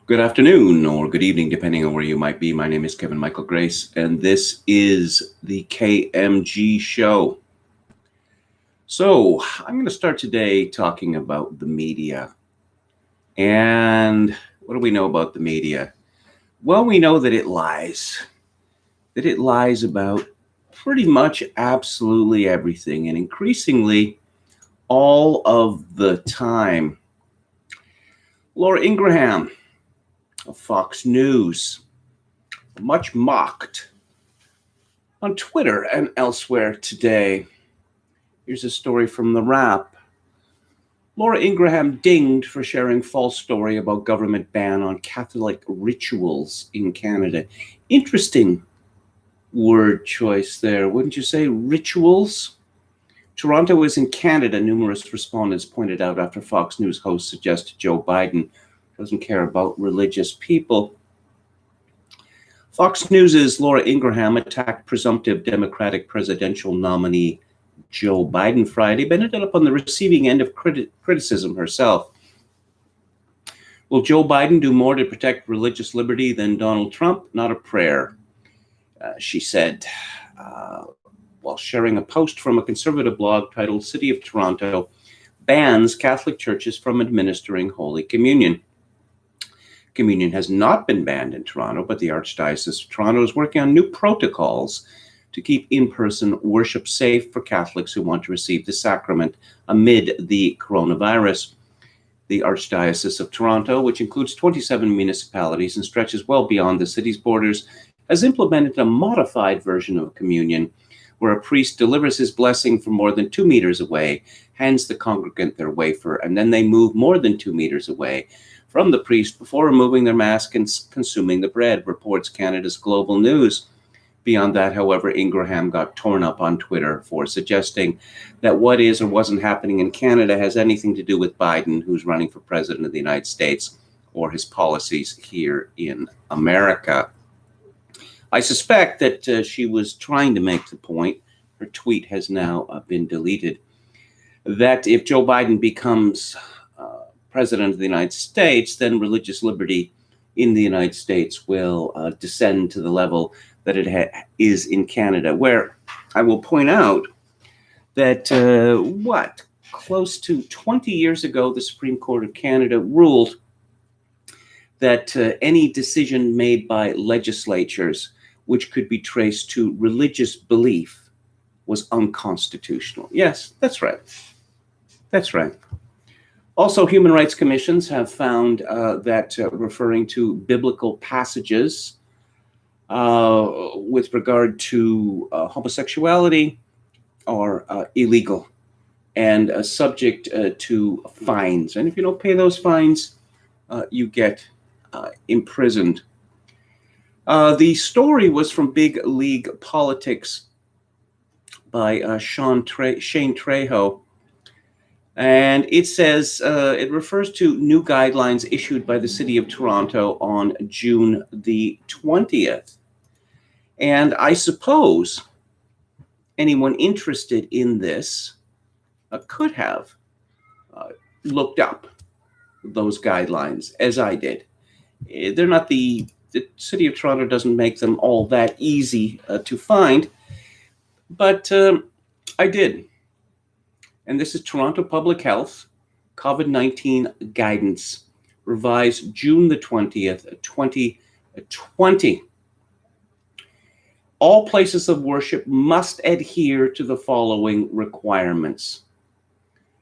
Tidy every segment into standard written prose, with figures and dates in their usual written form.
Good afternoon or good evening, depending on where you might be. My name is Kevin Michael Grace, and this is the KMG show. So, I'm going to start today talking about the media. And what do we know about the media? Well, we know that it lies. That it lies about pretty much absolutely everything, and increasingly all of the time. Laura Ingraham of Fox News, much mocked on Twitter and elsewhere today. Here's a story from The Wrap. Laura Ingraham dinged for sharing false story about government ban on Catholic rituals in Canada. Interesting word choice there, wouldn't you say? Rituals? Toronto is in Canada, numerous respondents pointed out after Fox News host suggested Joe Biden doesn't care about religious people. Fox News' Laura Ingraham attacked presumptive Democratic presidential nominee Joe Biden Friday, but ended up on the receiving end of criticism herself. Will Joe Biden do more to protect religious liberty than Donald Trump? Not a prayer, she said, while sharing a post from a conservative blog titled City of Toronto Bans Catholic Churches from Administering Holy Communion. Communion has not been banned in Toronto, but the Archdiocese of Toronto is working on new protocols to keep in-person worship safe for Catholics who want to receive the sacrament amid the coronavirus. The Archdiocese of Toronto, which includes 27 municipalities and stretches well beyond the city's borders, has implemented a modified version of communion where a priest delivers his blessing from more than 2 meters away, hands the congregant their wafer, and then they move more than 2 meters away from the priest before removing their mask and consuming the bread, reports Canada's Global News. Beyond that, however, Ingraham got torn up on Twitter for suggesting that what is or wasn't happening in Canada has anything to do with Biden, who's running for president of the United States, or his policies here in America. I suspect that she was trying to make the point, her tweet has now been deleted, that if Joe Biden becomes president of the United States, then religious liberty in the United States will descend to the level that it is in Canada, where I will point out that, close to 20 years ago, the Supreme Court of Canada ruled that any decision made by legislatures which could be traced to religious belief was unconstitutional. Yes, that's right. That's right. Also, human rights commissions have found that referring to biblical passages with regard to homosexuality are illegal and subject to fines. And if you don't pay those fines, you get imprisoned. The story was from Big League Politics by Shane Trejo. And it says, it refers to new guidelines issued by the City of Toronto on June the 20th. And I suppose anyone interested in this could have looked up those guidelines, as I did. They're not the City of Toronto doesn't make them all that easy to find, but I did. And this is Toronto Public Health COVID-19 Guidance, revised June the 20th, 2020. All places of worship must adhere to the following requirements.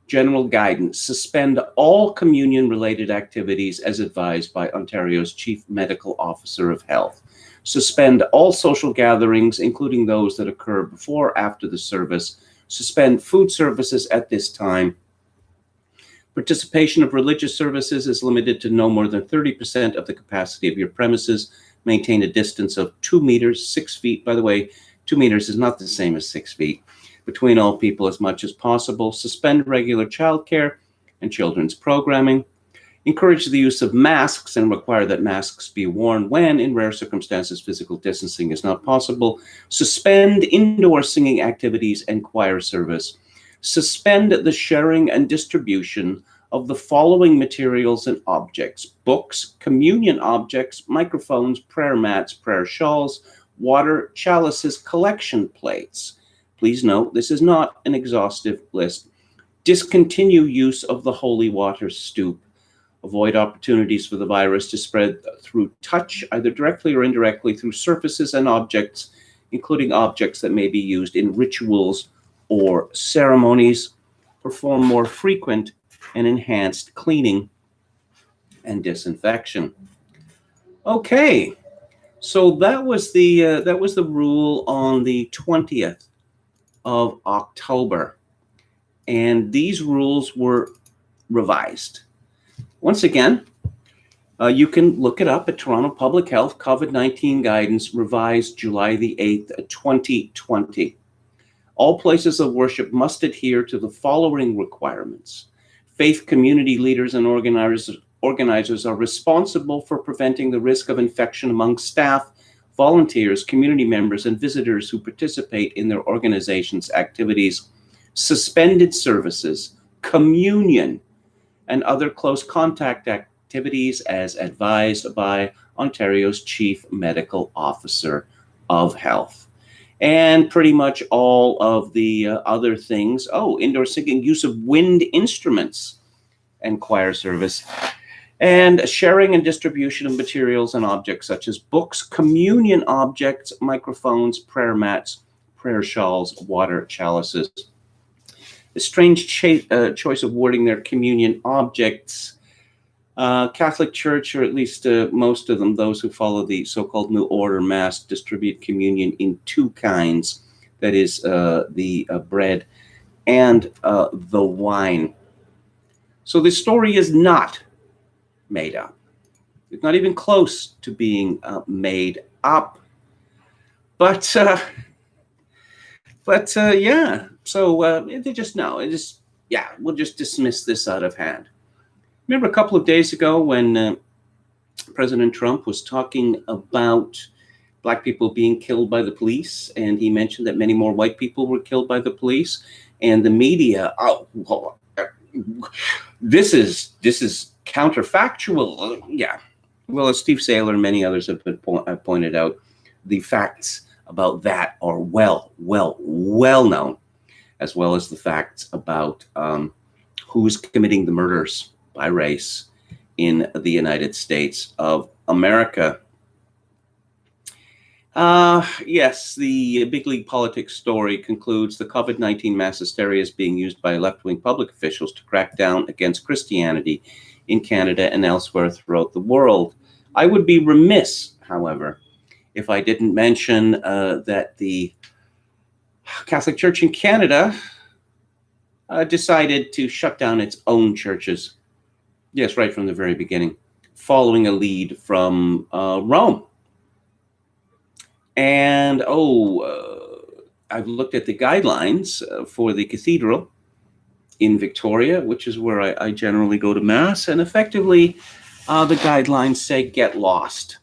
General guidance: suspend all communion-related activities as advised by Ontario's Chief Medical Officer of Health. Suspend all social gatherings, including those that occur before or after the service. Suspend food services at this time. Participation of religious services is limited to no more than 30% of the capacity of your premises. Maintain a distance of 2 meters, 6 feet. By the way, 2 meters is not the same as 6 feet. Between all people as much as possible. Suspend regular childcare and children's programming. Encourage the use of masks and require that masks be worn when, in rare circumstances, physical distancing is not possible. Suspend indoor singing activities and choir service. Suspend the sharing and distribution of the following materials and objects: books, communion objects, microphones, prayer mats, prayer shawls, water chalices, collection plates. Please note, this is not an exhaustive list. Discontinue use of the holy water stoup. Avoid opportunities for the virus to spread through touch, either directly or indirectly, through surfaces and objects, including objects that may be used in rituals or ceremonies. Perform more frequent and enhanced cleaning and disinfection. Okay, so that was the rule on the 20th of October, and these rules were revised. Once again, you can look it up at Toronto Public Health COVID-19 Guidance, revised July the 8th, 2020. All places of worship must adhere to the following requirements. Faith community leaders and organizers are responsible for preventing the risk of infection among staff, volunteers, community members, and visitors who participate in their organization's activities. Suspended services, communion, and other close contact activities as advised by Ontario's Chief Medical Officer of Health. And pretty much all of the other things. Oh, indoor singing, use of wind instruments, and choir service. And sharing and distribution of materials and objects such as books, communion objects, microphones, prayer mats, prayer shawls, water chalices. A strange choice of wording there, communion objects. Catholic Church, or at least most of them, those who follow the so-called New Order Mass, distribute communion in two kinds. That is the bread and the wine. So the story is not made up. It's not even close to being made up. But yeah, so they just know. We'll just dismiss this out of hand. Remember a couple of days ago when President Trump was talking about Black people being killed by the police, and he mentioned that many more white people were killed by the police, and the media, this is counterfactual. Yeah. Well, as Steve Saylor and many others have pointed out, the facts about that are well known, as well as the facts about who's committing the murders by race in the United States of America. Yes, the Big League Politics story concludes the COVID-19 mass hysteria is being used by left-wing public officials to crack down against Christianity in Canada and elsewhere throughout the world. I would be remiss, however, if I didn't mention that the Catholic Church in Canada decided to shut down its own churches. Yes, right from the very beginning, following a lead from Rome. And, I've looked at the guidelines for the cathedral in Victoria, which is where I generally go to Mass. And effectively, the guidelines say get lost.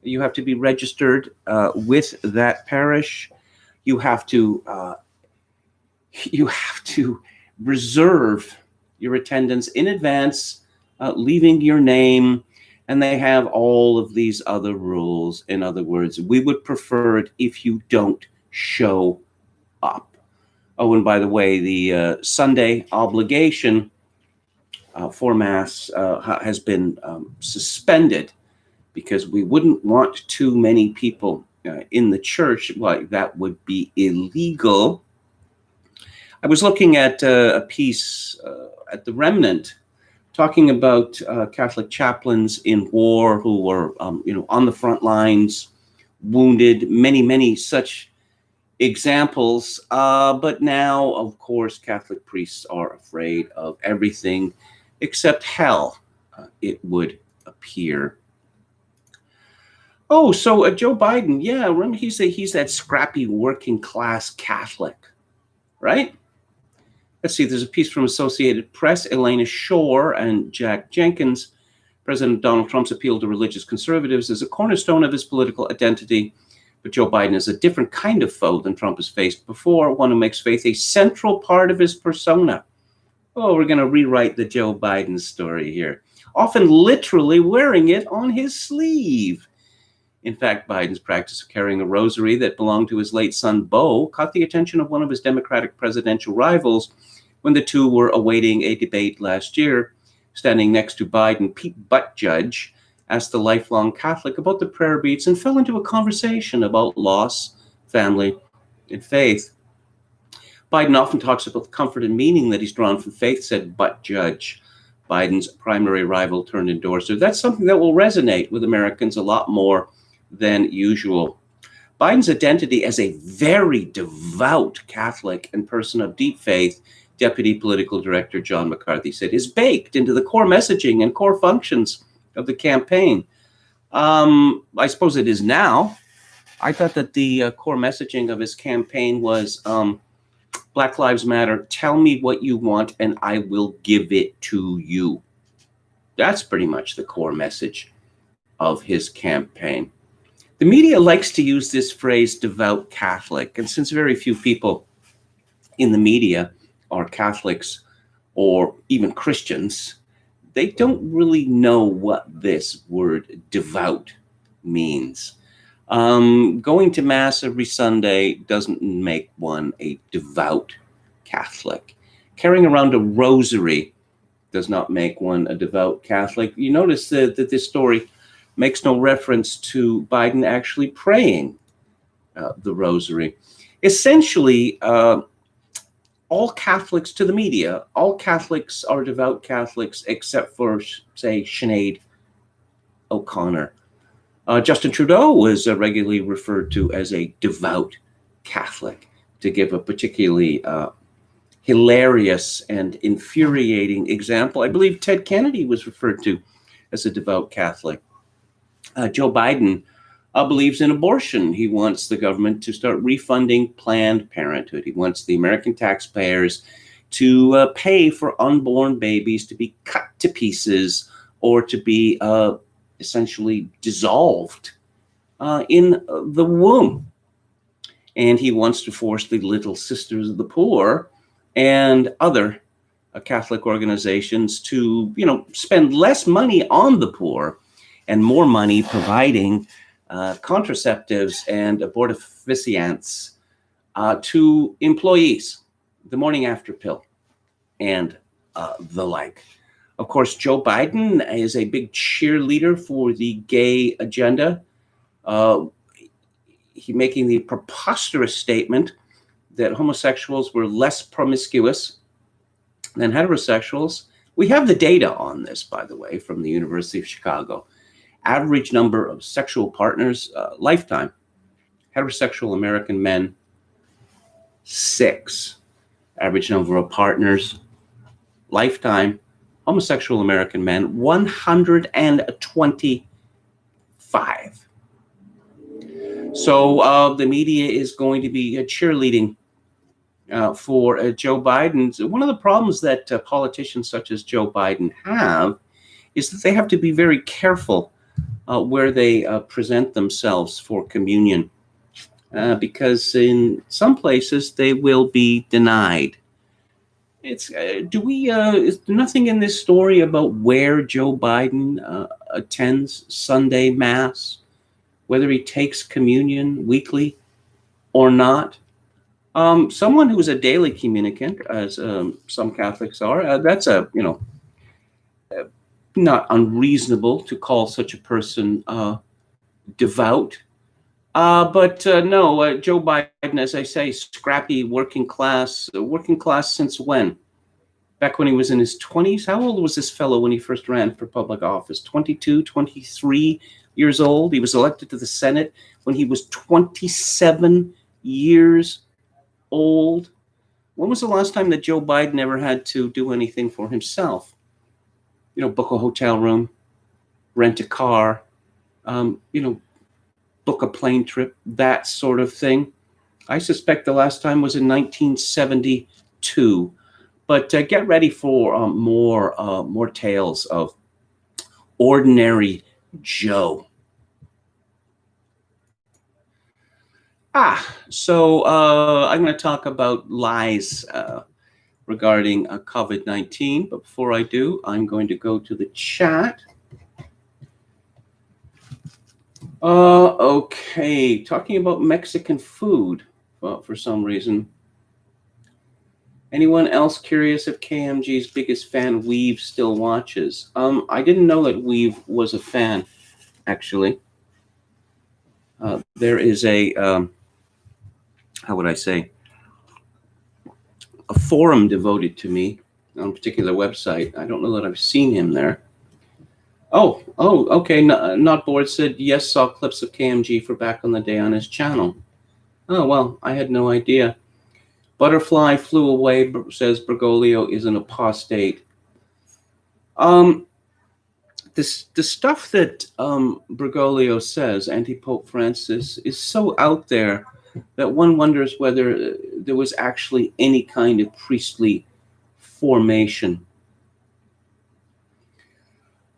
You have to be registered with that parish. You have to reserve your attendance in advance, leaving your name, and they have all of these other rules. In other words, we would prefer it if you don't show up. Oh, and by the way, the Sunday obligation for Mass has been suspended because we wouldn't want too many people in the church. Well, that would be illegal. I was looking at a piece at the Remnant talking about Catholic chaplains in war who were, on the front lines, wounded, many such examples. But now, of course, Catholic priests are afraid of everything except hell, it would appear. Oh, so Joe Biden, yeah, remember he's that scrappy working class Catholic, right? Let's see, there's a piece from Associated Press, Elena Shore and Jack Jenkins. President Donald Trump's appeal to religious conservatives is a cornerstone of his political identity, But Joe Biden is a different kind of foe than Trump has faced before, one who makes faith a central part of his persona. Oh, we're going to rewrite the Joe Biden story here, often literally wearing it on his sleeve. In fact, Biden's practice of carrying a rosary that belonged to his late son, Beau, caught the attention of one of his Democratic presidential rivals when the two were awaiting a debate last year. Standing next to Biden, Pete Buttigieg asked the lifelong Catholic about the prayer beads and fell into a conversation about loss, family, and faith. Biden often talks about the comfort and meaning that he's drawn from faith, said Buttigieg, Biden's primary rival turned endorser. That's something that will resonate with Americans a lot more than usual. Biden's identity as a very devout Catholic and person of deep faith, Deputy Political Director John McCarthy said, is baked into the core messaging and core functions of the campaign. I suppose it is now. I thought that the core messaging of his campaign was Black Lives Matter, tell me what you want and I will give it to you. That's pretty much the core message of his campaign. The media likes to use this phrase, devout Catholic, and since very few people in the media are Catholics or even Christians, they don't really know what this word devout means. Going to Mass every Sunday doesn't make one a devout Catholic. Carrying around a rosary does not make one a devout Catholic. You notice that this story makes no reference to Biden actually praying the rosary. Essentially, all Catholics, to the media, all Catholics are devout Catholics except for, say, Sinead O'Connor. Justin Trudeau was regularly referred to as a devout Catholic, to give a particularly hilarious and infuriating example. I believe Ted Kennedy was referred to as a devout Catholic. Joe Biden believes in abortion. He wants the government to start refunding Planned Parenthood. He wants the American taxpayers to pay for unborn babies to be cut to pieces or to be essentially dissolved in the womb. And he wants to force the Little Sisters of the Poor and other Catholic organizations to, spend less money on the poor and more money providing contraceptives and abortifacients to employees, the morning after pill, and the like. Of course, Joe Biden is a big cheerleader for the gay agenda. He making the preposterous statement that homosexuals were less promiscuous than heterosexuals. We have the data on this, by the way, from the University of Chicago. Average number of sexual partners, lifetime. Heterosexual American men, 6. Average number of partners, lifetime. Homosexual American men, 125. So the media is going to be cheerleading for Joe Biden. One of the problems that politicians such as Joe Biden have is that they have to be very careful where they present themselves for communion, because in some places they will be denied. Is there nothing in this story about where Joe Biden attends Sunday Mass, whether he takes communion weekly or not? Someone who is a daily communicant, as some Catholics are, that's not unreasonable to call such a person devout. But no, Joe Biden, as I say, scrappy working class since when? Back when he was in his 20s? How old was this fellow when he first ran for public office? 22, 23 years old. He was elected to the Senate when he was 27 years old. When was the last time that Joe Biden ever had to do anything for himself? Book a hotel room, rent a car, book a plane trip, that sort of thing. I suspect the last time was in 1972. But get ready for more tales of ordinary Joe. So I'm going to talk about lies regarding COVID-19. But before I do, I'm going to go to the chat. Okay, talking about Mexican food for some reason. Anyone else curious if KMG's biggest fan, Weave, still watches? I didn't know that Weave was a fan, actually. There is a, how would I say, a forum devoted to me on a particular website. I don't know that I've seen him there. Oh, okay. Not Bored said, yes, saw clips of KMG for back on the day on his channel. Oh, well, I had no idea. Butterfly flew away, says Bergoglio is an apostate. The stuff that Bergoglio says, anti-Pope Francis, is so out there that one wonders whether there was actually any kind of priestly formation.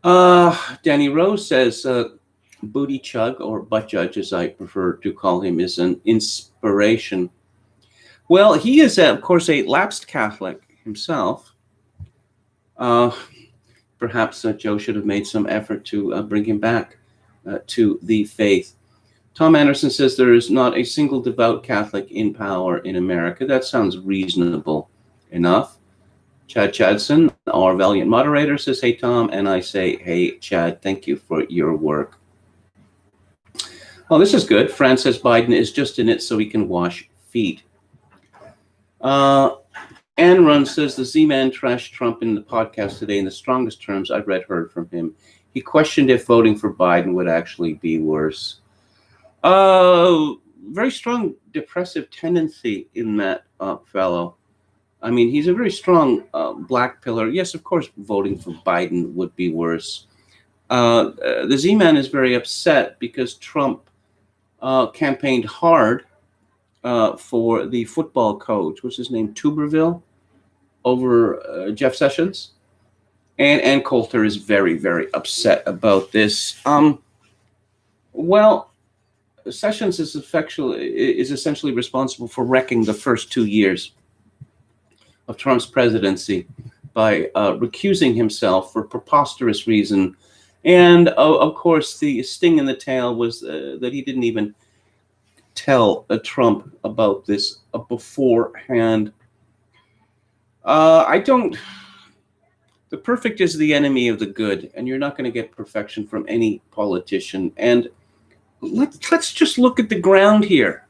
Danny Rose says, Booty Chug, or Butt Judge as I prefer to call him, is an inspiration. Well, he is, of course, a lapsed Catholic himself. Perhaps Joe should have made some effort to bring him back to the faith. Tom Anderson says there is not a single devout Catholic in power in America. That sounds reasonable enough. Chad Chadson, our valiant moderator, says, hey, Tom. And I say, hey, Chad, thank you for your work. Oh, this is good. Fran says Biden is just in it so he can wash feet. Ann Run says the Z-Man trashed Trump in the podcast today in the strongest terms I've heard from him. He questioned if voting for Biden would actually be worse. Very strong depressive tendency in that fellow. I mean, he's a very strong black pillar. Yes, of course, voting for Biden would be worse. The Z-Man is very upset because Trump campaigned hard for the football coach, what's his name, Tuberville, over Jeff Sessions. And Coulter is very, very upset about this. Well, Sessions is essentially responsible for wrecking the first 2 years of Trump's presidency by recusing himself for preposterous reason. And of course, the sting in the tail was that he didn't even tell Trump about this beforehand. The perfect is the enemy of the good, and you're not going to get perfection from any politician. And let's just look at the ground here.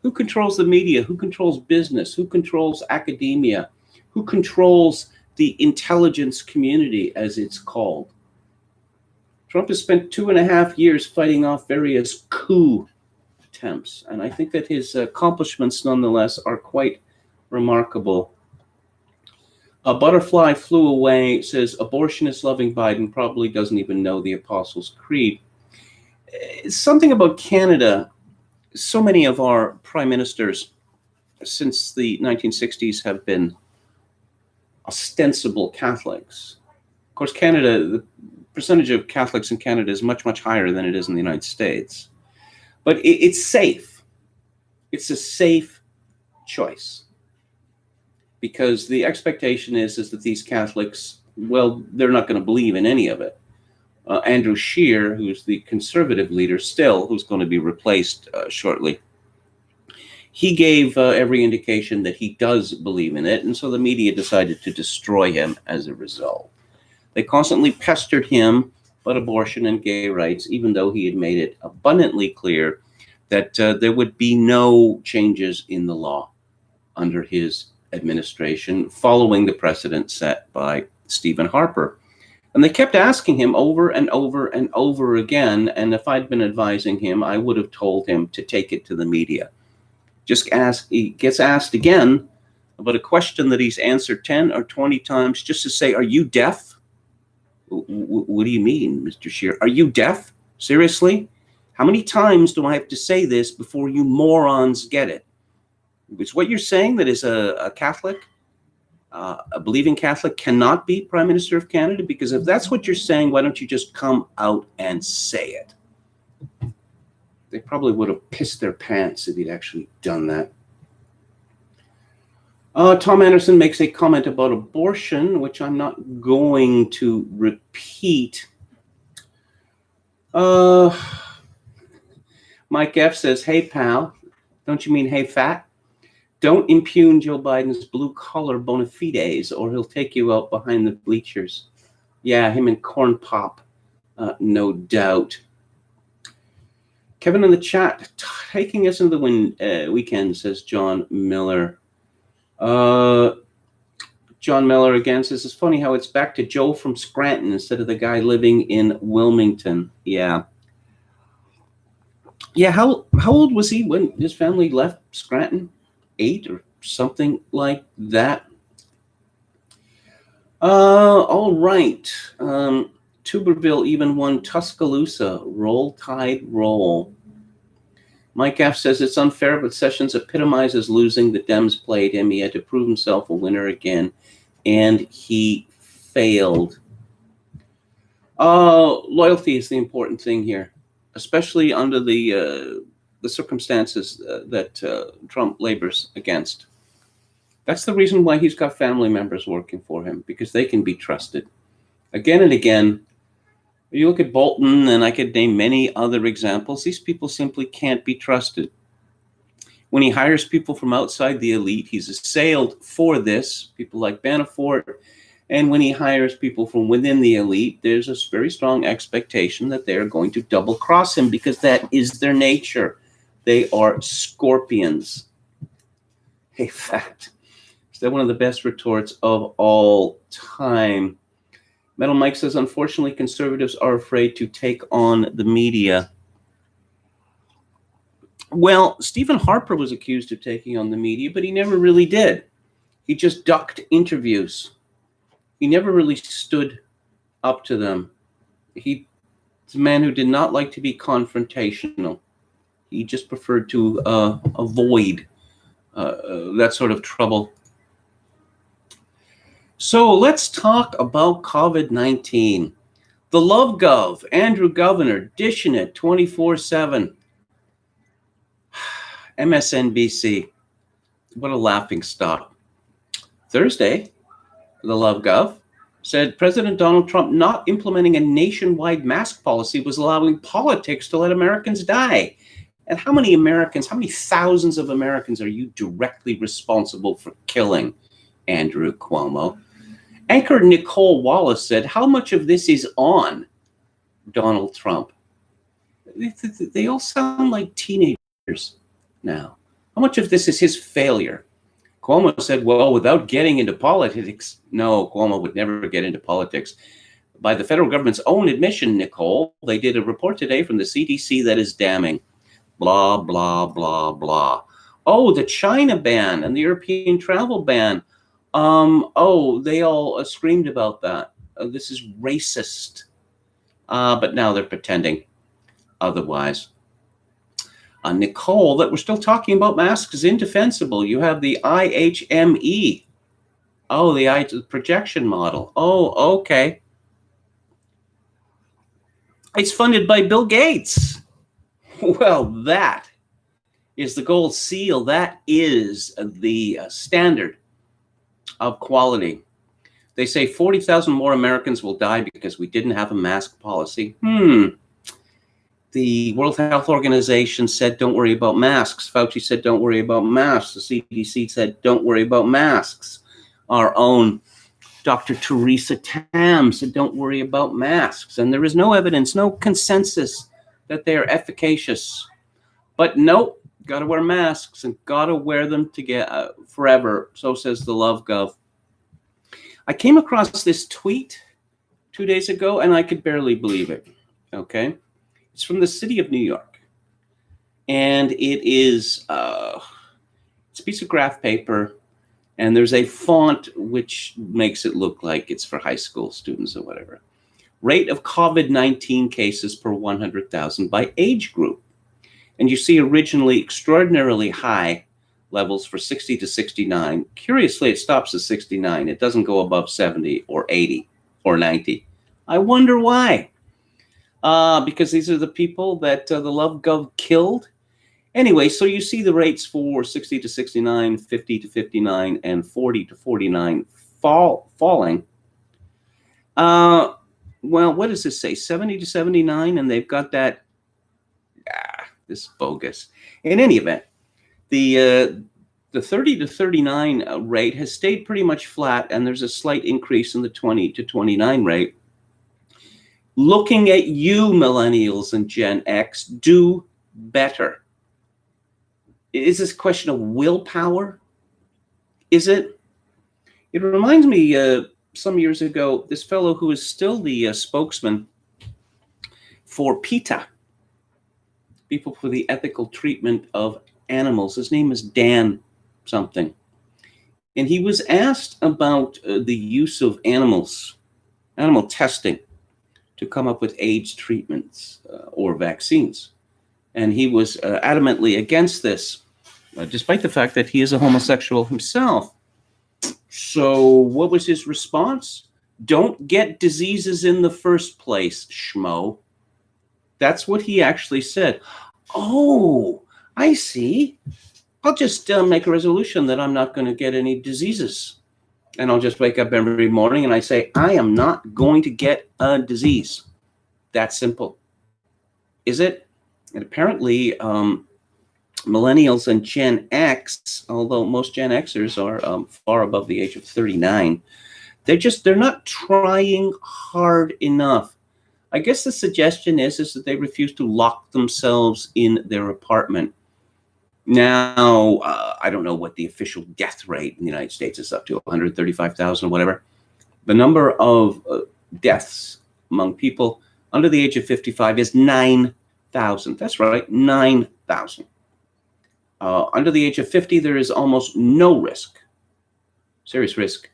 Who controls the media? Who controls business? Who controls academia? Who controls the intelligence community, as it's called? Trump has spent 2.5 years fighting off various coup attempts, and I think that his accomplishments, nonetheless, are quite remarkable. A butterfly flew away, says abortionist loving Biden probably doesn't even know the Apostles' Creed. Something about Canada. So many of our prime ministers since the 1960s have been ostensible Catholics. Of course, Canada, the percentage of Catholics in Canada is much, much higher than it is in the United States. But it's safe. It's a safe choice. Because the expectation is that these Catholics, well, they're not going to believe in any of it. Andrew Scheer, who's the conservative leader still, who's going to be replaced shortly, he gave every indication that he does believe in it, and so the media decided to destroy him as a result. They constantly pestered him about abortion and gay rights, even though he had made it abundantly clear that there would be no changes in the law under his administration, following the precedent set by Stephen Harper. And they kept asking him over and over and over again, and if I'd been advising him, I would have told him to take it to the media. He gets asked again about a question that he's answered 10 or 20 times, just to say, are you deaf? What do you mean, Mr. Scheer? Are you deaf? Seriously? How many times do I have to say this before you morons get it? Is what you're saying that is a Catholic, a believing Catholic, cannot be Prime Minister of Canada? Because if that's what you're saying, why don't you just come out and say it? They probably would have pissed their pants if he'd actually done that. Tom Anderson makes a comment about abortion, which I'm not going to repeat. Mike F. says, hey, pal. Don't you mean hey, fat? Don't impugn Joe Biden's blue-collar bona fides, or he'll take you out behind the bleachers. Yeah, him and Corn Pop, no doubt. Kevin in the chat, taking us into the weekend, says John Miller. John Miller again says, it's funny how it's back to Joe from Scranton instead of the guy living in Wilmington. Yeah. Yeah, how old was he when his family left Scranton? 8 or something like that. All right. Tuberville even won Tuscaloosa. Roll Tide Roll. Mike F. says it's unfair, but Sessions epitomizes losing. The Dems played him. He had to prove himself a winner again, and he failed. Loyalty is the important thing here, especially under the circumstances that Trump labors against. That's the reason why he's got family members working for him, because they can be trusted. Again and again, you look at Bolton, and I could name many other examples. These people simply can't be trusted. When he hires people from outside the elite, he's assailed for this, people like Manafort. And when he hires people from within the elite, there's a very strong expectation that they're going to double cross him, because that is their nature. They are scorpions. Hey, fact. Is that one of the best retorts of all time? Metal Mike says, unfortunately, conservatives are afraid to take on the media. Well, Stephen Harper was accused of taking on the media, but he never really did. He just ducked interviews. He never really stood up to them. He's a man who did not like to be confrontational. He just preferred to avoid that sort of trouble. So let's talk about COVID-19. The Love Gov, Andrew Governor, dishing it 24/7. MSNBC, what a laughing stock. Thursday, the Love Gov said President Donald Trump not implementing a nationwide mask policy was allowing politics to let Americans die. And how many Americans, how many thousands of Americans are you directly responsible for killing, Andrew Cuomo? Anchor Nicole Wallace said, how much of this is on Donald Trump? They all sound like teenagers now. How much of this is his failure? Cuomo said, well, without getting into politics, no, Cuomo would never get into politics. By the federal government's own admission, Nicole, they did a report today from the CDC that is damning. Blah, blah, blah, blah. Oh, the China ban and the European travel ban. They all screamed about that. This is racist. But now they're pretending otherwise. Nicole, that we're still talking about masks is indefensible. You have the IHME. Oh, the projection model. Oh, okay. It's funded by Bill Gates. Well, that is the gold seal. That is the standard of quality. They say 40,000 more Americans will die because we didn't have a mask policy. The World Health Organization said, don't worry about masks. Fauci said, don't worry about masks. The CDC said, don't worry about masks. Our own Dr. Teresa Tam said, don't worry about masks. And there is no evidence, no consensus that they are efficacious. But nope, got to wear masks and got to wear them to get forever. So says the Love Gov. I came across this tweet 2 days ago, and I could barely believe it. Okay. It's from the city of New York. And it is it's a piece of graph paper, and there's a font which makes it look like it's for high school students or whatever. Rate of COVID-19 cases per 100,000 by age group. And you see originally extraordinarily high levels for 60 to 69. Curiously, it stops at 69. It doesn't go above 70 or 80 or 90. I wonder why. because these are the people that the Love Gov killed. Anyway, so you see the rates for 60 to 69, 50 to 59, and 40 to 49 falling. Well, what does this say? 70 to 79, and they've got that. This is bogus. In any event, the 30 to 39 rate has stayed pretty much flat, and there's a slight increase in the 20 to 29 rate. Looking at you, millennials and Gen X, do better. Is this a question of willpower? Is it? It reminds me, some years ago, this fellow who is still the spokesman for PETA, People for the Ethical Treatment of Animals. His name is Dan something. And he was asked about the use of animal testing to come up with AIDS treatments or vaccines. And he was adamantly against this, despite the fact that he is a homosexual himself. So what was his response? Don't get diseases in the first place, schmo. That's what he actually said. Oh, I see. I'll just make a resolution that I'm not going to get any diseases. And I'll just wake up every morning and I say, I am not going to get a disease. That simple. Is it? And apparently, millennials and Gen X, although most Gen Xers are far above the age of 39, they're not trying hard enough. I guess the suggestion is that they refuse to lock themselves in their apartment. Now, I don't know what the official death rate in the United States is up to, 135,000 or whatever. The number of deaths among people under the age of 55 is 9,000. That's right, 9,000. Under the age of 50, there is almost no risk, serious risk,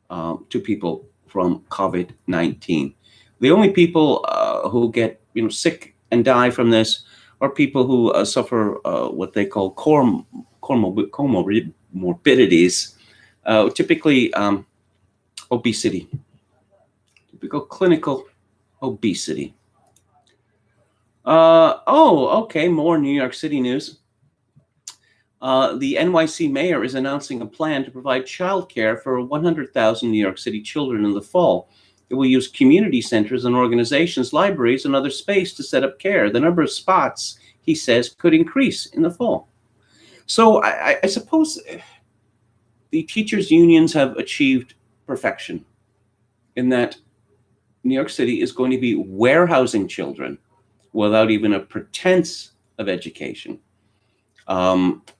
to people from COVID-19. The only people who get sick and die from this are people who suffer what they call comorbidities, typically obesity, typical clinical obesity. Okay, more New York City news. The NYC mayor is announcing a plan to provide childcare for 100,000 New York City children in the fall. It will use community centers and organizations, libraries, and other space to set up care. The number of spots, he says, could increase in the fall. So I suppose the teachers' unions have achieved perfection in that New York City is going to be warehousing children without even a pretense of education.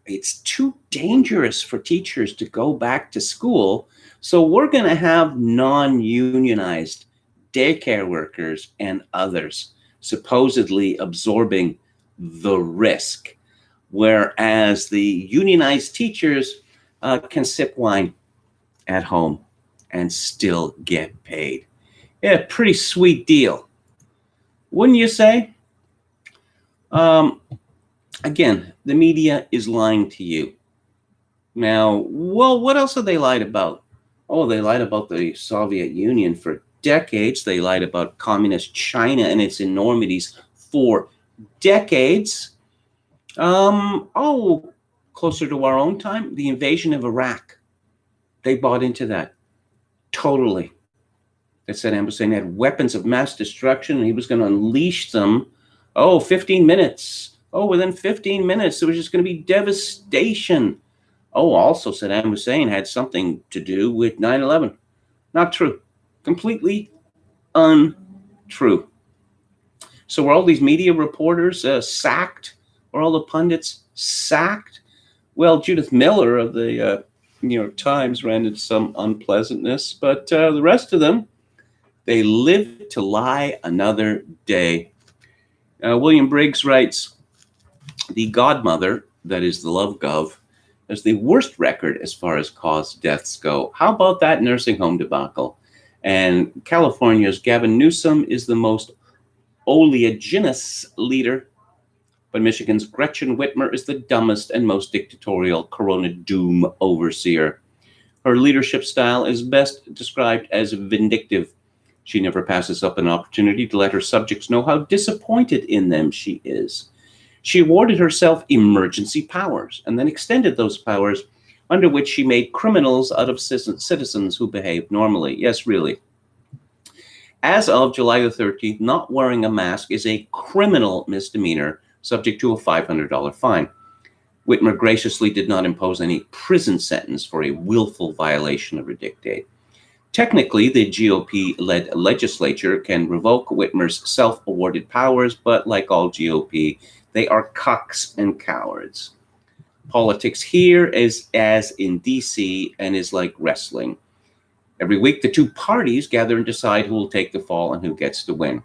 It's too dangerous for teachers to go back to school. So we're going to have non-unionized daycare workers and others supposedly absorbing the risk, whereas the unionized teachers can sip wine at home and still get paid. Yeah, pretty sweet deal, wouldn't you say? Again, the media is lying to you. Now, well, what else have they lied about? Oh, they lied about the Soviet Union for decades. They lied about communist China and its enormities for decades. Closer to our own time, the invasion of Iraq. They bought into that totally. That Saddam Hussein had weapons of mass destruction and he was going to unleash them. 15 minutes. Within 15 minutes, there was just going to be devastation. Also Saddam Hussein had something to do with 9/11. Not true. Completely untrue. So were all these media reporters sacked? Were all the pundits sacked? Well, Judith Miller of the New York Times ran into some unpleasantness, but the rest of them, they lived to lie another day. William Briggs writes, the godmother, that is the Love Gov, has the worst record as far as cause deaths go. How about that nursing home debacle? And California's Gavin Newsom is the most oleaginous leader, but Michigan's Gretchen Whitmer is the dumbest and most dictatorial Corona doom overseer. Her leadership style is best described as vindictive. She never passes up an opportunity to let her subjects know how disappointed in them she is. She awarded herself emergency powers and then extended those powers, under which she made criminals out of citizens who behaved normally. Yes, really. As of July the 13th, not wearing a mask is a criminal misdemeanor subject to a $500 fine. Whitmer graciously did not impose any prison sentence for a willful violation of her dictate. Technically, the GOP-led legislature can revoke Whitmer's self-awarded powers, but like all GOP, they are cucks and cowards. Politics here is as in DC and is like wrestling. Every week, the two parties gather and decide who will take the fall and who gets to win.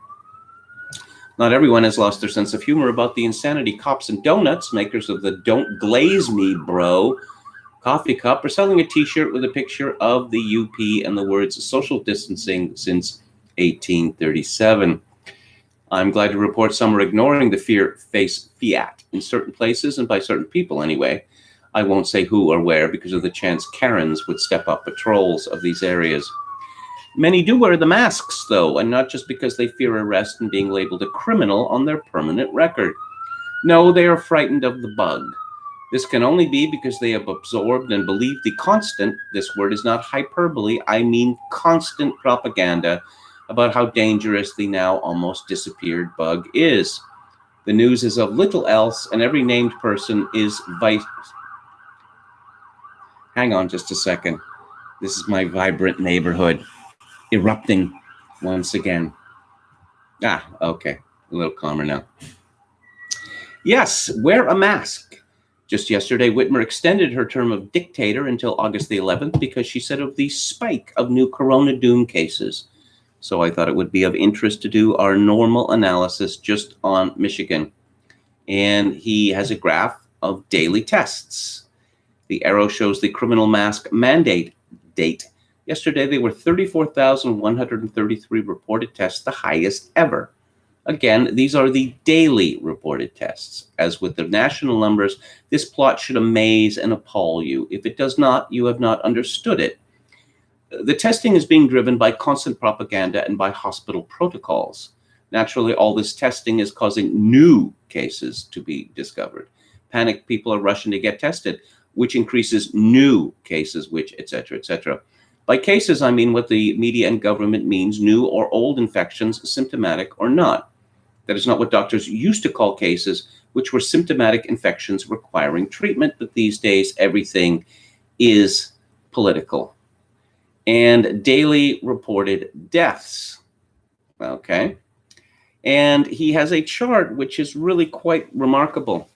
Not everyone has lost their sense of humor about the insanity. Cops and Donuts, makers of the Don't Glaze Me Bro coffee cup, are selling a t-shirt with a picture of the UP and the words social distancing since 1837. I'm glad to report some are ignoring the fear-face fiat in certain places and by certain people anyway. I won't say who or where because of the chance Karens would step up patrols of these areas. Many do wear the masks, though, and not just because they fear arrest and being labeled a criminal on their permanent record. No, they are frightened of the bug. This can only be because they have absorbed and believed the constant, this word is not hyperbole, I mean constant propaganda about how dangerous the now almost disappeared bug is. The news is of little else, and every named person is Hang on just a second. This is my vibrant neighborhood erupting once again. Okay. A little calmer now. Yes, wear a mask. Just yesterday, Whitmer extended her term of dictator until August the 11th because she said of the spike of new corona doom cases. So I thought it would be of interest to do our normal analysis just on Michigan. And he has a graph of daily tests. The arrow shows the criminal mask mandate date. Yesterday, there were 34,133 reported tests, the highest ever. Again, these are the daily reported tests. As with the national numbers, this plot should amaze and appall you. If it does not, you have not understood it. The testing is being driven by constant propaganda and by hospital protocols. Naturally, all this testing is causing new cases to be discovered. Panicked people are rushing to get tested, which increases new cases, which et cetera, et cetera. By cases, I mean what the media and government means, new or old infections, symptomatic or not. That is not what doctors used to call cases, which were symptomatic infections requiring treatment, but these days everything is political. And daily reported deaths, okay? And he has a chart which is really quite remarkable.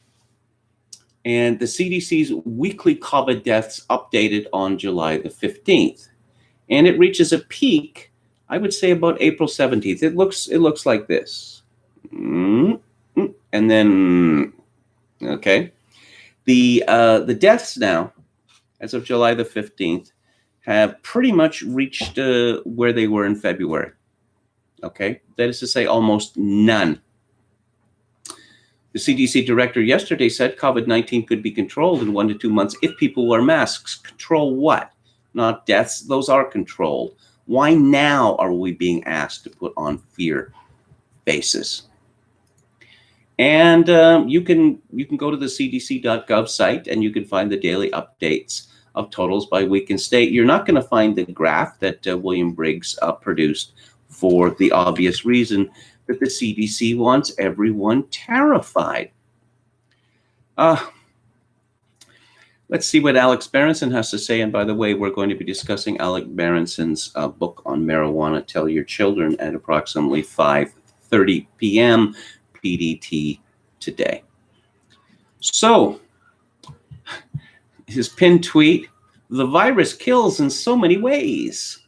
And the CDC's weekly COVID deaths updated on July the 15th. And it reaches a peak, I would say about April 17th. It looks like this. And then, okay. The deaths now, as of July the 15th, have pretty much reached where they were in February. Okay, that is to say almost none. The CDC director yesterday said COVID-19 could be controlled in 1 to 2 months if people wear masks. Control what? Not deaths. Those are controlled. Why now are we being asked to put on fear faces? And you can go to the cdc.gov site and you can find the daily updates of totals by week and state. You're not going to find the graph that William Briggs produced for the obvious reason that the CDC wants everyone terrified. Let's see what Alex Berenson has to say. And by the way, we're going to be discussing Alex Berenson's book on marijuana, Tell Your Children, at approximately 5:30 p.m. PDT today. So, his pinned tweet, the virus kills in so many ways.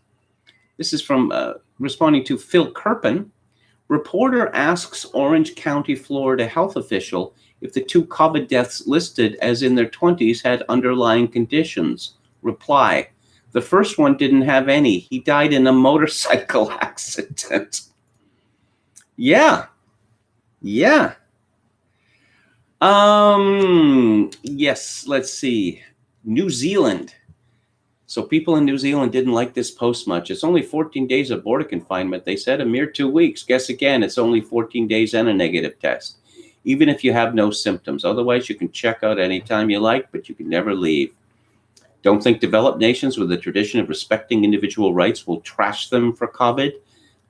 This is from responding to Phil Kerpen. Reporter asks Orange County, Florida health official if the 2 COVID deaths listed as in their 20s had underlying conditions. Reply, the first one didn't have any. He died in a motorcycle accident. Yeah. Yes, let's see. New Zealand. So people in New Zealand didn't like this post much. It's only 14 days of border confinement. They said a mere 2 weeks. Guess again, it's only 14 days and a negative test, even if you have no symptoms. Otherwise, you can check out anytime you like, but you can never leave. Don't think developed nations with a tradition of respecting individual rights will trash them for COVID.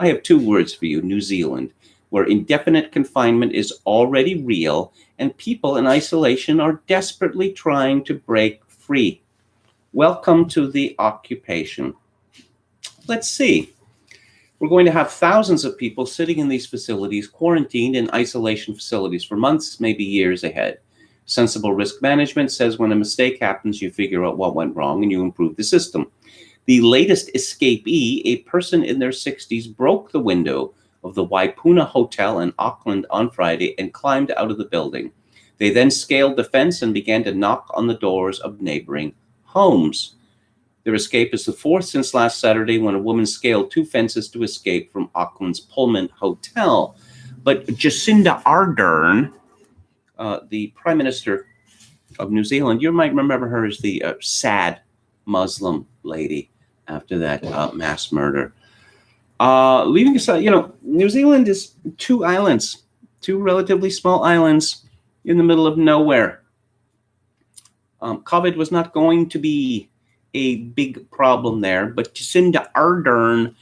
I have 2 words for you: New Zealand, where indefinite confinement is already real and people in isolation are desperately trying to break free. Welcome to the occupation. Let's see. We're going to have thousands of people sitting in these facilities, quarantined in isolation facilities for months, maybe years ahead. Sensible risk management says when a mistake happens, you figure out what went wrong and you improve the system. The latest escapee, a person in their 60s, broke the window of the Waipuna Hotel in Auckland on Friday and climbed out of the building. They then scaled the fence and began to knock on the doors of neighboring homes. Their escape is the 4th since last Saturday, when a woman scaled 2 fences to escape from Auckland's Pullman Hotel. But Jacinda Ardern, the Prime Minister of New Zealand, you might remember her as the sad Muslim lady after that mass murder. Leaving aside, New Zealand is 2 islands, 2 relatively small islands in the middle of nowhere. COVID was not going to be a big problem there, but Jacinda Ardern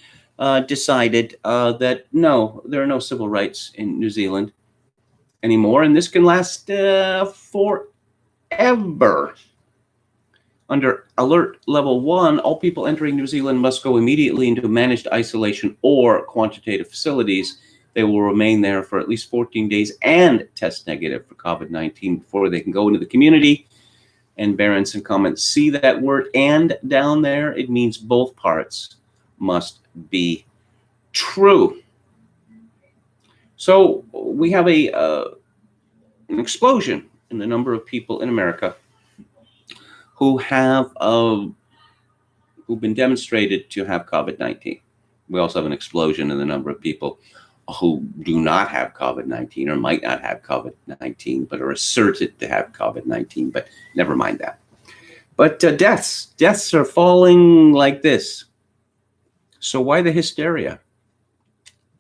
decided that no, there are no civil rights in New Zealand anymore, and this can last forever. Under alert level 1, all people entering New Zealand must go immediately into managed isolation or quantitative facilities. They will remain there for at least 14 days and test negative for COVID-19 before they can go into the community. And Berenson comments, see that word "and" down there? It means both parts must be true. So we have an explosion in the number of people in America who have who've been demonstrated to have COVID-19. We also have an explosion in the number of people who do not have COVID-19 or might not have COVID-19, but are asserted to have COVID-19, but never mind that. But deaths are falling like this. So why the hysteria?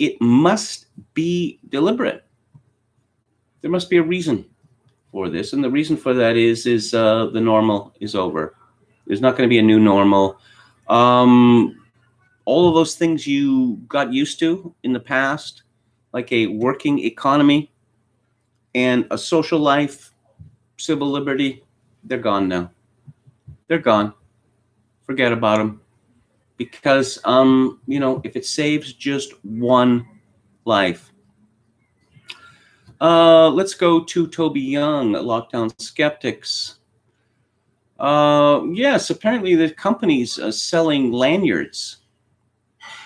It must be deliberate. There must be a reason for this, and the reason for that is the normal is over. There's not going to be a new normal. All of those things you got used to in the past, like a working economy and a social life, civil liberty, they're gone now. They're gone. Forget about them. Because, if it saves just one life. Let's go to Toby Young, Lockdown Skeptics. Yes, apparently the company's selling lanyards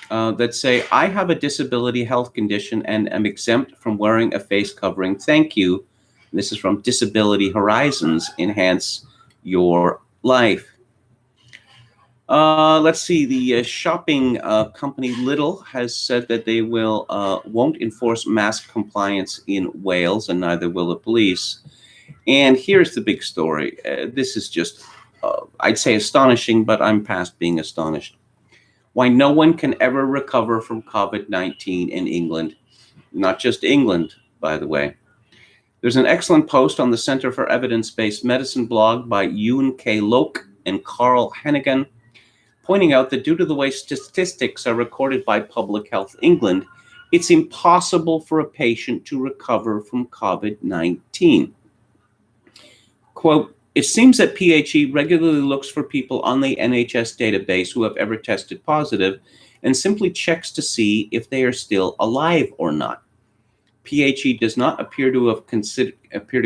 that say, I have a disability health condition and am exempt from wearing a face covering. Thank you. This is from Disability Horizons. Enhance your life. Let's see. The shopping company Lidl has said that they won't enforce mask compliance in Wales, and neither will the police. And here's the big story. This is just, I'd say astonishing, but I'm past being astonished. Why no one can ever recover from COVID-19 in England. Not just England, by the way. There's an excellent post on the Center for Evidence-Based Medicine blog by Ewan K. Loke and Carl Hennigan, pointing out that due to the way statistics are recorded by Public Health England, it's impossible for a patient to recover from COVID-19. Quote, it seems that PHE regularly looks for people on the NHS database who have ever tested positive and simply checks to see if they are still alive or not. PHE does not appear to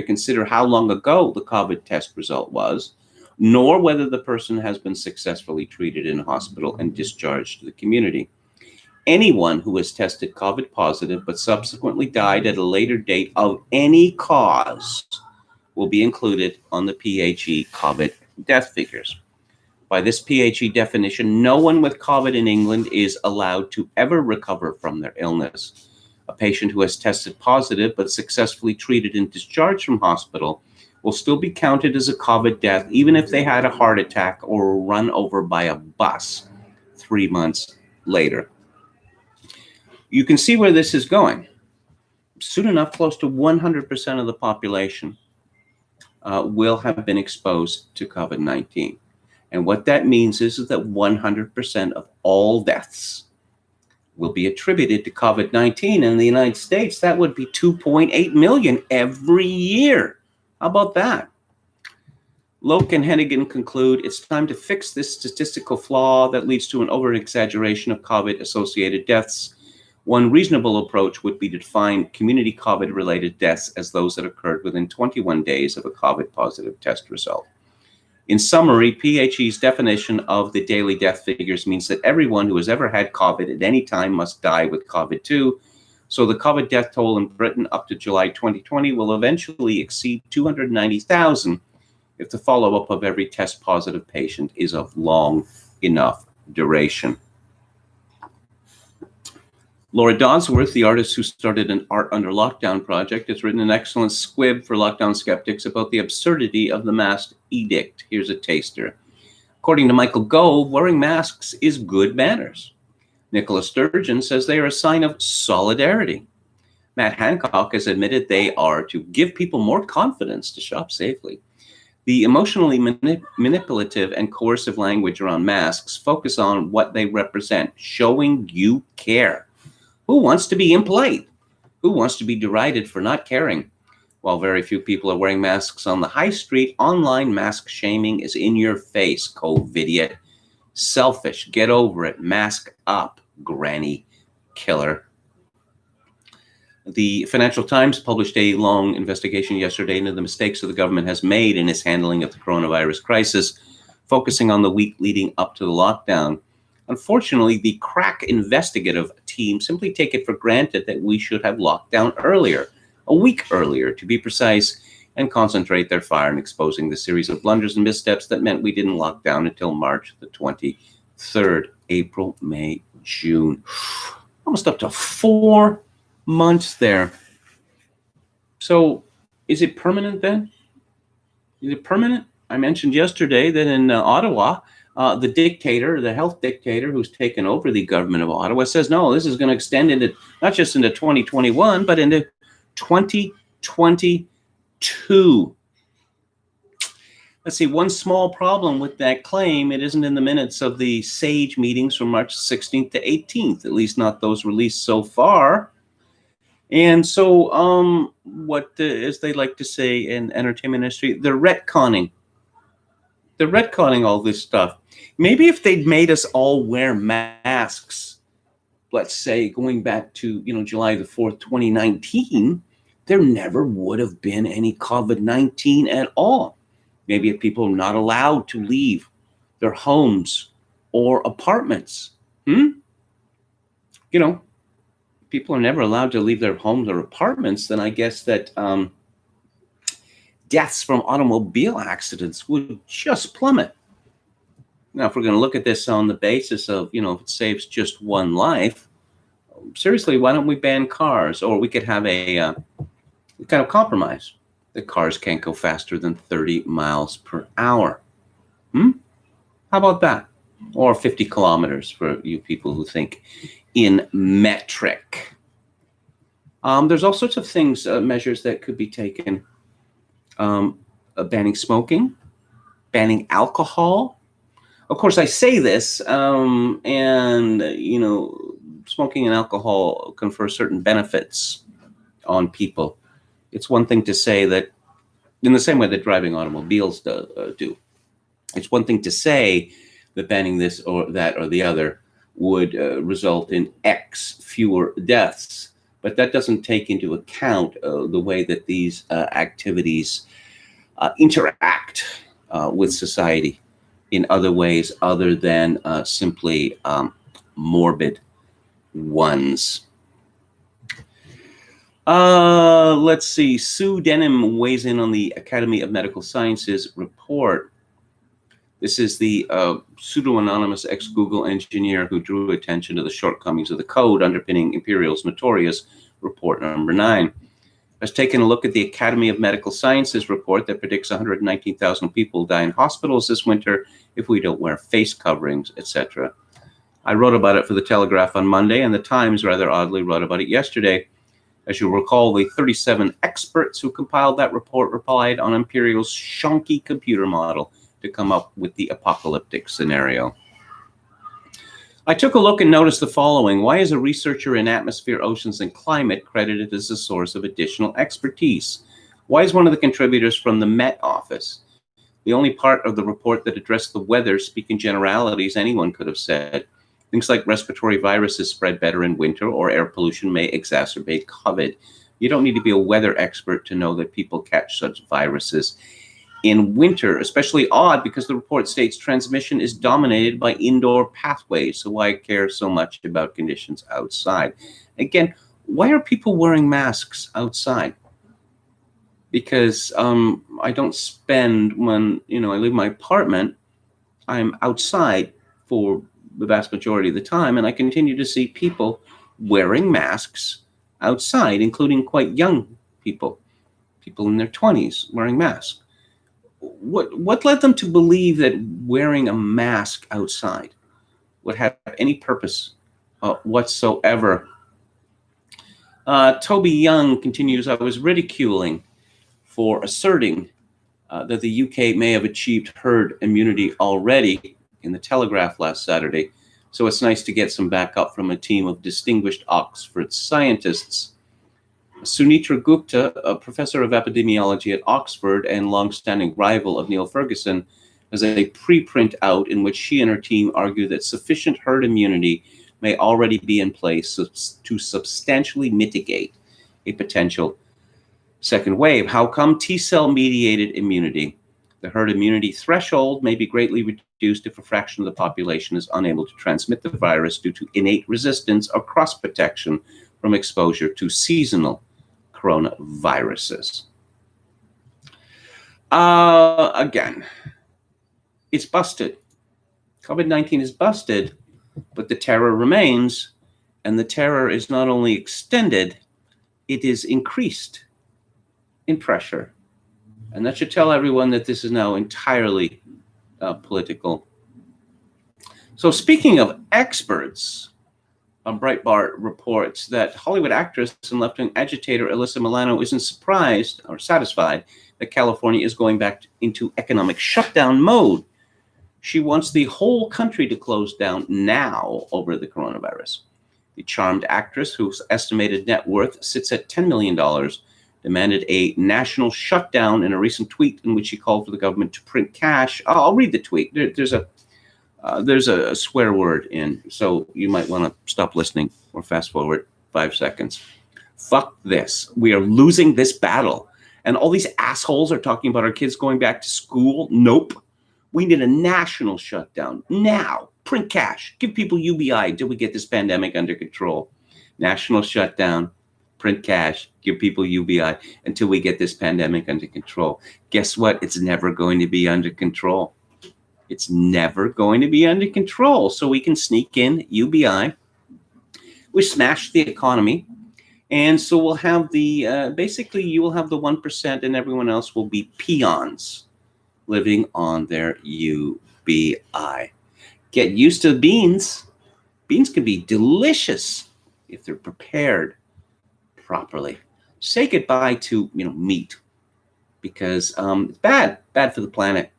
consider how long ago the COVID test result was, nor whether the person has been successfully treated in a hospital and discharged to the community. Anyone who has tested COVID positive but subsequently died at a later date of any cause will be included on the PHE COVID death figures. By this PHE definition, no one with COVID in England is allowed to ever recover from their illness. A patient who has tested positive but successfully treated and discharged from hospital will still be counted as a COVID death, even if they had a heart attack or were run over by a bus 3 months later. You can see where this is going. Soon enough, close to 100% of the population will have been exposed to COVID-19. And what that means is that 100% of all deaths will be attributed to COVID-19. In the United States, that would be 2.8 million every year. How about that? Loke and Hennigan conclude it's time to fix this statistical flaw that leads to an over-exaggeration of COVID-associated deaths. One reasonable approach would be to define community COVID-related deaths as those that occurred within 21 days of a COVID-positive test result. In summary, PHE's definition of the daily death figures means that everyone who has ever had COVID at any time must die with COVID too. So the COVID death toll in Britain up to July 2020 will eventually exceed 290,000 if the follow-up of every test positive patient is of long enough duration. Laura Dodsworth, the artist who started an Art Under Lockdown project, has written an excellent squib for lockdown skeptics about the absurdity of the mask edict. Here's a taster. According to Michael Gove, wearing masks is good manners. Nicola Sturgeon says they are a sign of solidarity. Matt Hancock has admitted they are to give people more confidence to shop safely. The emotionally manipulative and coercive language around masks focus on what they represent, showing you care. Who wants to be impolite? Who wants to be derided for not caring? While very few people are wearing masks on the high street, online mask shaming is in your face, COVIDiot. Selfish, get over it, mask up, granny killer. The Financial Times published a long investigation yesterday into the mistakes that the government has made in its handling of the coronavirus crisis, focusing on the week leading up to the lockdown. Unfortunately, the crack investigative team simply take it for granted that we should have locked down earlier, a week earlier to be precise, and concentrate their fire in exposing the series of blunders and missteps that meant we didn't lock down until March the 23rd, April, May, June. Almost up to 4 months there. So is it permanent then? Is it permanent? I mentioned yesterday that in Ottawa, the dictator, the health dictator who's taken over the government of Ottawa says, no, this is going to extend into not just into 2021, but into 2022. Let's see, one small problem with that claim, it isn't in the minutes of the SAGE meetings from March 16th to 18th, at least not those released so far. And so as they like to say in entertainment industry, they're retconning. They're retconning all this stuff. Maybe if they'd made us all wear masks, let's say going back to July the 4th, 2019, there never would have been any COVID-19 at all. Maybe if people are not allowed to leave their homes or apartments. People are never allowed to leave their homes or apartments, then I guess that deaths from automobile accidents would just plummet. Now, if we're going to look at this on the basis of, if it saves just one life, seriously, why don't we ban cars? Or we could have a kind of compromise. The cars can't go faster than 30 miles per hour. How about that? Or 50 kilometers for you people who think in metric. There's all sorts of things, measures that could be taken. Banning smoking, banning alcohol. Of course, I say this, smoking and alcohol confer certain benefits on people. It's one thing to say that, in the same way that driving automobiles do. It's one thing to say that banning this or that or the other would result in X fewer deaths, but that doesn't take into account the way that these activities interact with society in other ways other than simply morbid ones. Let's see. Sue Denham weighs in on the Academy of Medical Sciences report. This is the pseudo-anonymous ex-Google engineer who drew attention to the shortcomings of the code underpinning Imperial's notorious report number 9. I was taking a look at the Academy of Medical Sciences report that predicts 119,000 people die in hospitals this winter if we don't wear face coverings, etc. I wrote about it for the Telegraph on Monday, and the Times rather oddly wrote about it yesterday. As you'll recall, the 37 experts who compiled that report relied on Imperial's shonky computer model to come up with the apocalyptic scenario. I took a look and noticed the following. Why is a researcher in atmosphere, oceans, and climate credited as a source of additional expertise? Why is one of the contributors from the Met Office? The only part of the report that addressed the weather speak in generalities anyone could have said. Things like respiratory viruses spread better in winter, or air pollution may exacerbate COVID. You don't need to be a weather expert to know that people catch such viruses in winter, especially odd because the report states transmission is dominated by indoor pathways. So why care so much about conditions outside? Again, why are people wearing masks outside? Because I don't spend, when I leave my apartment, I'm outside for the vast majority of the time, and I continue to see people wearing masks outside, including quite young people in their 20s wearing masks. What led them to believe that wearing a mask outside would have any purpose whatsoever? Toby Young continues, I was ridiculing for asserting that the UK may have achieved herd immunity already in the Telegraph last Saturday, so it's nice to get some backup from a team of distinguished Oxford scientists. Sunitra Gupta, a professor of epidemiology at Oxford and long-standing rival of Neil Ferguson, has a preprint out in which she and her team argue that sufficient herd immunity may already be in place to substantially mitigate a potential second wave. How come? T-cell mediated immunity. The herd immunity threshold may be greatly reduced if a fraction of the population is unable to transmit the virus due to innate resistance or cross-protection from exposure to seasonal coronaviruses. Again, it's busted. COVID-19 is busted, but the terror remains, and the terror is not only extended, it is increased in pressure. And that should tell everyone that this is now entirely political. So speaking of experts, Breitbart reports that Hollywood actress and left-wing agitator Alyssa Milano isn't surprised or satisfied that California is going back into economic shutdown mode. She wants the whole country to close down now over the coronavirus. The charmed actress, whose estimated net worth sits at $10 million, demanded a national shutdown in a recent tweet in which she called for the government to print cash. I'll read the tweet. There's a swear word in, so you might want to stop listening or fast forward 5 seconds. Fuck this. We are losing this battle. And all these assholes are talking about our kids going back to school. Nope. We need a national shutdown now. Print cash. Give people UBI until we get this pandemic under control. National shutdown. Print cash. Give people UBI until we get this pandemic under control. Guess what? It's never going to be under control. It's never going to be under control. So we can sneak in UBI. We smash the economy. And so we'll have the, basically you will have the 1% and everyone else will be peons living on their UBI. Get used to beans. Beans can be delicious if they're prepared properly. Say goodbye to, meat because it's bad for the planet.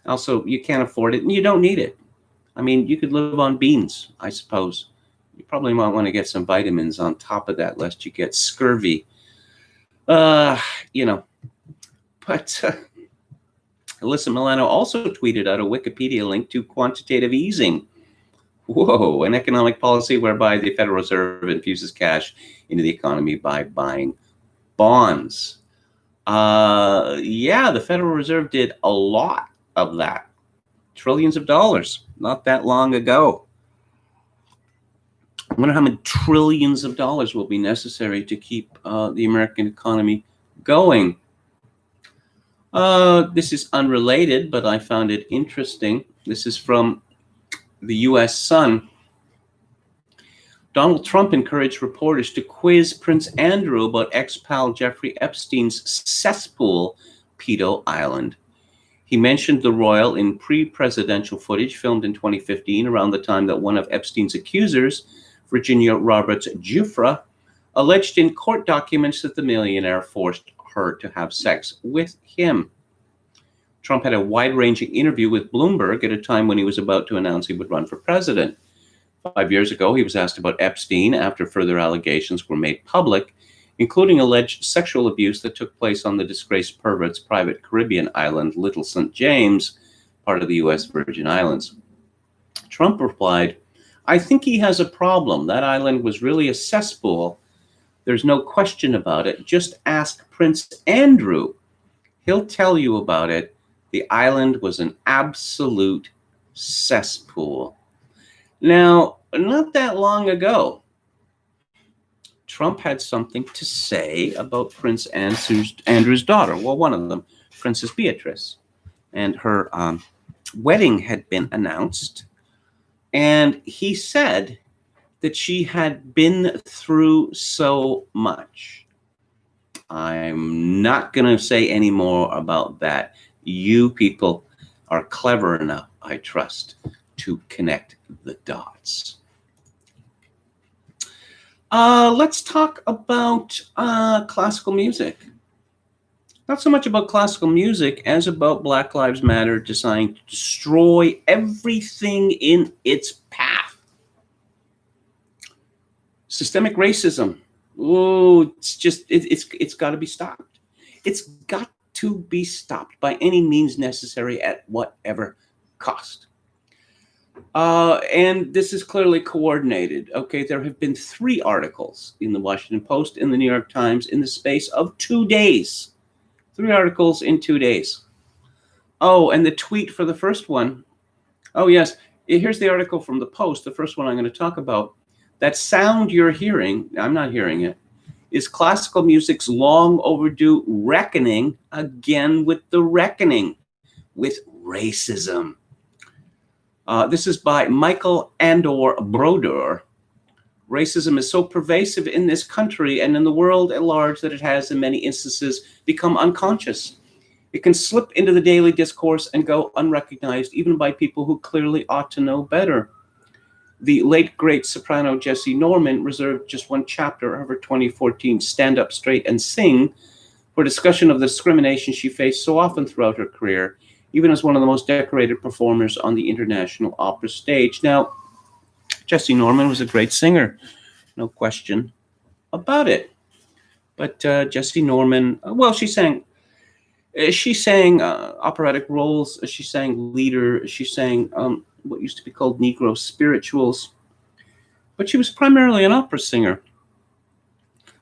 Also, you can't afford it and you don't need it. I mean, you could live on beans, I suppose. You probably might want to get some vitamins on top of that, lest you get scurvy. But Alyssa Milano also tweeted out a Wikipedia link to quantitative easing. Whoa, an economic policy whereby the Federal Reserve infuses cash into the economy by buying bonds. The Federal Reserve did a lot of that. Trillions of dollars, not that long ago. I wonder how many trillions of dollars will be necessary to keep the American economy going. This is unrelated, but I found it interesting. This is from the U.S. Sun. Donald Trump encouraged reporters to quiz Prince Andrew about ex-pal Jeffrey Epstein's cesspool, Pedo Island. He mentioned the royal in pre-presidential footage filmed in 2015, around the time that one of Epstein's accusers, Virginia Roberts Giuffre, alleged in court documents that the millionaire forced her to have sex with him. Trump had a wide-ranging interview with Bloomberg at a time when he was about to announce he would run for president. 5 years ago, he was asked about Epstein after further allegations were made public, including alleged sexual abuse that took place on the disgraced pervert's private Caribbean island, Little St. James, part of the U.S. Virgin Islands. Trump replied, "I think he has a problem. That island was really a cesspool. There's no question about it. Just ask Prince Andrew. He'll tell you about it. The island was an absolute cesspool." Now, not that long ago, Trump had something to say about Prince Andrew's daughter. Well, one of them, Princess Beatrice. And her wedding had been announced. And he said that she had been through so much. I'm not going to say any more about that. You people are clever enough, I trust, to connect the dots. Let's talk about classical music. Not so much about classical music as about Black Lives Matter deciding to destroy everything in its path. Systemic racism. Oh, it's got to be stopped. It's got to be stopped by any means necessary at whatever cost. And this is clearly coordinated. Okay, there have been 3 articles in the Washington Post, in the New York Times, in the space of 2 days. 3 articles in 2 days. Oh, and the tweet for the first one. Oh, yes. Here's the article from the Post, the first one I'm going to talk about. That sound you're hearing, I'm not hearing it, is classical music's long overdue reckoning again with the reckoning with racism. This is by Michael Andor Broder. Racism is so pervasive in this country and in the world at large that it has, in many instances, become unconscious. It can slip into the daily discourse and go unrecognized, even by people who clearly ought to know better. The late, great soprano Jessie Norman reserved just one chapter of her 2014 Stand Up Straight and Sing for discussion of the discrimination she faced so often throughout her career, even as one of the most decorated performers on the international opera stage. Now, Jessie Norman was a great singer, no question about it. But Jessie Norman, well, she sang operatic roles. She sang lieder. She sang what used to be called Negro spirituals. But she was primarily an opera singer.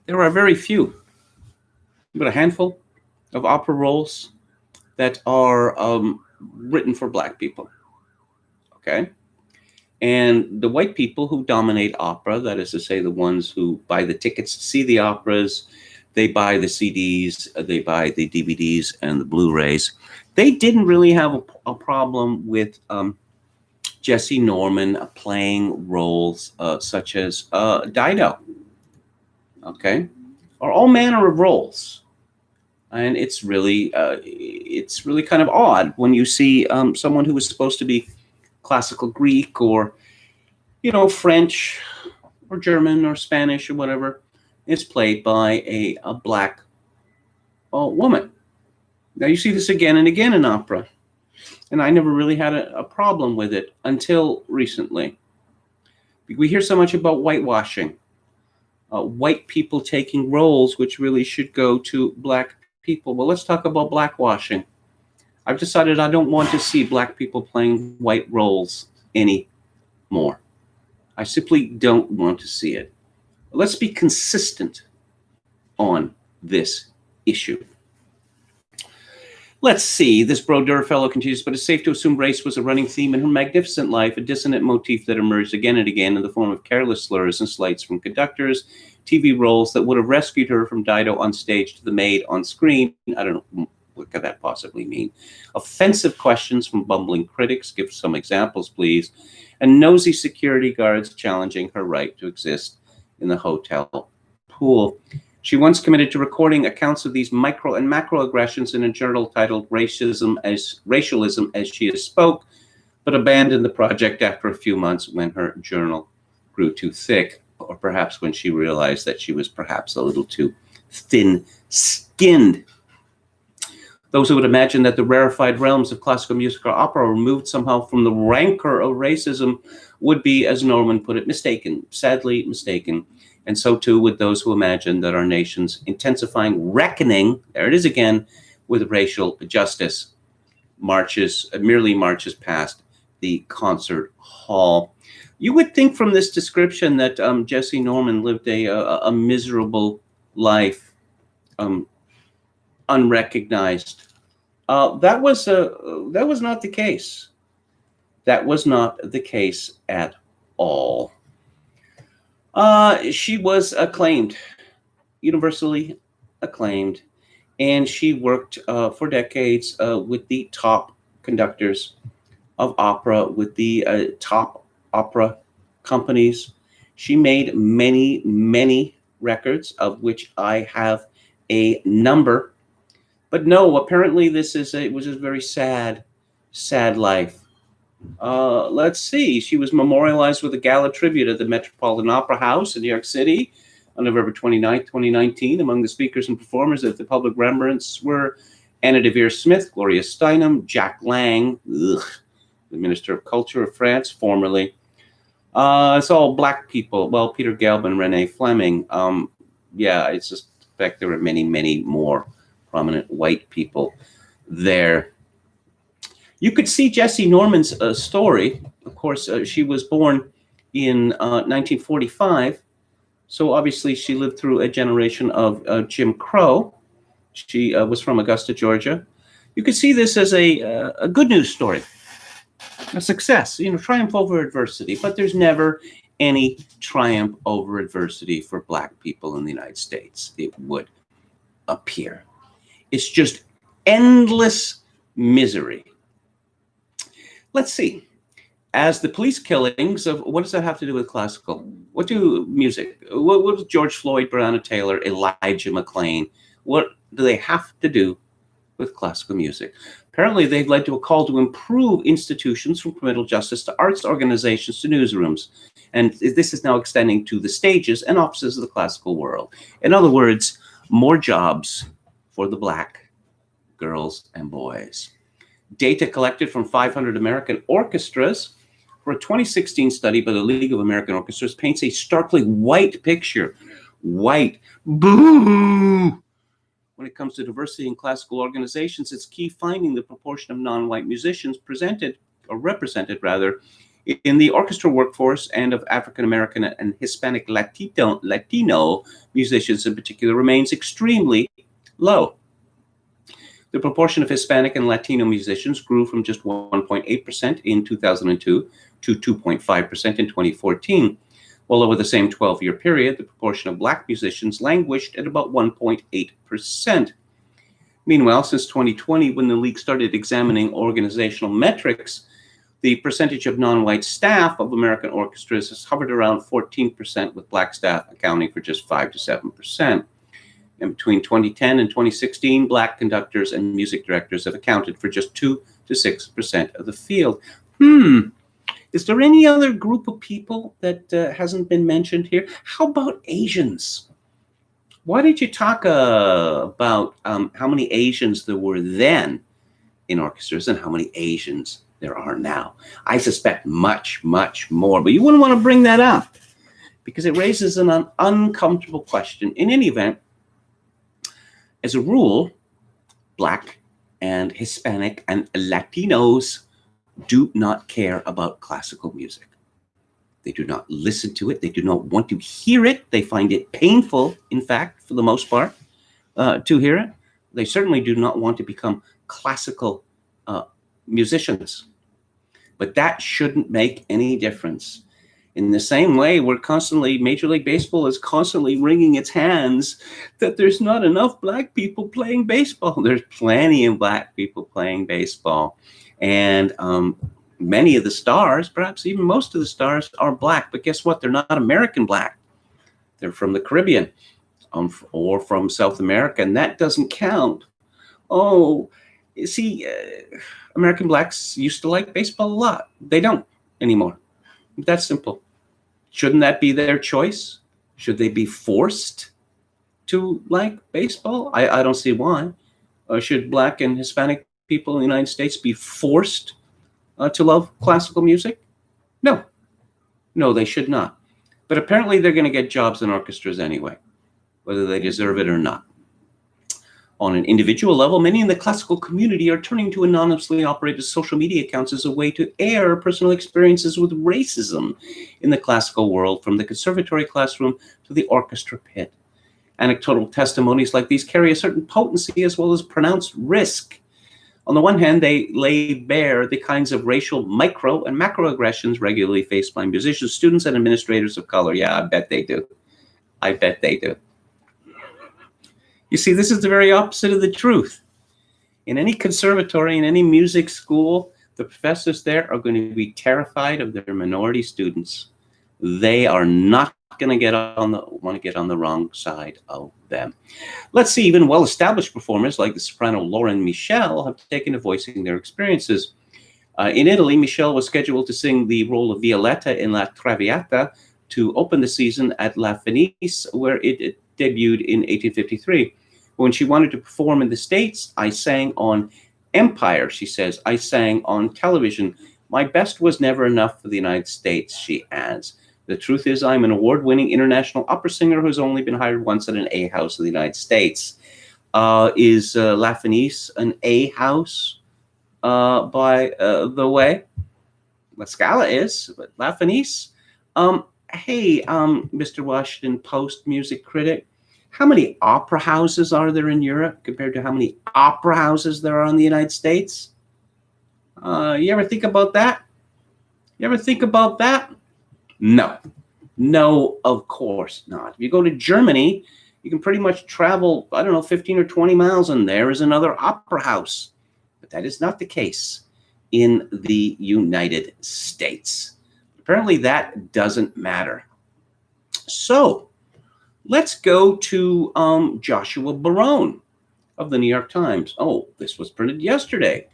There are very few, but a handful of opera roles that are written for Black people. Okay? And the white people who dominate opera, that is to say, the ones who buy the tickets to see the operas, they buy the CDs, they buy the DVDs and the Blu-rays, they didn't really have a problem with Jessie Norman playing roles such as Dido, okay, or all manner of roles. And it's really kind of odd when you see someone who was supposed to be classical Greek or, French or German or Spanish or whatever, is played by a Black woman. Now you see this again and again in opera. And I never really had a problem with it until recently. We hear so much about whitewashing. White people taking roles which really should go to Black people. Well, let's talk about blackwashing. I've decided I don't want to see Black people playing white roles anymore. I simply don't want to see it. Let's be consistent on this issue. Let's see, this Brodeur fellow continues, but it's safe to assume race was a running theme in her magnificent life, a dissonant motif that emerged again and again in the form of careless slurs and slights from conductors, TV roles that would have rescued her from Dido on stage to the maid on screen. I don't know What could that possibly mean? Offensive questions from bumbling critics. Give some examples, please. And nosy security guards challenging her right to exist in the hotel pool. She once committed to recording accounts of these micro and macro aggressions in a journal titled Racialism as She Spoke, but abandoned the project after a few months when her journal grew too thick, or perhaps when she realized that she was perhaps a little too thin-skinned. Those who would imagine that the rarefied realms of classical music or opera are removed somehow from the rancor of racism would be, as Norman put it, mistaken, sadly mistaken. And so too would those who imagine that our nation's intensifying reckoning, there it is again, with racial justice merely marches past the concert hall. You would think from this description that Jesse Norman lived a miserable life, unrecognized. That was not the case. That was not the case at all. She was acclaimed, universally acclaimed, and she worked for decades with the top conductors of opera, with the top opera companies. She made many, many records, of which I have a number. But no, apparently it was a very sad, sad life. Let's see. She was memorialized with a gala tribute at the Metropolitan Opera House in New York City on November 29th, 2019. Among the speakers and performers at the public remembrance were Anna Devere Smith, Gloria Steinem, Jack Lang, the Minister of Culture of France, formerly. It's all black people. Well, Peter Gelban, Renee Fleming. I suspect there were many, many more prominent white people there. You could see Jesse Norman's story. Of course, she was born in 1945. So obviously she lived through a generation of Jim Crow. She was from Augusta, Georgia. You could see this as a good news story, a success, triumph over adversity. But there's never any triumph over adversity for black people in the United States, it would appear. It's just endless misery. Let's see. As the police killings of, what does that have to do with classical? What do music? What was George Floyd, Breonna Taylor, Elijah McClain? What do they have to do with classical music? Apparently, they've led to a call to improve institutions from criminal justice to arts organizations to newsrooms. And this is now extending to the stages and offices of the classical world. In other words, more jobs for the black girls and boys. Data collected from 500 American orchestras for a 2016 study by the League of American Orchestras paints a starkly white picture. White. Boo! When it comes to diversity in classical organizations, it's key finding the proportion of non-white musicians represented in the orchestra workforce and of African American and Hispanic Latino musicians in particular remains extremely low. The proportion of Hispanic and Latino musicians grew from just 1.8% in 2002 to 2.5% in 2014, while over the same 12-year period, the proportion of black musicians languished at about 1.8%. Meanwhile, since 2020, when the league started examining organizational metrics, the percentage of non-white staff of American orchestras has hovered around 14%, with black staff accounting for just 5 to 7%. And between 2010 and 2016, black conductors and music directors have accounted for just 2 to 6% of the field. Is there any other group of people that hasn't been mentioned here? How about Asians? Why did you talk about how many Asians there were then in orchestras and how many Asians there are now? I suspect much, much more, but you wouldn't want to bring that up because it raises an uncomfortable question. In any event, as a rule, black and Hispanic and Latinos do not care about classical music. They do not listen to it. They do not want to hear it. They find it painful, in fact, for the most part, to hear it. They certainly do not want to become classical musicians. But that shouldn't make any difference. In the same way, Major League Baseball is constantly wringing its hands that there's not enough black people playing baseball. There's plenty of black people playing baseball. And many of the stars, perhaps even most of the stars, are black. But guess what? They're not American black. They're from the Caribbean or from South America, and that doesn't count. Oh, you see, American blacks used to like baseball a lot. They don't anymore. That's simple. Shouldn't that be their choice? Should they be forced to like baseball? I don't see why. Should black and Hispanic people in the United States be forced to love classical music? No. No, they should not. But apparently they're going to get jobs in orchestras anyway, whether they deserve it or not. On an individual level, many in the classical community are turning to anonymously operated social media accounts as a way to air personal experiences with racism in the classical world, from the conservatory classroom to the orchestra pit. Anecdotal testimonies like these carry a certain potency as well as pronounced risk. On the one hand, they lay bare the kinds of racial micro and macroaggressions regularly faced by musicians, students, and administrators of color. Yeah, I bet they do. I bet they do. You see, this is the very opposite of the truth. In any conservatory, in any music school, the professors there are going to be terrified of their minority students. They are not going to want to get on the wrong side of them. Let's see, even well-established performers like the soprano Lauren Michel have taken to voicing their experiences. In Italy, Michel was scheduled to sing the role of Violetta in La Traviata to open the season at La Fenice, where it debuted in 1853. When she wanted to perform in the States, I sang on Empire, she says. I sang on television. My best was never enough for the United States, she adds. The truth is, I'm an award-winning international opera singer who's only been hired once at an A house in the United States. Is La Fenice an A house, by the way? La Scala is, but La Fenice? Hey, Mr. Washington Post music critic, how many opera houses are there in Europe compared to how many opera houses there are in the United States? You ever think about that? You ever think about that? No. No, of course not. If you go to Germany, you can pretty much travel, 15 or 20 miles, and there is another opera house. But that is not the case in the United States. Apparently that doesn't matter. So let's go to Joshua Barone of the New York Times. Oh, this was printed yesterday.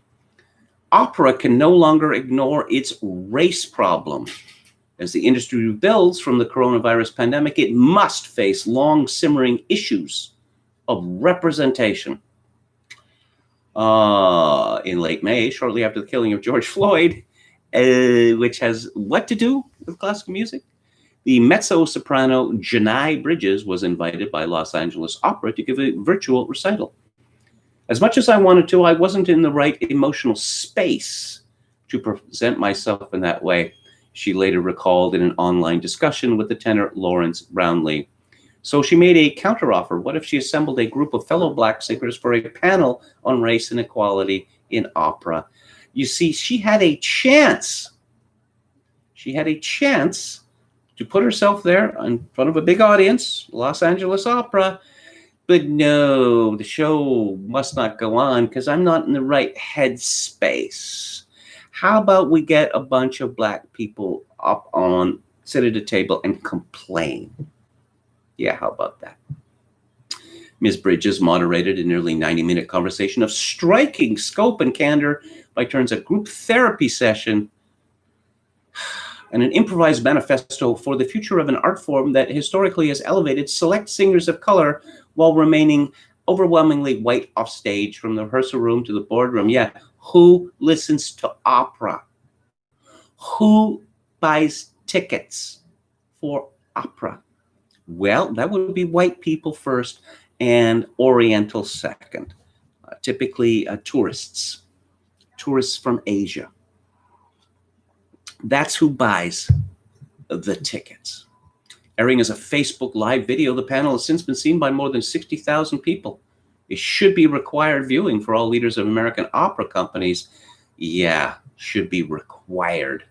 Opera can no longer ignore its race problem. As the industry rebuilds from the coronavirus pandemic, it must face long simmering issues of representation. In late May, shortly after the killing of George Floyd, which has what to do with classical music? The mezzo-soprano Janai Bridges was invited by Los Angeles Opera to give a virtual recital. As much as I wanted to, I wasn't in the right emotional space to present myself in that way, she later recalled in an online discussion with the tenor Lawrence Brownlee. So she made a counteroffer. What if she assembled a group of fellow black singers for a panel on race and equality in opera? You see, she had a chance. She had a chance to put herself there in front of a big audience, Los Angeles Opera. But no, the show must not go on because I'm not in the right headspace. How about we get a bunch of black people up on, sit at a table and complain? Yeah, how about that? Ms. Bridges moderated a nearly 90-minute conversation of striking scope and candor, by turns a group therapy session, and an improvised manifesto for the future of an art form that historically has elevated select singers of color while remaining overwhelmingly white off stage, from the rehearsal room to the boardroom. Yeah, who listens to opera? Who buys tickets for opera? Well, that would be white people first and Oriental second. Typically tourists from Asia. That's who buys the tickets. Airing as a Facebook Live video, the panel has since been seen by more than 60,000 people. It should be required viewing for all leaders of American opera companies. Yeah, should be required.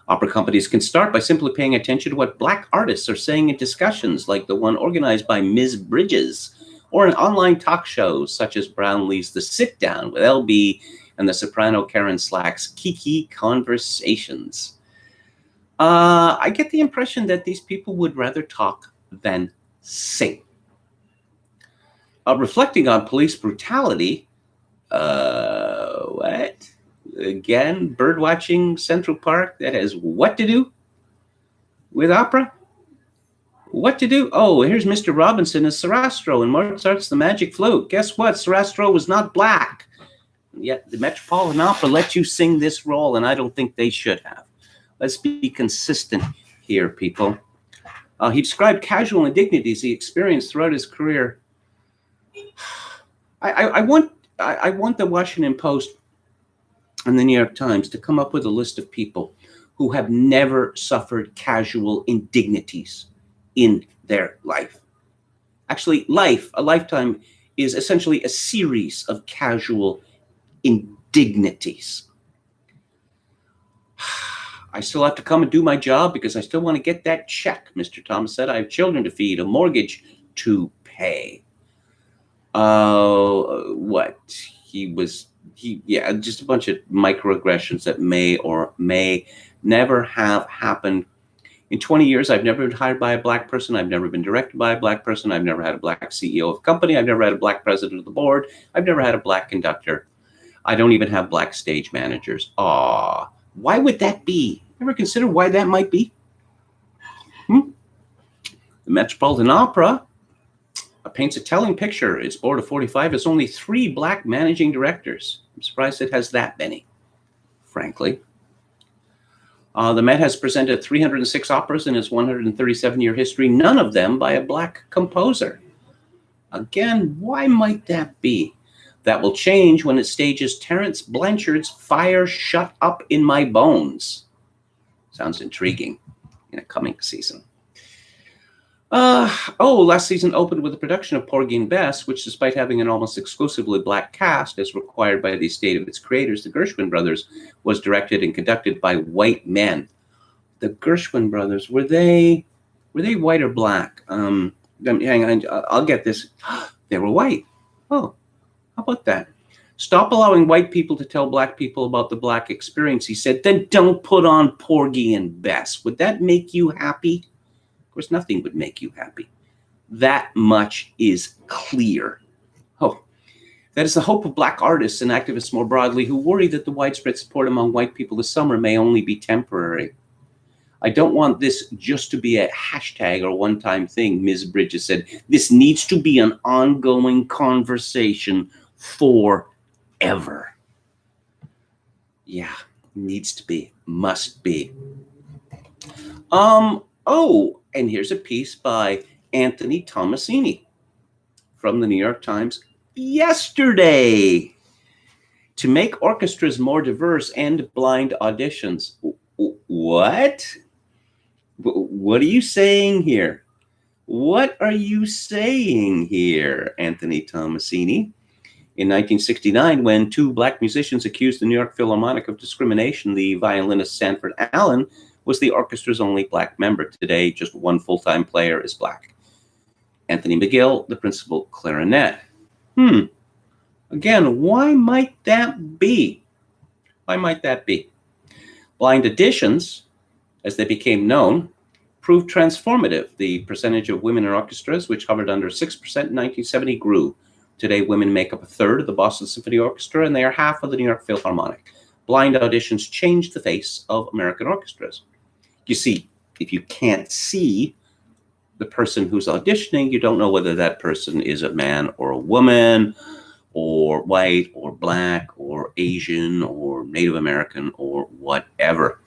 Opera companies can start by simply paying attention to what Black artists are saying in discussions like the one organized by Ms. Bridges, or in online talk shows such as Brownlee's The Sit Down with LB and the soprano Karen Slack's Kiki Conversations. I get the impression that these people would rather talk than sing. Reflecting on police brutality, what? Again, birdwatching Central Park that has what to do with opera? What to do? Oh, here's Mr. Robinson as Sarastro in Mozart's The Magic Flute. Guess what? Sarastro was not Black. Yet the Metropolitan Opera let you sing this role, and I don't think they should have. Let's be consistent here, people. He described casual indignities he experienced throughout his career. I want the Washington Post and the New York Times to come up with a list of people who have never suffered casual indignities in their life. Actually, a lifetime is essentially a series of casual indignities. I still have to come and do my job because I still want to get that check, Mr. Thomas said. I have children to feed, a mortgage to pay. Just a bunch of microaggressions that may or may never have happened. In 20 years, I've never been hired by a Black person. I've never been directed by a Black person. I've never had a Black CEO of a company. I've never had a Black president of the board. I've never had a Black conductor. I don't even have Black stage managers. Why would that be? Ever consider why that might be? The Metropolitan Opera paints a telling picture. Its board of 45 has only 3 Black managing directors. I'm surprised it has that many, frankly. The Met has presented 306 operas in its 137-year history, none of them by a Black composer. Again, why might that be? That will change when it stages Terence Blanchard's Fire Shut Up in My Bones. Sounds intriguing in a coming season. Last season opened with a production of Porgy and Bess, which, despite having an almost exclusively Black cast, as required by the estate of its creators, the Gershwin brothers, was directed and conducted by white men. The Gershwin brothers, were they white or Black? Hang on, I'll get this. They were white. Oh, how about that? Stop allowing white people to tell Black people about the Black experience, he said. Then don't put on Porgy and Bess. Would that make you happy? Of course, nothing would make you happy. That much is clear. That is the hope of Black artists and activists more broadly who worry that the widespread support among white people this summer may only be temporary. I don't want this just to be a hashtag or one-time thing, Ms. Bridges said. This needs to be an ongoing conversation forever. Yeah, needs to be, must be. And here's a piece by Anthony Tomasini from the New York Times yesterday. To make orchestras more diverse, end blind auditions. What? What are you saying here? What are you saying here, Anthony Tomasini? In 1969, when 2 Black musicians accused the New York Philharmonic of discrimination, the violinist Sanford Allen was the orchestra's only Black member. Today, just 1 full-time player is Black. Anthony McGill, the principal clarinet. Again, why might that be? Why might that be? Blind auditions, as they became known, proved transformative. The percentage of women in orchestras, which hovered under 6% in 1970, grew. Today, women make up 1/3 of the Boston Symphony Orchestra, and they are half of the New York Philharmonic. Blind auditions changed the face of American orchestras. You see, if you can't see the person who's auditioning, you don't know whether that person is a man or a woman, or white or Black or Asian or Native American or whatever.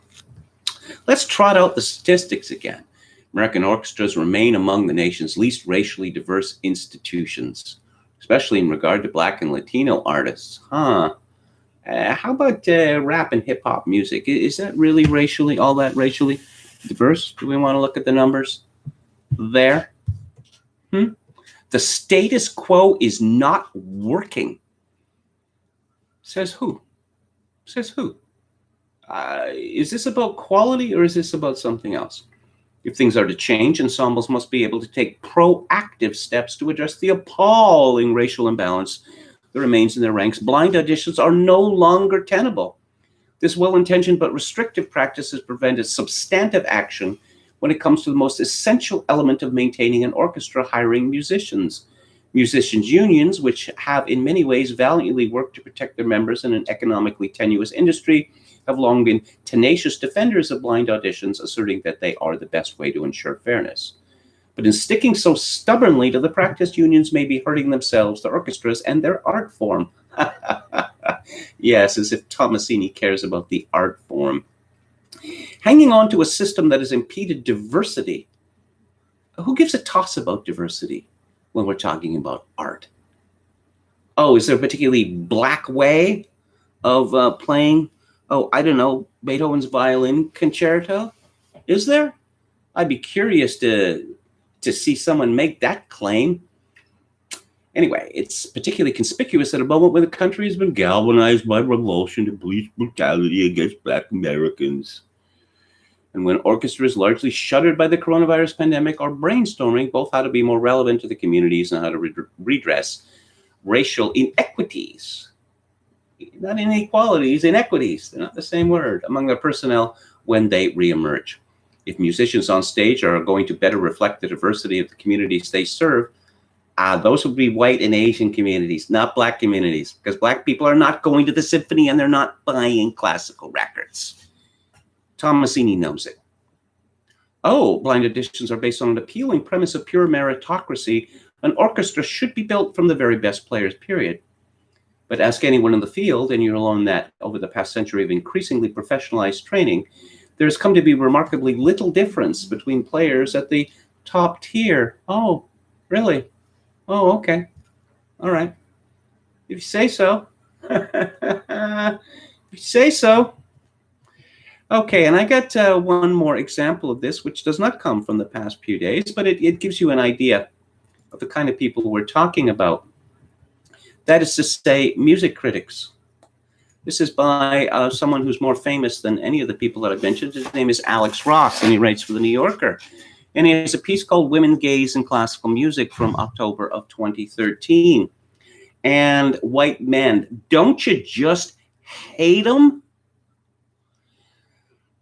Let's trot out the statistics again. American orchestras remain among the nation's least racially diverse institutions, especially in regard to Black and Latino artists. How about rap and hip hop music? Is that really all that racially diverse? Do we want to look at the numbers there? The status quo is not working. Says who? Says who? Is this about quality or is this about something else? If things are to change, ensembles must be able to take proactive steps to address the appalling racial imbalance that remains in their ranks. Blind auditions are no longer tenable. This well-intentioned but restrictive practice has prevented substantive action when it comes to the most essential element of maintaining an orchestra, hiring musicians. Musicians' unions, which have in many ways valiantly worked to protect their members in an economically tenuous industry, have long been tenacious defenders of blind auditions, asserting that they are the best way to ensure fairness. But in sticking so stubbornly to the practice, unions may be hurting themselves, the orchestras, and their art form. Yes, as if Tomasini cares about the art form. Hanging on to a system that has impeded diversity. Who gives a toss about diversity when we're talking about art? Oh, is there a particularly black way of playing, I don't know, Beethoven's violin concerto? Is there? I'd be curious to see someone make that claim. Anyway, it's particularly conspicuous at a moment when the country has been galvanized by revulsion to police brutality against Black Americans. And when orchestras largely shuttered by the coronavirus pandemic are brainstorming both how to be more relevant to the communities and how to redress racial inequities. Not inequalities, inequities. They're not the same word among their personnel when they reemerge. If musicians on stage are going to better reflect the diversity of the communities they serve, those would be white and Asian communities, not Black communities, because Black people are not going to the symphony and they're not buying classical records. Tomasini knows it. Oh, blind auditions are based on an appealing premise of pure meritocracy. An orchestra should be built from the very best players, period. But ask anyone in the field, and you'll learn that over the past century of increasingly professionalized training, there's come to be remarkably little difference between players at the top tier. Oh, really? Oh, okay. All right. If you say so. If you say so. Okay, and I got one more example of this, which does not come from the past few days, but it gives you an idea of the kind of people we're talking about. That is to say, music critics. This is by someone who's more famous than any of the people that I've mentioned. His name is Alex Ross, and he writes for The New Yorker. And he has a piece called Women, Gays, and Classical Music from October of 2013. And white men, don't you just hate them?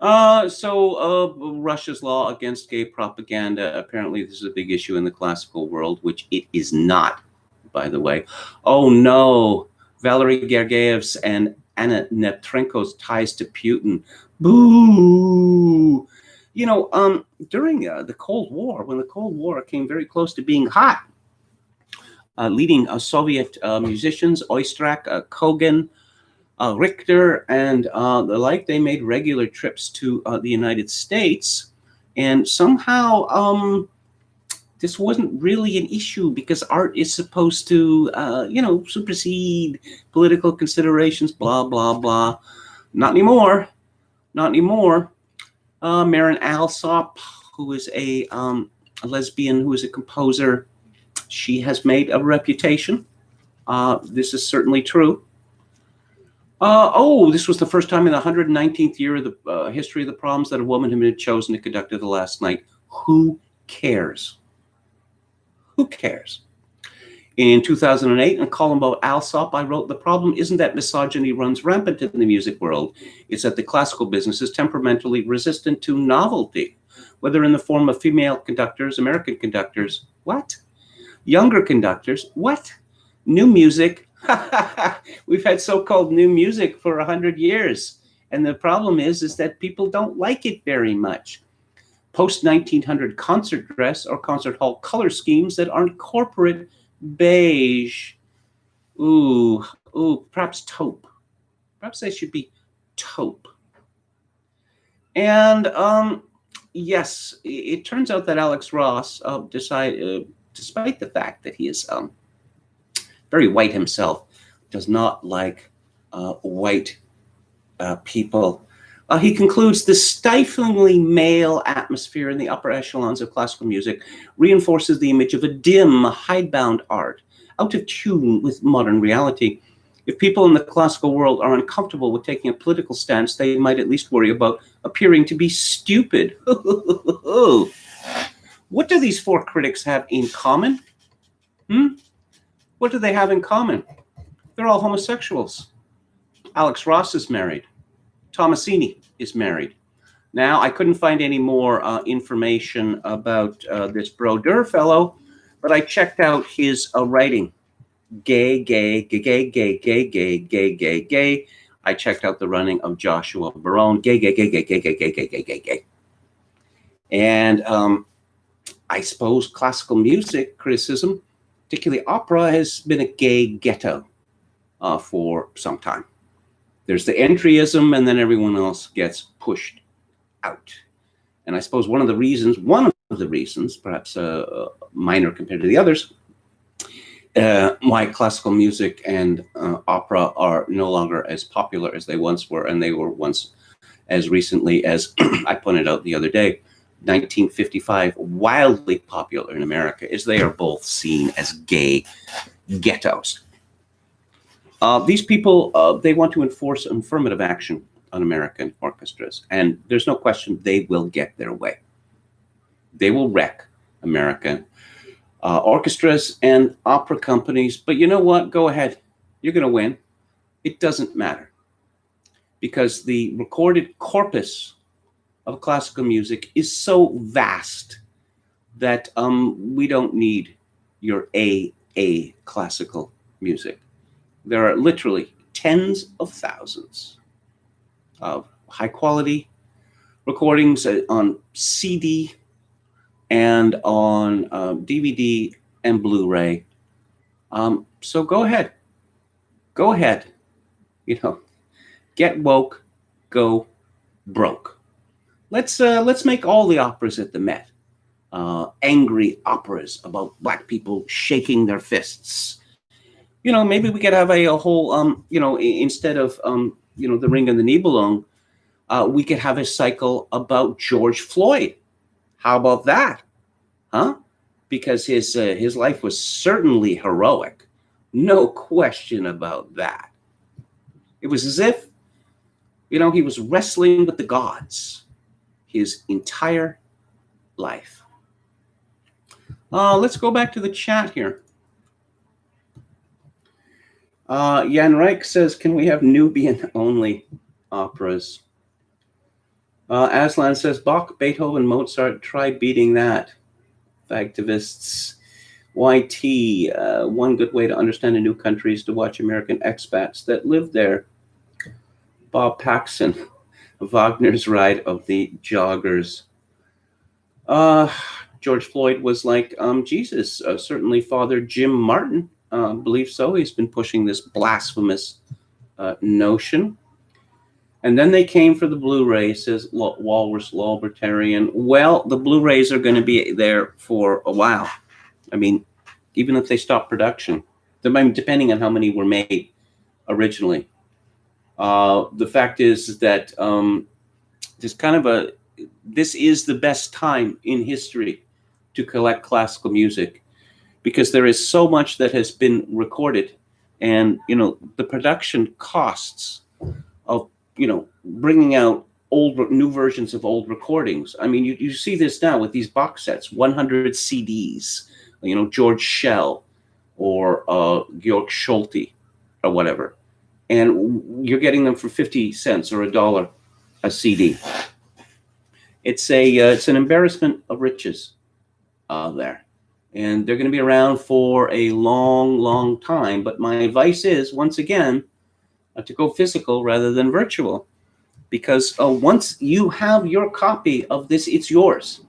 Russia's law against gay propaganda. Apparently, this is a big issue in the classical world, which it is not, by the way. Oh, no. Valery Gergiev's and Anna Netrenko's ties to Putin. Boo! You know, during the Cold War, when the Cold War came very close to being hot, leading Soviet musicians, Oistrakh, Kogan, Richter, and the like, they made regular trips to the United States. And somehow this wasn't really an issue because art is supposed to, supersede political considerations, blah, blah, blah. Not anymore. Not anymore. Marin Alsop, who is a lesbian, who is a composer, she has made a reputation. This is certainly true. This was the first time in the 119th year of the history of the proms that a woman had been chosen to conduct the last night. Who cares? Who cares? In 2008, in a column about Alsop, I wrote, the problem isn't that misogyny runs rampant in the music world. It's that the classical business is temperamentally resistant to novelty, whether in the form of female conductors, American conductors, what? Younger conductors, what? New music. We've had so-called new music for 100 years. And the problem is that people don't like it very much. Post-1900 concert dress or concert hall color schemes that aren't corporate, beige, perhaps taupe. Perhaps they should be taupe. And yes, it turns out that Alex Ross despite the fact that he is very white himself, does not like white people. He concludes the stiflingly male atmosphere in the upper echelons of classical music reinforces the image of a dim, hidebound art, out of tune with modern reality. If people in the classical world are uncomfortable with taking a political stance, they might at least worry about appearing to be stupid. What do these four critics have in common? What do they have in common? They're all homosexuals. Alex Ross is married. Tomasini is married. Now, I couldn't find any more information about this Brodeur fellow, but I checked out his writing. Gay, gay, gay, gay, gay, gay, gay, gay, gay, gay. I checked out the running of Joshua Barone. Gay, gay, gay, gay, gay, gay, gay, gay, gay, gay, gay. And I suppose classical music criticism, particularly opera, has been a gay ghetto for some time. There's the entryism, and then everyone else gets pushed out. And I suppose one of the reasons, perhaps minor compared to the others, why classical music and opera are no longer as popular as they once were, and they were once as recently as I pointed out the other day, 1955, wildly popular in America, is they are both seen as gay ghettos. These people, they want to enforce affirmative action on American orchestras, and there's no question they will get their way. They will wreck American orchestras and opera companies, but you know what? Go ahead. You're going to win. It doesn't matter, because the recorded corpus of classical music is so vast that we don't need your A classical music. There are literally tens of thousands of high quality recordings on CD and on DVD and Blu-ray. So go ahead. Get woke, go broke. Let's make all the operas at the Met angry operas about black people shaking their fists. Maybe we could have a whole, instead of, the Ring and the Nibelung, we could have a cycle about George Floyd. How about that? Huh? Because his life was certainly heroic. No question about that. It was as if, he was wrestling with the gods his entire life. Let's go back to the chat here. Jan Reich says, can we have Nubian-only operas? Aslan says, Bach, Beethoven, Mozart, try beating that. Activists. YT, one good way to understand a new country is to watch American expats that live there. Bob Paxson, Wagner's Ride of the Joggers. George Floyd was like Jesus. Certainly Father Jim Martin believes so. He's been pushing this blasphemous notion. And then they came for the Blu-ray, says Walrus Libertarian. Well, the Blu-rays are going to be there for a while. I mean, even if they stop production, depending on how many were made originally. The fact is that this is the best time in history to collect classical music, because there is so much that has been recorded, and the production costs of bringing out new versions of old recordings. I mean, you see this now with these box sets, 100 CDs, George Schell or Georg Schulte or whatever, and you're getting them for 50 cents or $1 a CD. It's an embarrassment of riches there, and they're going to be around for a long, long time. But my advice is, once again, to go physical rather than virtual, because once you have your copy of this, it's yours.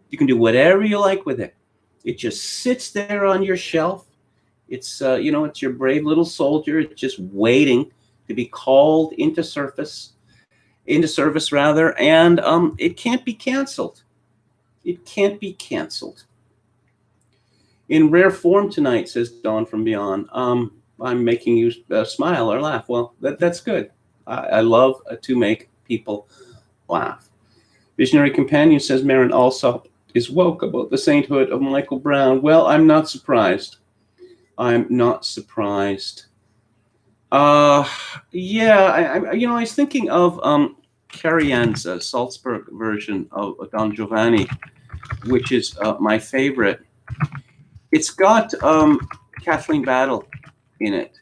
You can do whatever you like with it. It just sits there on your shelf. It's it's your brave little soldier. It's just waiting to be called into service rather, and it can't be canceled. It can't be canceled. In rare form tonight, says Dawn from Beyond. I'm making you smile or laugh. Well, that's good. I love to make people laugh. Visionary Companion says Marin Alsop is woke about the sainthood of Michael Brown. Well, I'm not surprised. I'm not surprised. Uh, yeah, I was thinking of Carrie Ann's Salzburg version of Don Giovanni, which is my favorite. It's got Kathleen Battle in it,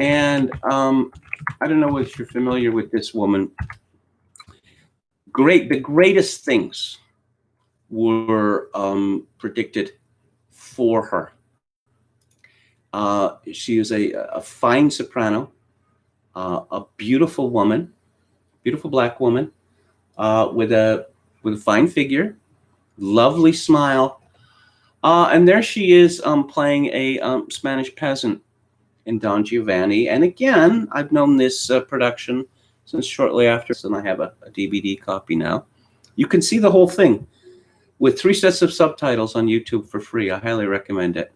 and I don't know if you're familiar with this woman. The greatest things were predicted for her. She is a fine soprano, a beautiful woman, beautiful black woman, with a fine figure, lovely smile, and there she is playing a Spanish peasant in Don Giovanni. And again, I've known this production since shortly after, and I have a DVD copy now. You can see the whole thing with 3 sets of subtitles on YouTube for free. I highly recommend it.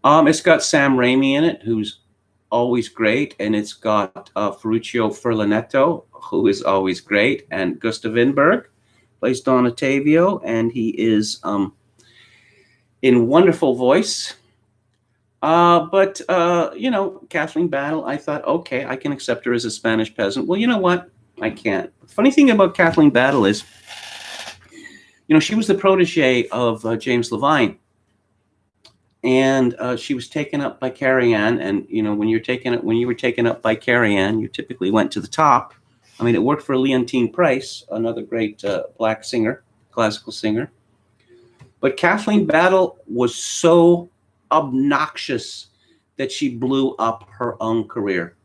It's got Sam Raimi in it, who's always great, and it's got Ferruccio Furlanetto, who is always great, and Gustav Winberg plays Don Ottavio, and he is in wonderful voice. But Kathleen Battle, I thought, okay, I can accept her as a Spanish peasant. Well, you know what? I can't. The funny thing about Kathleen Battle is, she was the protege of James Levine. And she was taken up by Carrie Ann. And, when you were taken up by Carrie Ann, you typically went to the top. I mean, it worked for Leontine Price, another great black singer, classical singer. But Kathleen Battle was so obnoxious that she blew up her own career.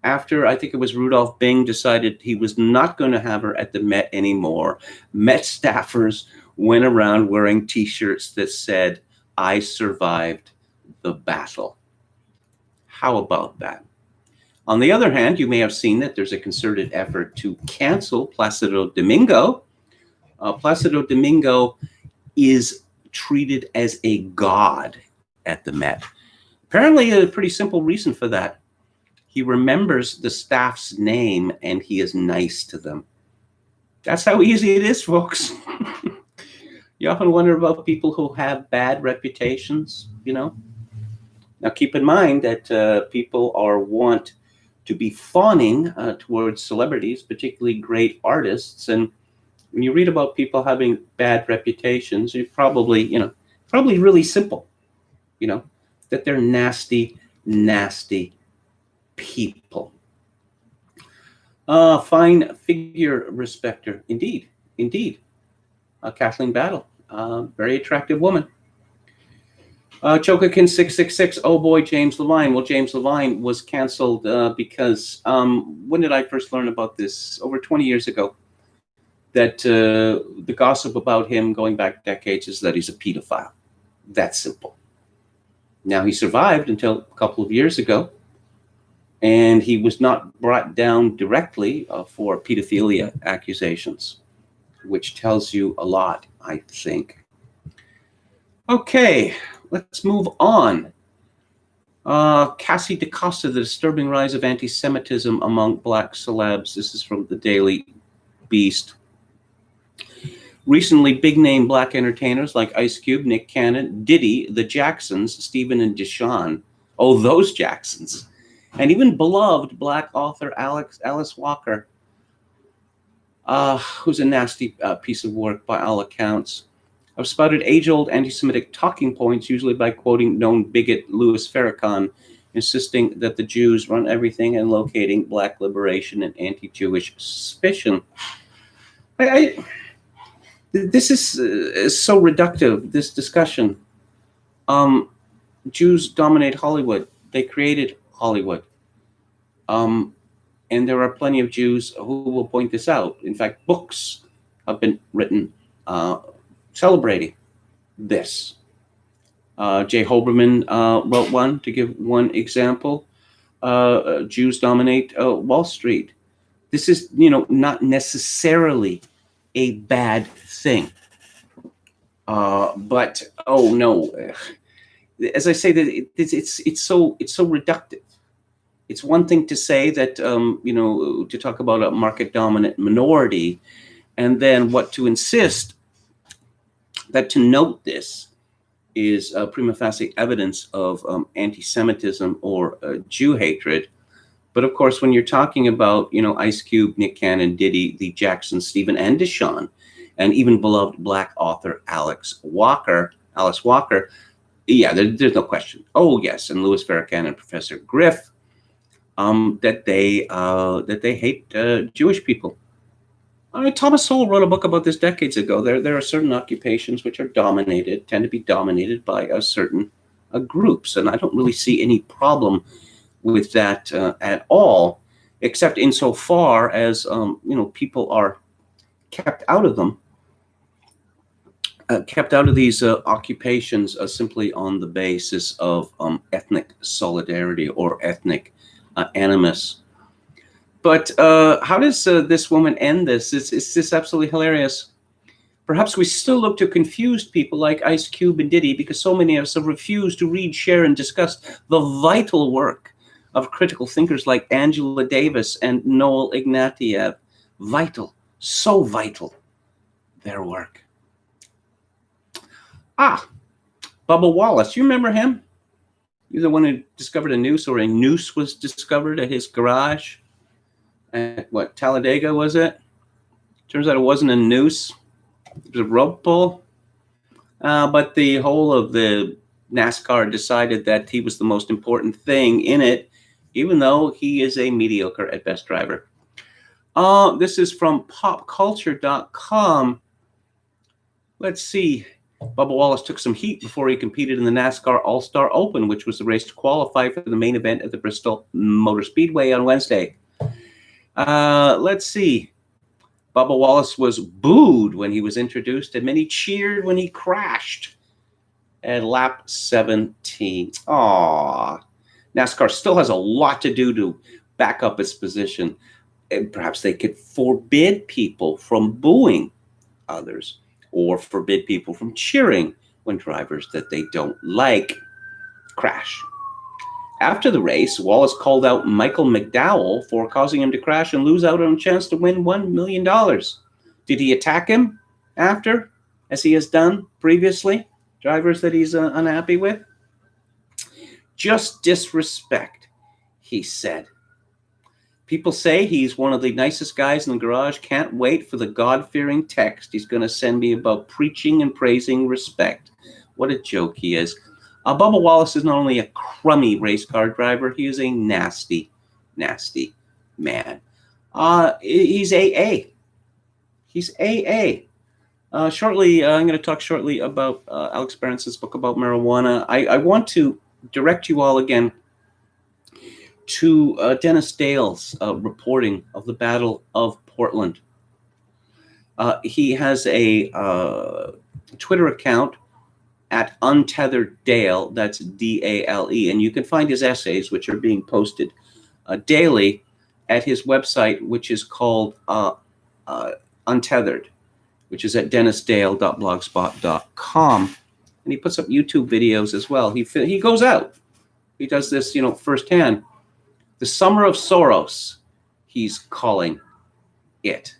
After, I think it was Rudolph Bing decided he was not going to have her at the Met anymore, Met staffers went around wearing T-shirts that said, "I survived the battle." How about that? On the other hand, you may have seen that there's a concerted effort to cancel Placido Domingo. Placido Domingo is treated as a god at the Met. Apparently, a pretty simple reason for that. He remembers the staff's name and he is nice to them. That's how easy it is, folks. You often wonder about people who have bad reputations, Now, keep in mind that people want to be fawning towards celebrities, particularly great artists. And when you read about people having bad reputations, you probably really simple, that they're nasty, nasty people. Fine figure respecter, indeed. Kathleen Battle, very attractive woman. Chokakin 666, oh boy, James Levine. Well, James Levine was canceled because, when did I first learn about this? Over 20 years ago. That the gossip about him going back decades is that he's a pedophile. That's simple. Now, he survived until a couple of years ago, and he was not brought down directly for pedophilia accusations, which tells you a lot, I think. Okay, let's move on. Cassie DaCosta, the disturbing rise of anti-Semitism among black celebs. This is from the Daily Beast. Recently, big-name black entertainers like Ice Cube, Nick Cannon, Diddy, the Jacksons, Stephen and Deshaun, oh, those Jacksons, and even beloved black author Alice Walker, who's a nasty piece of work by all accounts, have spouted age-old anti-Semitic talking points, usually by quoting known bigot Louis Farrakhan, insisting that the Jews run everything and locating black liberation and anti-Jewish suspicion. This is so reductive, this discussion. Jews dominate Hollywood. They created Hollywood. And there are plenty of Jews who will point this out. In fact, books have been written celebrating this. Jay Hoberman wrote one, to give one example. Jews dominate Wall Street. This is, not necessarily a bad thing. But oh no, as I say, that it's so reductive. It's one thing to say that to talk about a market dominant minority, and then what to insist that to note this is prima facie evidence of anti-Semitism or Jew hatred. But of course, when you're talking about, Ice Cube, Nick Cannon, Diddy, the Jackson, Stephen, and Deshaun, and even beloved Black author Alice Walker, yeah, there's no question. Oh yes, and Louis Farrakhan and Professor Griff, that they hate Jewish people. Thomas Sowell wrote a book about this decades ago. There are certain occupations which are tend to be dominated by certain groups, and I don't really see any problem with that at all, except insofar as people are kept out of them, kept out of these occupations simply on the basis of ethnic solidarity or ethnic animus. But how does this woman end this? It's this absolutely hilarious. Perhaps we still look to confused people like Ice Cube and Diddy because so many of us have refused to read, share, and discuss the vital work of critical thinkers like Angela Davis and Noel Ignatieff. Vital, so vital, their work. Bubba Wallace, you remember him? He's the one who discovered a noose, or a noose was discovered at his garage. At Talladega was it? Turns out it wasn't a noose. It was a rope pull. But the whole of the NASCAR decided that he was the most important thing in it, even though he is a mediocre at best driver. This is from popculture.com. Let's see. Bubba Wallace took some heat before he competed in the NASCAR All-Star Open, which was the race to qualify for the main event at the Bristol Motor Speedway on Wednesday. Let's see. Bubba Wallace was booed when he was introduced, and many cheered when he crashed at lap 17. Aww. NASCAR still has a lot to do to back up its position. And perhaps they could forbid people from booing others, or forbid people from cheering when drivers that they don't like crash. After the race, Wallace called out Michael McDowell for causing him to crash and lose out on a chance to win $1 million. Did he attack him after, as he has done previously, drivers that he's unhappy with? Just disrespect, he said. People say he's one of the nicest guys in the garage. Can't wait for the God-fearing text he's going to send me about preaching and praising respect. What a joke he is. Bubba Wallace is not only a crummy race car driver, he is a nasty, nasty man. He's AA. He's AA. Shortly, I'm going to talk shortly about Alex Berence's book about marijuana. I want to direct you all again to Dennis Dale's reporting of the Battle of Portland. He has a Twitter account at Untethered Dale, that's D-A-L-E, and you can find his essays, which are being posted daily at his website, which is called Untethered, which is at dennisdale.blogspot.com. And he puts up YouTube videos as well. He goes out. He does this, firsthand. The Summer of Soros, he's calling it.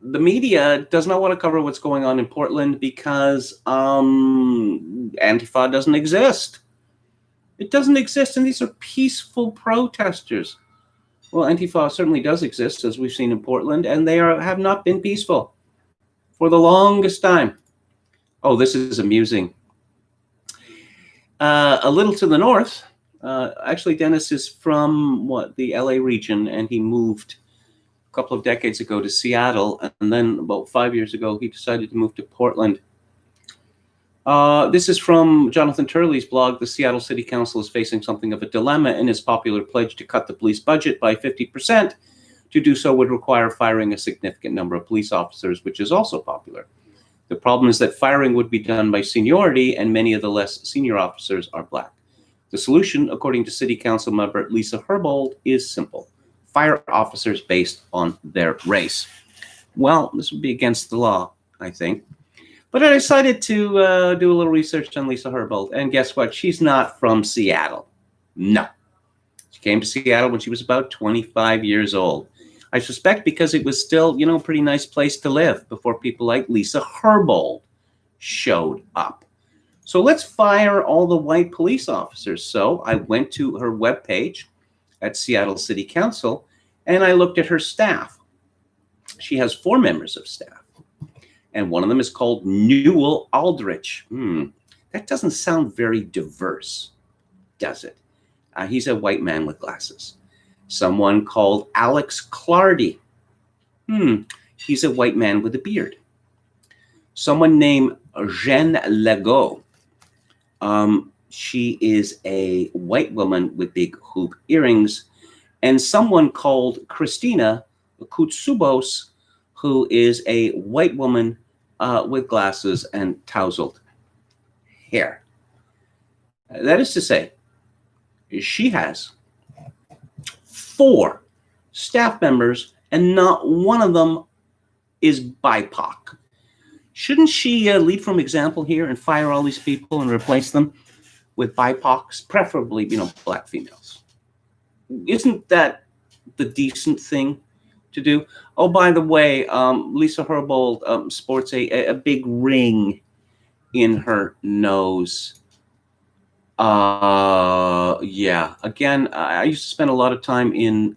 The media does not want to cover what's going on in Portland because Antifa doesn't exist. It doesn't exist, and these are peaceful protesters. Well, Antifa certainly does exist, as we've seen in Portland, and they have not been peaceful for the longest time. Oh, this is amusing. A little to the north, actually, Dennis is from the LA region, and he moved a couple of decades ago to Seattle, and then about 5 years ago, he decided to move to Portland. This is from Jonathan Turley's blog. The Seattle City Council is facing something of a dilemma in its popular pledge to cut the police budget by 50%. To do so would require firing a significant number of police officers, which is also popular. The problem is that firing would be done by seniority, and many of the less senior officers are Black. The solution, according to City Council member Lisa Herbold, is simple. Fire officers based on their race. Well, this would be against the law, I think. But I decided to do a little research on Lisa Herbold, and guess what? She's not from Seattle. No. She came to Seattle when she was about 25 years old. I suspect because it was still, a pretty nice place to live before people like Lisa Herbold showed up. So let's fire all the white police officers. So I went to her webpage at Seattle City Council and I looked at her staff. She has 4 members of staff, and one of them is called Newell Aldrich. That doesn't sound very diverse, does it? He's a white man with glasses. Someone called Alex Clardy. He's a white man with a beard. Someone named Jeanne Legault. She is a white woman with big hoop earrings. And someone called Christina Koutsubos, who is a white woman with glasses and tousled hair. That is to say, she has 4 staff members, and not one of them is BIPOC. Shouldn't she lead from example here and fire all these people and replace them with BIPOCs, preferably, black females? Isn't that the decent thing to do? Oh, by the way, Lisa Herbold sports a big ring in her nose. Yeah. Again, I used to spend a lot of time in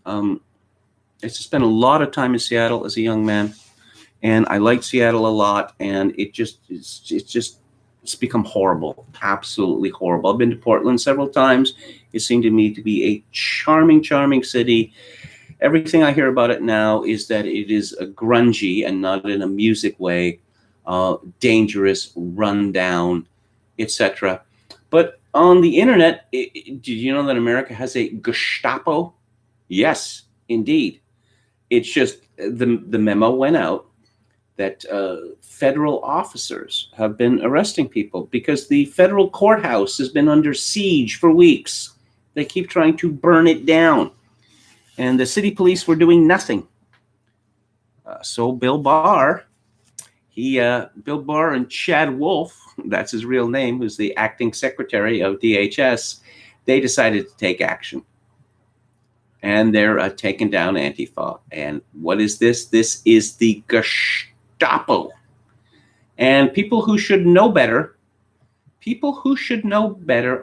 Seattle as a young man, and I liked Seattle a lot. And it's become horrible, absolutely horrible. I've been to Portland several times. It seemed to me to be a charming, charming city. Everything I hear about it now is that it is a grungy, and not in a music way, dangerous, rundown, etc. But on the internet, did you know that America has a Gestapo? Yes, indeed. It's just the memo went out that federal officers have been arresting people because the federal courthouse has been under siege for weeks. They keep trying to burn it down, and the city police were doing nothing. So Bill Barr and Chad Wolf, that's his real name, who's the acting secretary of DHS, they decided to take action. And they're taking down Antifa. And what is this? This is the Gestapo. And people who should know better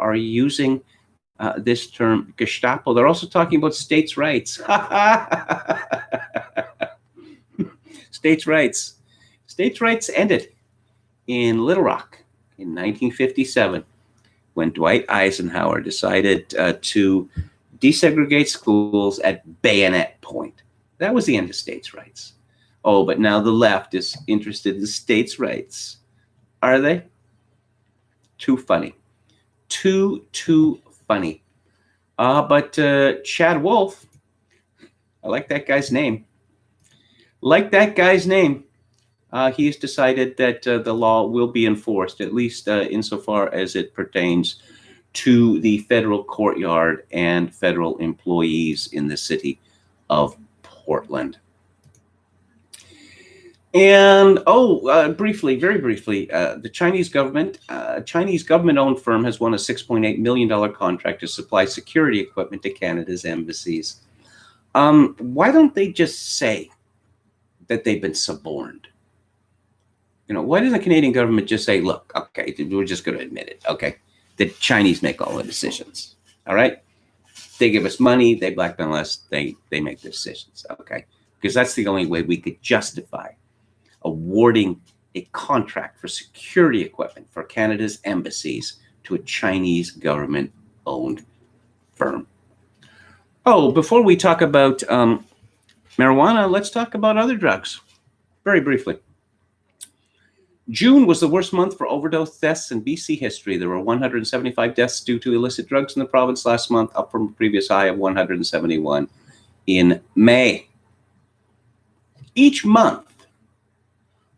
are using this term Gestapo. They're also talking about states' rights. States' rights. States' rights ended in Little Rock in 1957 when Dwight Eisenhower decided to desegregate schools at bayonet point. That was the end of states' rights. Oh, but now the left is interested in states' rights. Are they? Too funny. Too funny. But Chad Wolf, I like that guy's name. He has decided that the law will be enforced, at least insofar as it pertains to the federal courtyard and federal employees in the city of Portland. And very briefly, the Chinese government, a Chinese government-owned firm has won a $6.8 million contract to supply security equipment to Canada's embassies. Why don't they just say that they've been suborned? Why doesn't the Canadian government just say, look, okay, we're just going to admit it, okay? The Chinese make all the decisions, all right? They give us money, they blackmail us, they make the decisions, okay? Because that's the only way we could justify awarding a contract for security equipment for Canada's embassies to a Chinese government-owned firm. Oh, before we talk about marijuana, let's talk about other drugs, very briefly. June was the worst month for overdose deaths in BC history. There were 175 deaths due to illicit drugs in the province last month, up from a previous high of 171 in May. Each month,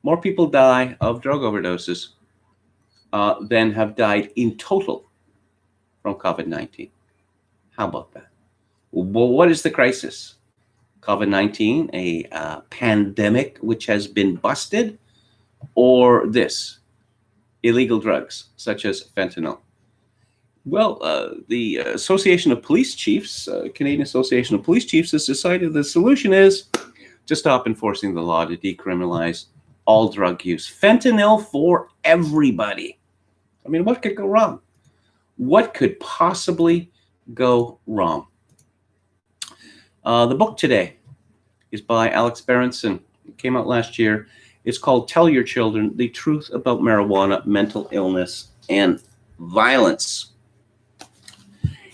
more people die of drug overdoses than have died in total from COVID-19. How about that? Well, what is the crisis? COVID-19, a pandemic which has been busted, or this, illegal drugs such as fentanyl? Well, the Association of Police Chiefs, Canadian Association of Police Chiefs, has decided the solution is to stop enforcing the law to decriminalize all drug use. Fentanyl for everybody. I mean, what could go wrong? What could possibly go wrong? The book today is by Alex Berenson. It came out last year. It's called Tell Your Children the Truth About Marijuana, Mental Illness, and Violence.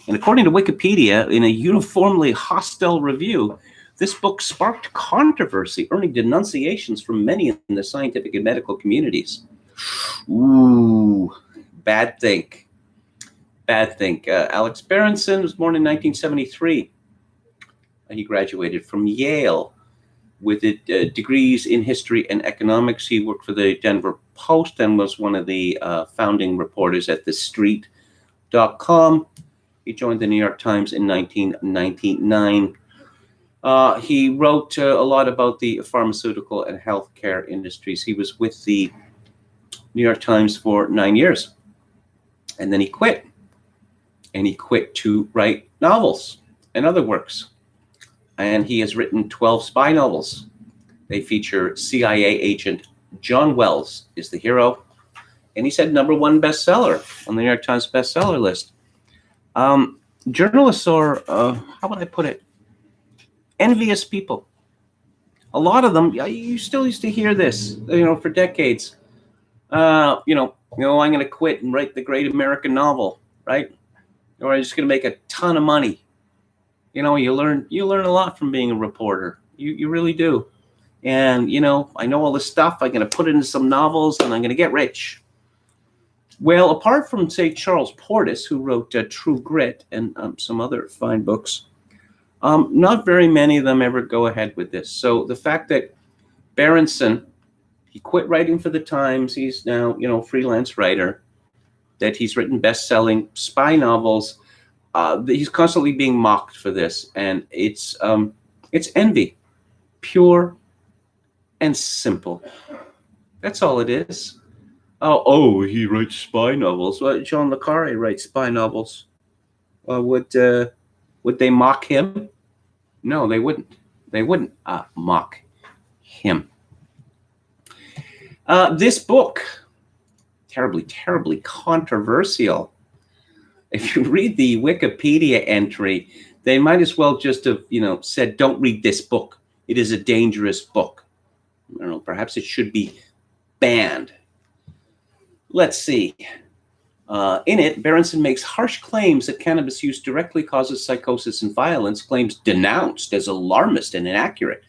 And according to Wikipedia, in a uniformly hostile review, this book sparked controversy, earning denunciations from many in the scientific and medical communities. Ooh, bad thing. Bad thing. Alex Berenson was born in 1973. He graduated from Yale with degrees in history and economics. He worked for the Denver Post and was one of the founding reporters at TheStreet.com. He joined the New York Times in 1999. He wrote a lot about the pharmaceutical and healthcare industries. He was with the New York Times for 9 years, and then he quit. And he quit to write novels and other works. And he has written 12 spy novels. They feature CIA agent John Wells is the hero. And he's had #1 bestseller on the New York Times bestseller list. Journalists are, how would I put it? Envious people. A lot of them, you still used to hear this, for decades. I'm going to quit and write the great American novel, right? Or I'm just going to make a ton of money. You learn a lot from being a reporter. You really do. And, I know all this stuff. I'm going to put it into some novels and I'm going to get rich. Well, apart from, say, Charles Portis, who wrote True Grit and some other fine books, not very many of them ever go ahead with this. So the fact that Berenson, he quit writing for the Times. He's now, freelance writer, that he's written best-selling spy novels. He's constantly being mocked for this, and it's envy, pure and simple. That's all it is. Oh, he writes spy novels. Well, John le Carré writes spy novels. Would they mock him? No, they wouldn't. They wouldn't mock him. This book, terribly, terribly controversial. If you read the Wikipedia entry, they might as well just have, said, don't read this book. It is a dangerous book. I don't know, perhaps it should be banned. Let's see. In it, Berenson makes harsh claims that cannabis use directly causes psychosis and violence, claims denounced as alarmist and inaccurate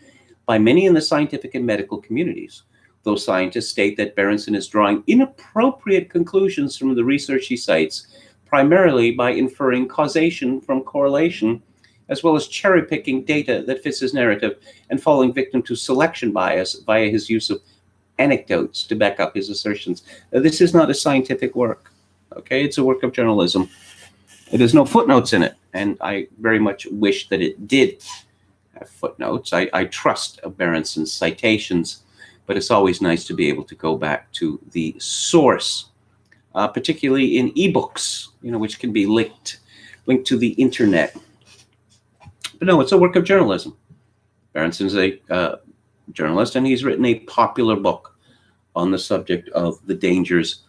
by many in the scientific and medical communities. Those scientists state that Berenson is drawing inappropriate conclusions from the research he cites, primarily by inferring causation from correlation, as well as cherry-picking data that fits his narrative and falling victim to selection bias via his use of anecdotes to back up his assertions. This is not a scientific work, okay? It's a work of journalism. There's no footnotes in it, and I very much wish that it did have footnotes. I trust Berenson's citations, but it's always nice to be able to go back to the source, particularly in ebooks, which can be linked to the internet. But no, it's a work of journalism. Berenson's a journalist, and he's written a popular book on the subject of the dangers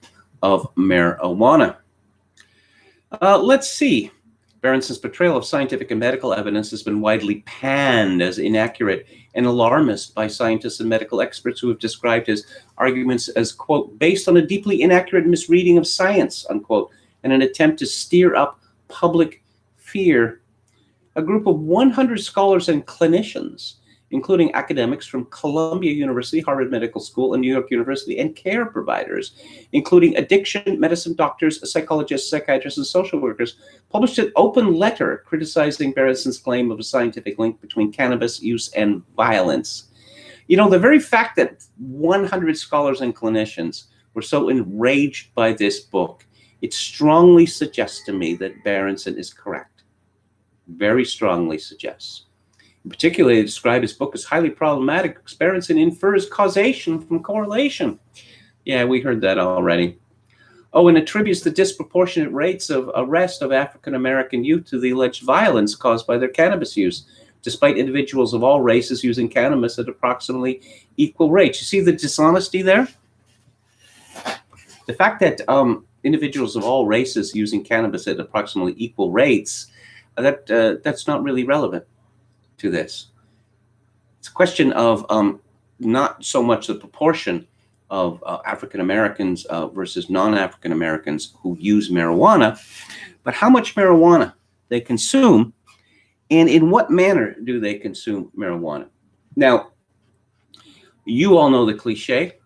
of marijuana. Let's see. Berenson's portrayal of scientific and medical evidence has been widely panned as inaccurate and alarmist by scientists and medical experts who have described his arguments as, quote, based on a deeply inaccurate misreading of science, unquote, and an attempt to steer up public fear. A group of 100 scholars and clinicians, including academics from Columbia University, Harvard Medical School, and New York University, and care providers, including addiction medicine doctors, psychologists, psychiatrists, and social workers, published an open letter criticizing Berenson's claim of a scientific link between cannabis use and violence. The very fact that 100 scholars and clinicians were so enraged by this book, it strongly suggests to me that Berenson is correct. Very strongly suggests. Particularly, they describe his book as highly problematic because Berenson infers causation from correlation. Yeah, we heard that already. Oh, and attributes the disproportionate rates of arrest of African-American youth to the alleged violence caused by their cannabis use, despite individuals of all races using cannabis at approximately equal rates. You see the dishonesty there? The fact that individuals of all races using cannabis at approximately equal rates, that's not really relevant to this. It's a question of not so much the proportion of African Americans versus non-African Americans who use marijuana, but how much marijuana they consume and in what manner do they consume marijuana. Now, you all know the cliche,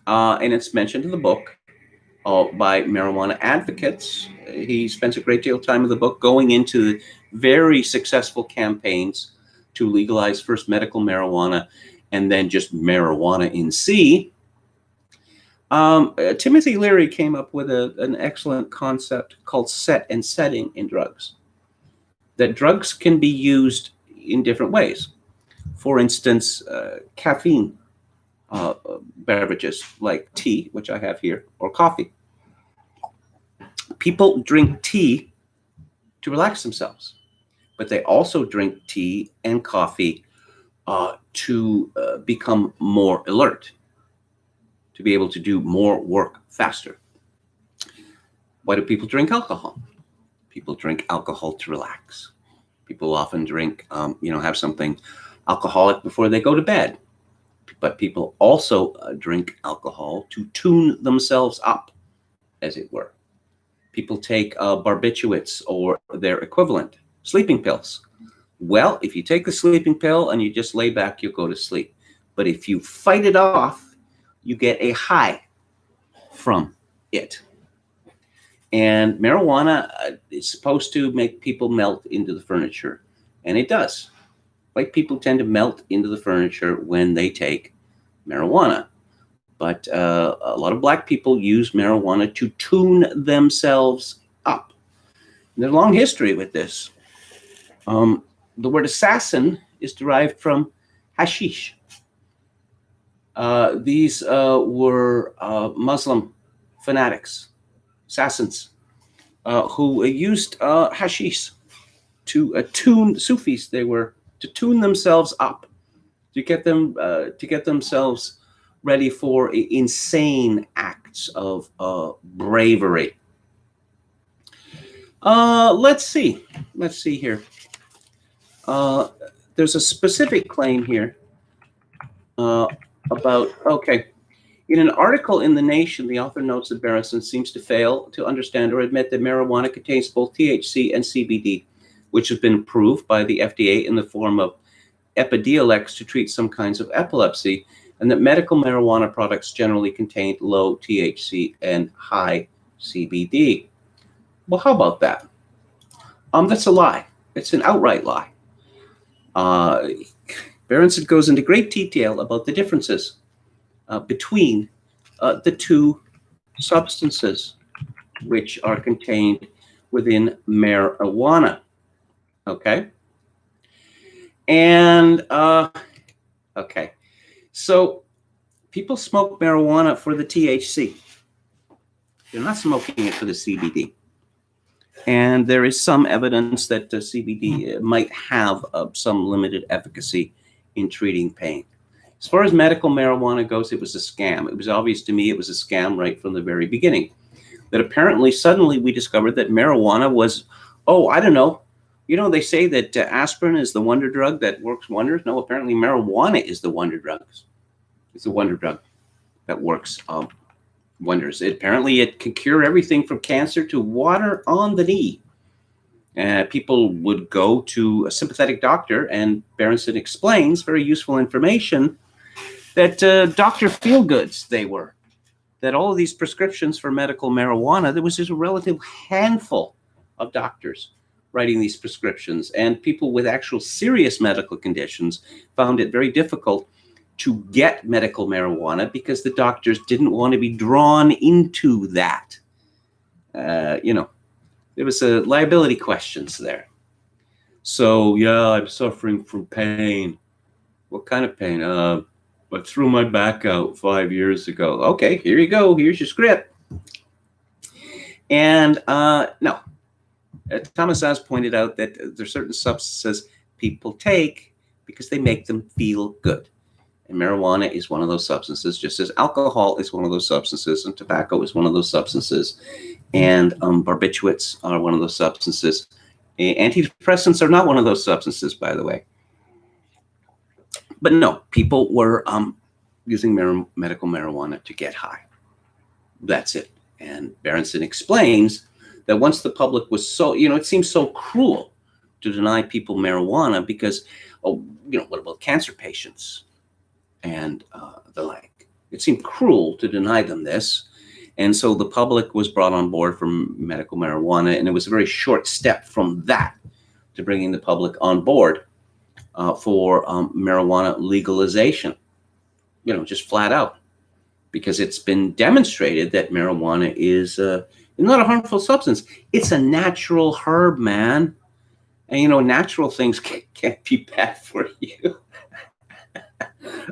and it's mentioned in the book by marijuana advocates. He spends a great deal of time in the book going into the very successful campaigns to legalize first medical marijuana and then just marijuana in C. Timothy Leary came up with an excellent concept called set and setting in drugs. That drugs can be used in different ways. For instance, caffeine beverages like tea, which I have here, or coffee. People drink tea to relax themselves, but they also drink tea and coffee to become more alert, to be able to do more work faster. Why do people drink alcohol? People drink alcohol to relax. People often drink, have something alcoholic before they go to bed. But people also drink alcohol to tune themselves up, as it were. People take barbiturates or their equivalent, sleeping pills. Well, if you take the sleeping pill and you just lay back, you'll go to sleep. But if you fight it off, you get a high from it. And marijuana is supposed to make people melt into the furniture, and it does. White people tend to melt into the furniture when they take marijuana. But a lot of black people use marijuana to tune themselves up. And there's a long history with this. The word assassin is derived from hashish. These were Muslim fanatics, assassins, who used hashish to tune Sufis. They were to tune themselves up, to get themselves ready for insane acts of bravery. Let's see here. There's a specific claim here about, okay. In an article in The Nation, the author notes that Berenson seems to fail to understand or admit that marijuana contains both THC and CBD, which has been approved by the FDA in the form of Epidiolex to treat some kinds of epilepsy, and that medical marijuana products generally contain low THC and high CBD. Well, how about that? That's a lie. It's an outright lie. Berenson goes into great detail about the differences between the two substances which are contained within marijuana. Okay? And, okay. So people smoke marijuana for the THC. They're not smoking it for the CBD. And there is some evidence that the CBD might have some limited efficacy in treating pain. As far as medical marijuana goes, it was a scam. It was obvious to me it was a scam right from the very beginning. That apparently, suddenly we discovered that marijuana was, I don't know. You know, they say that aspirin is the wonder drug that works wonders. No, apparently marijuana is the wonder drug. It's the wonder drug that works wonders. Apparently, it can cure everything from cancer to water on the knee. People would go to a sympathetic doctor, and Berenson explains very useful information that Dr. Feelgoods they were. That all of these prescriptions for medical marijuana, there was just a relative handful of doctors writing these prescriptions, and people with actual serious medical conditions found it very difficult to get medical marijuana because the doctors didn't want to be drawn into that. There was liability questions there. So, yeah, I'm suffering from pain. What kind of pain? I threw my back out 5 years ago. Okay, here you go. Here's your script. And no, Thomas Saz pointed out that there are certain substances people take because they make them feel good. And marijuana is one of those substances, just as alcohol is one of those substances, and tobacco is one of those substances, and barbiturates are one of those substances. Antidepressants are not one of those substances, by the way. But no, people were using medical marijuana to get high. That's it. And Berenson explains that once the public was so, it seems so cruel to deny people marijuana because, what about cancer patients and the like? It seemed cruel to deny them this. And so the public was brought on board for medical marijuana, and it was a very short step from that to bringing the public on board for marijuana legalization, just flat out, because it's been demonstrated that marijuana is not a harmful substance. It's a natural herb, man. And, natural things can't be bad for you.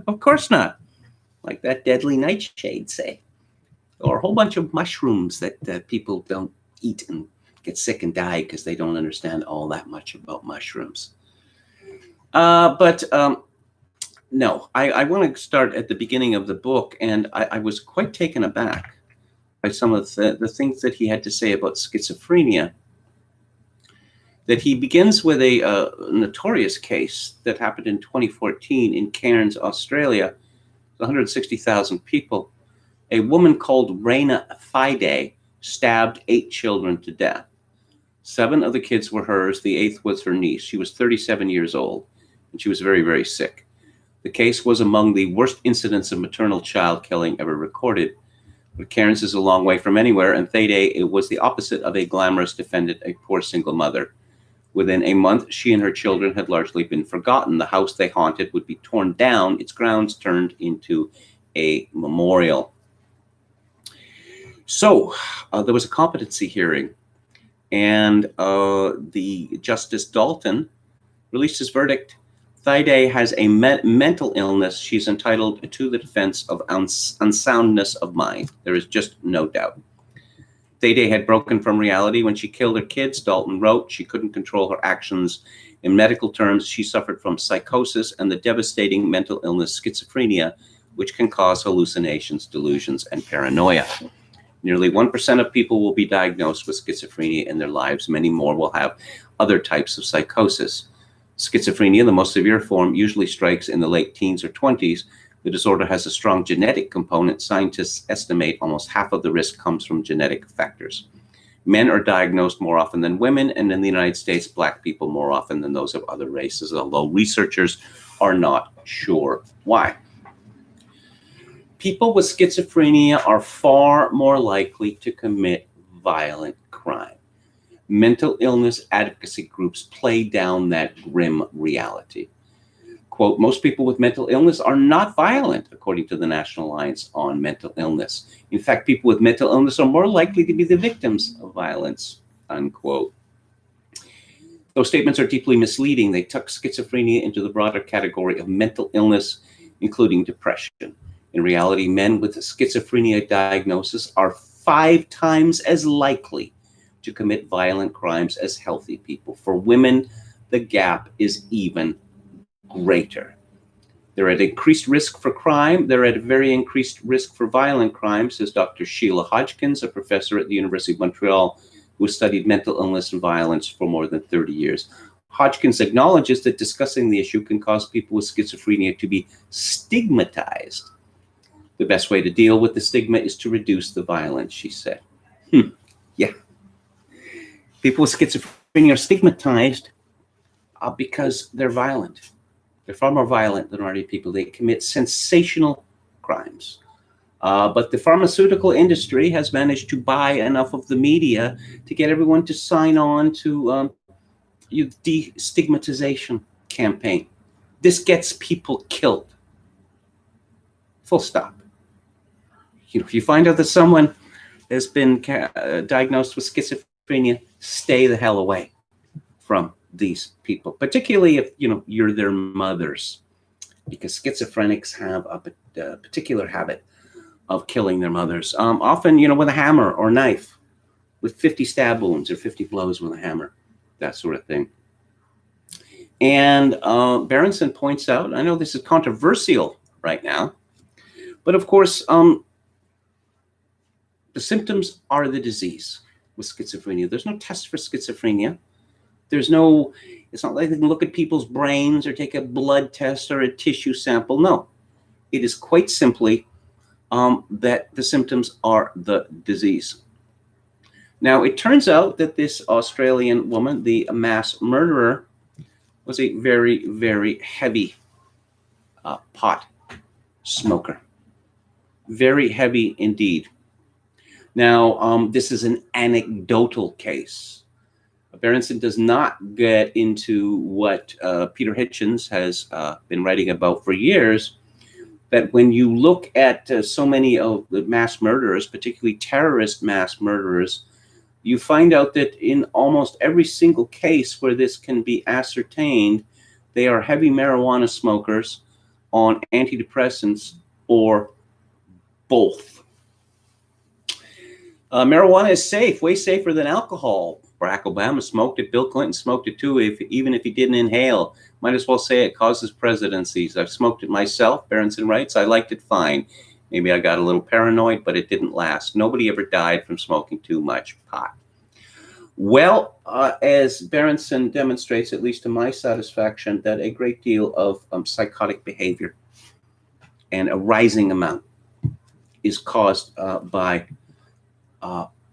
Of course not. Like that deadly nightshade, say. Or a whole bunch of mushrooms that people don't eat and get sick and die because they don't understand all that much about mushrooms. But no, I want to start at the beginning of the book, and I was quite taken aback by some of the things that he had to say about schizophrenia. That he begins with a notorious case that happened in 2014 in Cairns, Australia, 160,000 people. A woman called Raina Fide stabbed 8 children to death. 7 of the kids were hers. The 8th was her niece. She was 37 years old, and she was very, very sick. The case was among the worst incidents of maternal child killing ever recorded. But Cairns is a long way from anywhere, and Thede was the opposite of a glamorous defendant, a poor single mother. Within a month, she and her children had largely been forgotten. The house they haunted would be torn down, its grounds turned into a memorial. So there was a competency hearing, and the Justice Dalton released his verdict. Thede has a mental illness. She's entitled to the defense of unsoundness of mind. There is just no doubt. Thede had broken from reality when she killed her kids, Dalton wrote. She couldn't control her actions. In medical terms, she suffered from psychosis and the devastating mental illness schizophrenia, which can cause hallucinations, delusions, and paranoia. Nearly 1% of people will be diagnosed with schizophrenia in their lives. Many more will have other types of psychosis. Schizophrenia, the most severe form, usually strikes in the late teens or 20s. The disorder has a strong genetic component. Scientists estimate almost half of the risk comes from genetic factors. Men are diagnosed more often than women, and in the United States, Black people more often than those of other races, although researchers are not sure why. People with schizophrenia are far more likely to commit violent crime. Mental illness advocacy groups play down that grim reality. Quote, most people with mental illness are not violent, according to the National Alliance on Mental Illness. In fact, people with mental illness are more likely to be the victims of violence, unquote. Those statements are deeply misleading. They tuck schizophrenia into the broader category of mental illness, including depression. In reality, men with a schizophrenia diagnosis are 5 times as likely to commit violent crimes as healthy people. For women, the gap is even greater. They're at increased risk for crime. They're at a very increased risk for violent crime, says Dr. Sheila Hodgkins, a professor at the University of Montreal who has studied mental illness and violence for more than 30 years. Hodgkins acknowledges that discussing the issue can cause people with schizophrenia to be stigmatized. The best way to deal with the stigma is to reduce the violence, she said. Yeah. People with schizophrenia are stigmatized because they're violent. They're far more violent than ordinary people. They commit sensational crimes. But the pharmaceutical industry has managed to buy enough of the media to get everyone to sign on to the destigmatization campaign. This gets people killed. Full stop. If you find out that someone has been diagnosed with schizophrenia, stay the hell away from these people, particularly if you're their mothers, because schizophrenics have a particular habit of killing their mothers, often with a hammer or knife, with 50 stab wounds or 50 blows with a hammer, that sort of thing. And Berenson points out, I know this is controversial right now. But of course, the symptoms are the disease with schizophrenia. There's no test for schizophrenia. It's not like they can look at people's brains or take a blood test or a tissue sample. No, it is quite simply that the symptoms are the disease. Now, it turns out that this Australian woman, the mass murderer, was a very, very heavy pot smoker. Very heavy indeed. Now, this is an anecdotal case. Berenson does not get into what Peter Hitchens has been writing about for years, that when you look at so many of the mass murderers, particularly terrorist mass murderers, you find out that in almost every single case where this can be ascertained, they are heavy marijuana smokers on antidepressants or both. Marijuana is safe, way safer than alcohol. Barack Obama smoked it. Bill Clinton smoked it too, even if he didn't inhale. Might as well say it causes presidencies. I've smoked it myself, Berenson writes. I liked it fine. Maybe I got a little paranoid, but it didn't last. Nobody ever died from smoking too much pot. Well, as Berenson demonstrates, at least to my satisfaction, that a great deal of psychotic behavior and a rising amount is caused by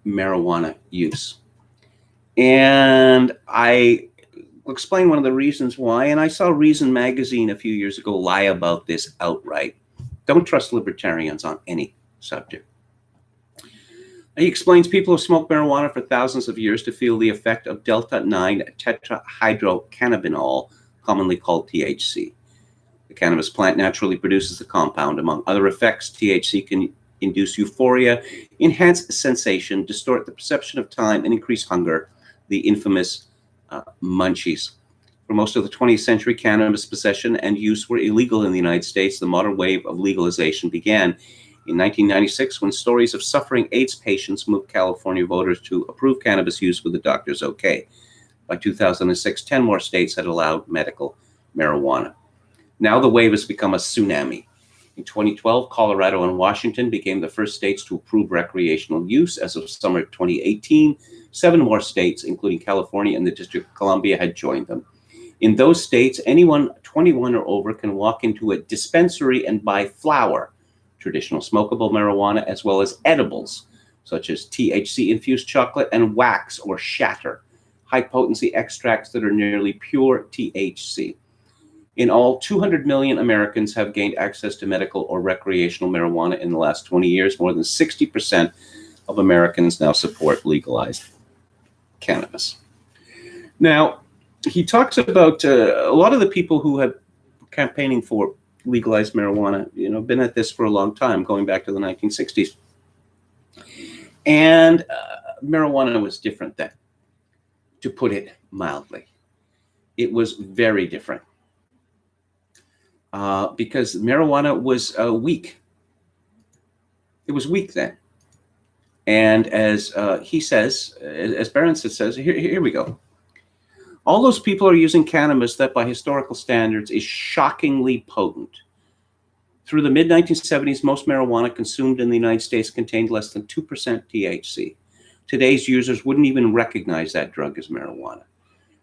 marijuana use. And I will explain one of the reasons why. And I saw Reason magazine a few years ago lie about this outright. Don't trust libertarians on any subject. He explains people have smoked marijuana for thousands of years to feel the effect of delta-9 tetrahydrocannabinol, commonly called THC. The cannabis plant naturally produces the compound. Among other effects, THC can induce euphoria, enhance sensation, distort the perception of time, and increase hunger, the infamous munchies. For most of the 20th century, cannabis possession and use were illegal in the United States. The modern wave of legalization began in 1996 when stories of suffering AIDS patients moved California voters to approve cannabis use with the doctor's okay. By 2006, 10 more states had allowed medical marijuana. Now the wave has become a tsunami. In 2012, Colorado and Washington became the first states to approve recreational use. As of summer 2018, 7 more states, including California and the District of Columbia, had joined them. In those states, anyone 21 or over can walk into a dispensary and buy flower, traditional smokable marijuana, as well as edibles, such as THC-infused chocolate and wax or shatter, high-potency extracts that are nearly pure THC. In all, 200 million Americans have gained access to medical or recreational marijuana in the last 20 years. More than 60% of Americans now support legalized cannabis. Now, he talks about a lot of the people who have campaigning for legalized marijuana, been at this for a long time, going back to the 1960s. And marijuana was different then, to put it mildly. It was very different. Because marijuana was weak. It was weak then. And as he says, as Berenson says, here we go. All those people are using cannabis that by historical standards is shockingly potent. Through the mid-1970s, most marijuana consumed in the United States contained less than 2% THC. Today's users wouldn't even recognize that drug as marijuana.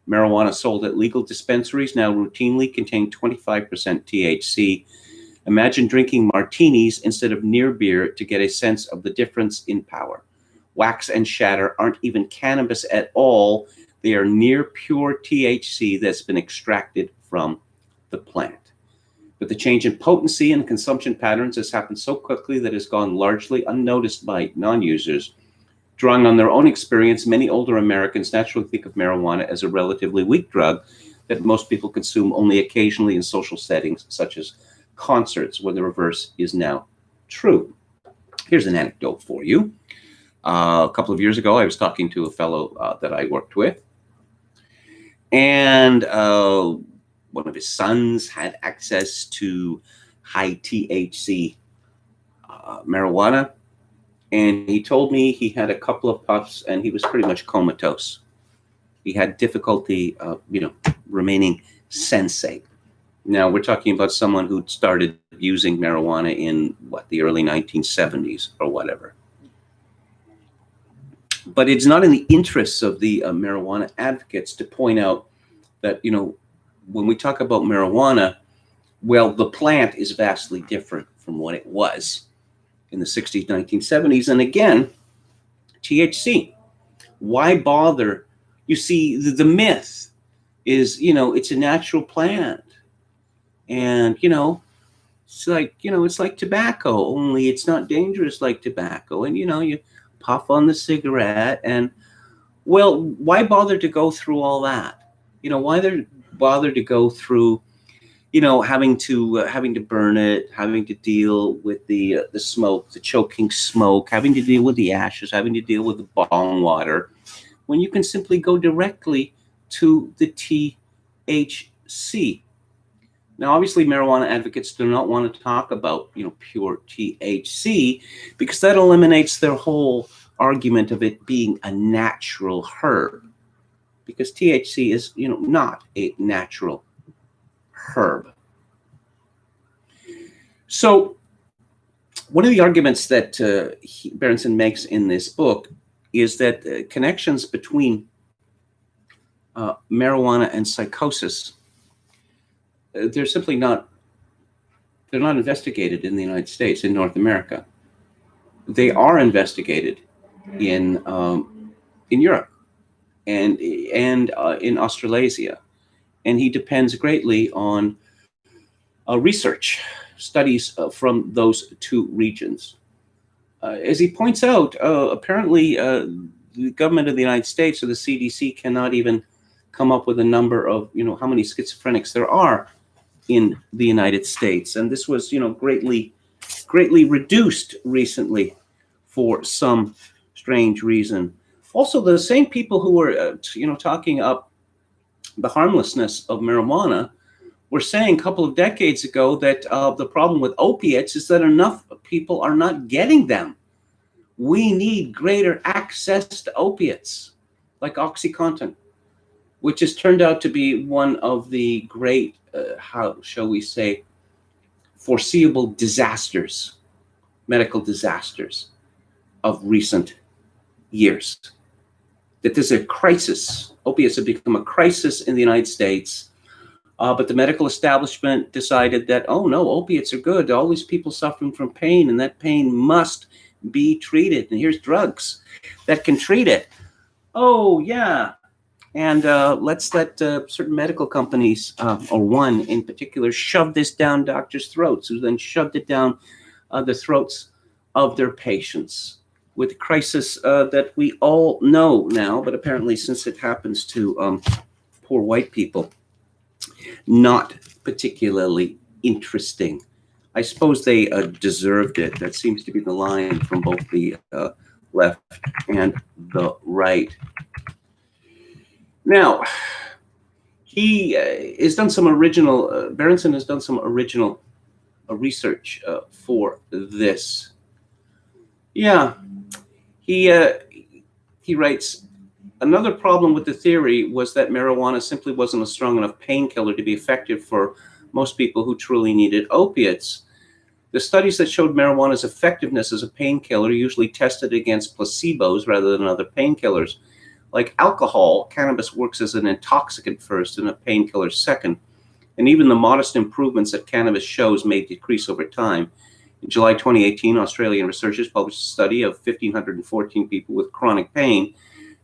Marijuana sold at legal dispensaries now routinely contain 25% THC. Imagine drinking martinis instead of near beer to get a sense of the difference in power. Wax and shatter aren't even cannabis at all. They are near pure THC that's been extracted from the plant. But the change in potency and consumption patterns has happened so quickly that it's gone largely unnoticed by non-users. Drawing on their own experience, many older Americans naturally think of marijuana as a relatively weak drug that most people consume only occasionally in social settings, such as concerts, where the reverse is now true. Here's an anecdote for you. A couple of years ago, I was talking to a fellow that I worked with, and one of his sons had access to high THC marijuana. And he told me he had a couple of puffs and he was pretty much comatose. He had difficulty, remaining sensate. Now, we're talking about someone who started using marijuana in, the early 1970s or whatever. But it's not in the interests of the marijuana advocates to point out that, when we talk about marijuana, well, the plant is vastly different from what it was in the 60s, 1970s. And again, THC. Why bother? You see, the myth is, it's a natural plant. And, it's like tobacco, only it's not dangerous like tobacco. And, you puff on the cigarette and, well, why bother to go through all that? Why bother to go through, having to burn it, having to deal with the smoke, the choking smoke, having to deal with the ashes, having to deal with the bong water, when you can simply go directly to the THC. Now, obviously, marijuana advocates do not want to talk about, pure THC, because that eliminates their whole argument of it being a natural herb, because THC is, not a natural herb. So one of the arguments that Berenson makes in this book is that connections between marijuana and psychosis, they're not investigated in the United States, in North America. They are investigated in Europe and in Australasia. And he depends greatly on research studies from those two regions. As he points out, apparently the government of the United States, or the CDC, cannot even come up with a number of, how many schizophrenics there are in the United States. And this was, greatly reduced recently for some strange reason. Also, the same people who were, talking up the harmlessness of marijuana were saying a couple of decades ago that the problem with opiates is that enough people are not getting them. We need greater access to opiates, like OxyContin, which has turned out to be one of the great, how shall we say, foreseeable disasters, medical disasters of recent years. That there's a crisis. Opiates have become a crisis in the United States. But the medical establishment decided that, oh no, opiates are good. All these people suffering from pain, and that pain must be treated. And here's drugs that can treat it. Oh yeah. And let's let certain medical companies, or one in particular, shove this down doctors' throats, who then shoved it down the throats of their patients, with a crisis that we all know now, but apparently since it happens to poor white people, not particularly interesting. I suppose they deserved it. That seems to be the line from both the left and the right. Now, he has done some original, Berenson has done some original research for this. Yeah, he writes, another problem with the theory was that marijuana simply wasn't a strong enough painkiller to be effective for most people who truly needed opiates. The studies that showed marijuana's effectiveness as a painkiller usually tested against placebos rather than other painkillers. Like alcohol, cannabis works as an intoxicant first and a painkiller second. And even the modest improvements that cannabis shows may decrease over time. In July 2018, Australian researchers published a study of 1,514 people with chronic pain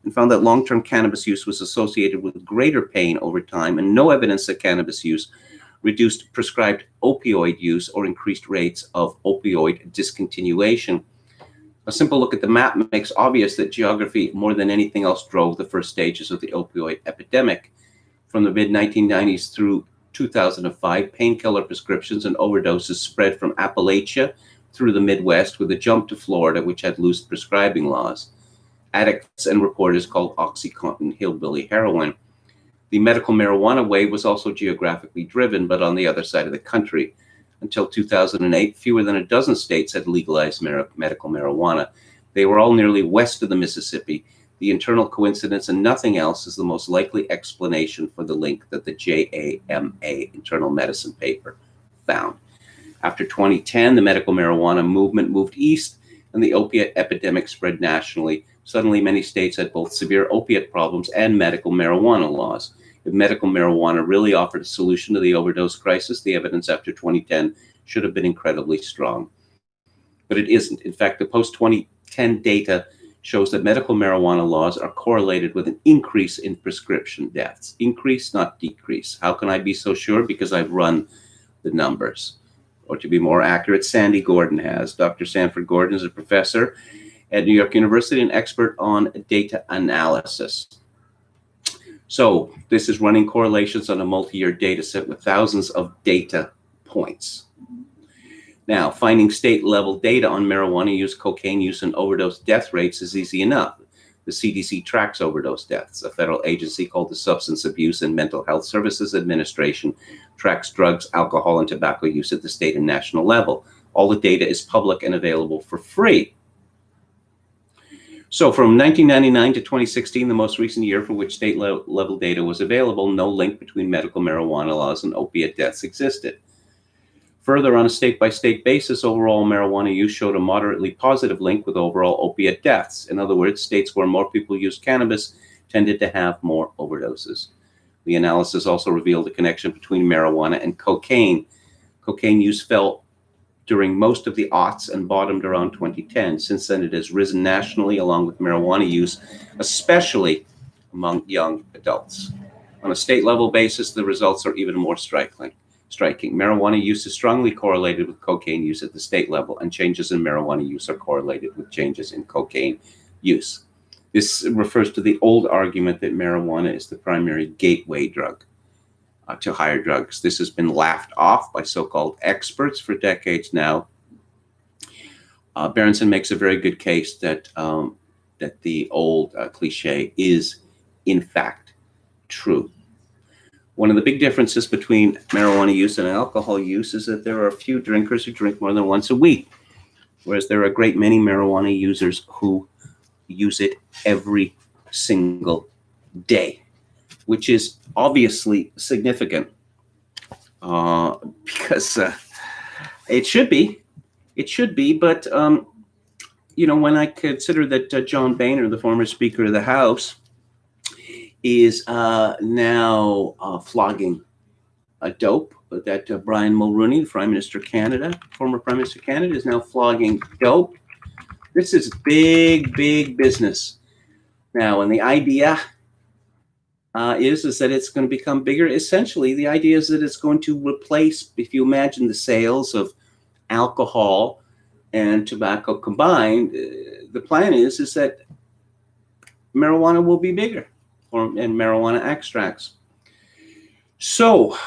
and found that long-term cannabis use was associated with greater pain over time, and no evidence that cannabis use reduced prescribed opioid use or increased rates of opioid discontinuation. A simple look at the map makes obvious that geography, more than anything else, drove the first stages of the opioid epidemic. From the mid-1990s through 2005, painkiller prescriptions and overdoses spread from Appalachia through the Midwest, with a jump to Florida, which had loose prescribing laws. Addicts and reporters called OxyContin hillbilly heroin. The medical marijuana wave was also geographically driven, but on the other side of the country. Until 2008, fewer than a dozen states had legalized medical marijuana. They were all nearly west of the Mississippi. The internal coincidence and nothing else is the most likely explanation for the link that the JAMA internal medicine paper found. After 2010, the medical marijuana movement moved east and the opiate epidemic spread nationally. Suddenly, many states had both severe opiate problems and medical marijuana laws. If medical marijuana really offered a solution to the overdose crisis, the evidence after 2010 should have been incredibly strong. But it isn't. In fact, the post-2010 data shows that medical marijuana laws are correlated with an increase in prescription deaths. Increase, not decrease. How can I be so sure? Because I've run the numbers. Or to be more accurate, Sandy Gordon has. Dr. Sanford Gordon is a professor at New York University and expert on data analysis. So this is running correlations on a multi-year data set with thousands of data points. Now, finding state-level data on marijuana use, cocaine use, and overdose death rates is easy enough. The CDC tracks overdose deaths. A federal agency called the Substance Abuse and Mental Health Services Administration tracks drugs, alcohol, and tobacco use at the state and national level. All the data is public and available for free. So from 1999 to 2016, the most recent year for which state-level data was available, no link between medical marijuana laws and opiate deaths existed. Further, on a state-by-state basis, overall marijuana use showed a moderately positive link with overall opiate deaths. In other words, states where more people used cannabis tended to have more overdoses. The analysis also revealed a connection between marijuana and cocaine. Cocaine use fell during most of the aughts and bottomed around 2010. Since then, it has risen nationally along with marijuana use, especially among young adults. On a state-level basis, the results are even more striking. Marijuana use is strongly correlated with cocaine use at the state level, and changes in marijuana use are correlated with changes in cocaine use. This refers to the old argument that marijuana is the primary gateway drug to higher drugs. This has been laughed off by so-called experts for decades now. Berenson makes a very good case that the old cliche is, in fact, true. One of the big differences between marijuana use and alcohol use is that there are a few drinkers who drink more than once a week, whereas there are a great many marijuana users who use it every single day, which is obviously significant because it should be, but when I consider that John Boehner, the former Speaker of the House, is now flogging a dope, that Brian Mulroney, the Prime Minister of Canada, former Prime Minister of Canada, is now flogging dope. This is big, big business now, and the idea is that it's going to become bigger. Essentially, the idea is that it's going to replace, if you imagine the sales of alcohol and tobacco combined, the plan is that marijuana will be bigger, and marijuana extracts. So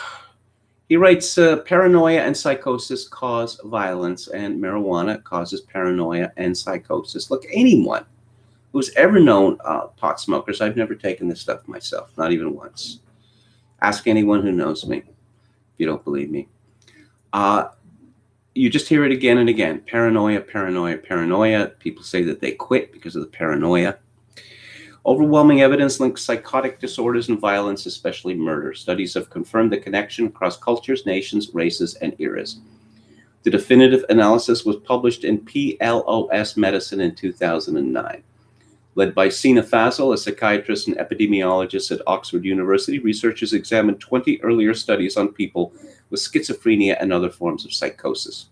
he writes, paranoia and psychosis cause violence, and marijuana causes paranoia and psychosis. Look, anyone who's ever known pot smokers, I've never taken this stuff myself, not even once. Ask anyone who knows me if you don't believe me. You just hear it again and again. Paranoia, paranoia, paranoia. People say that they quit because of the paranoia. Overwhelming evidence links psychotic disorders and violence, especially murder. Studies have confirmed the connection across cultures, nations, races, and eras. The definitive analysis was published in PLOS Medicine in 2009. Led by Sina Fazal, a psychiatrist and epidemiologist at Oxford University, researchers examined 20 earlier studies on people with schizophrenia and other forms of psychosis.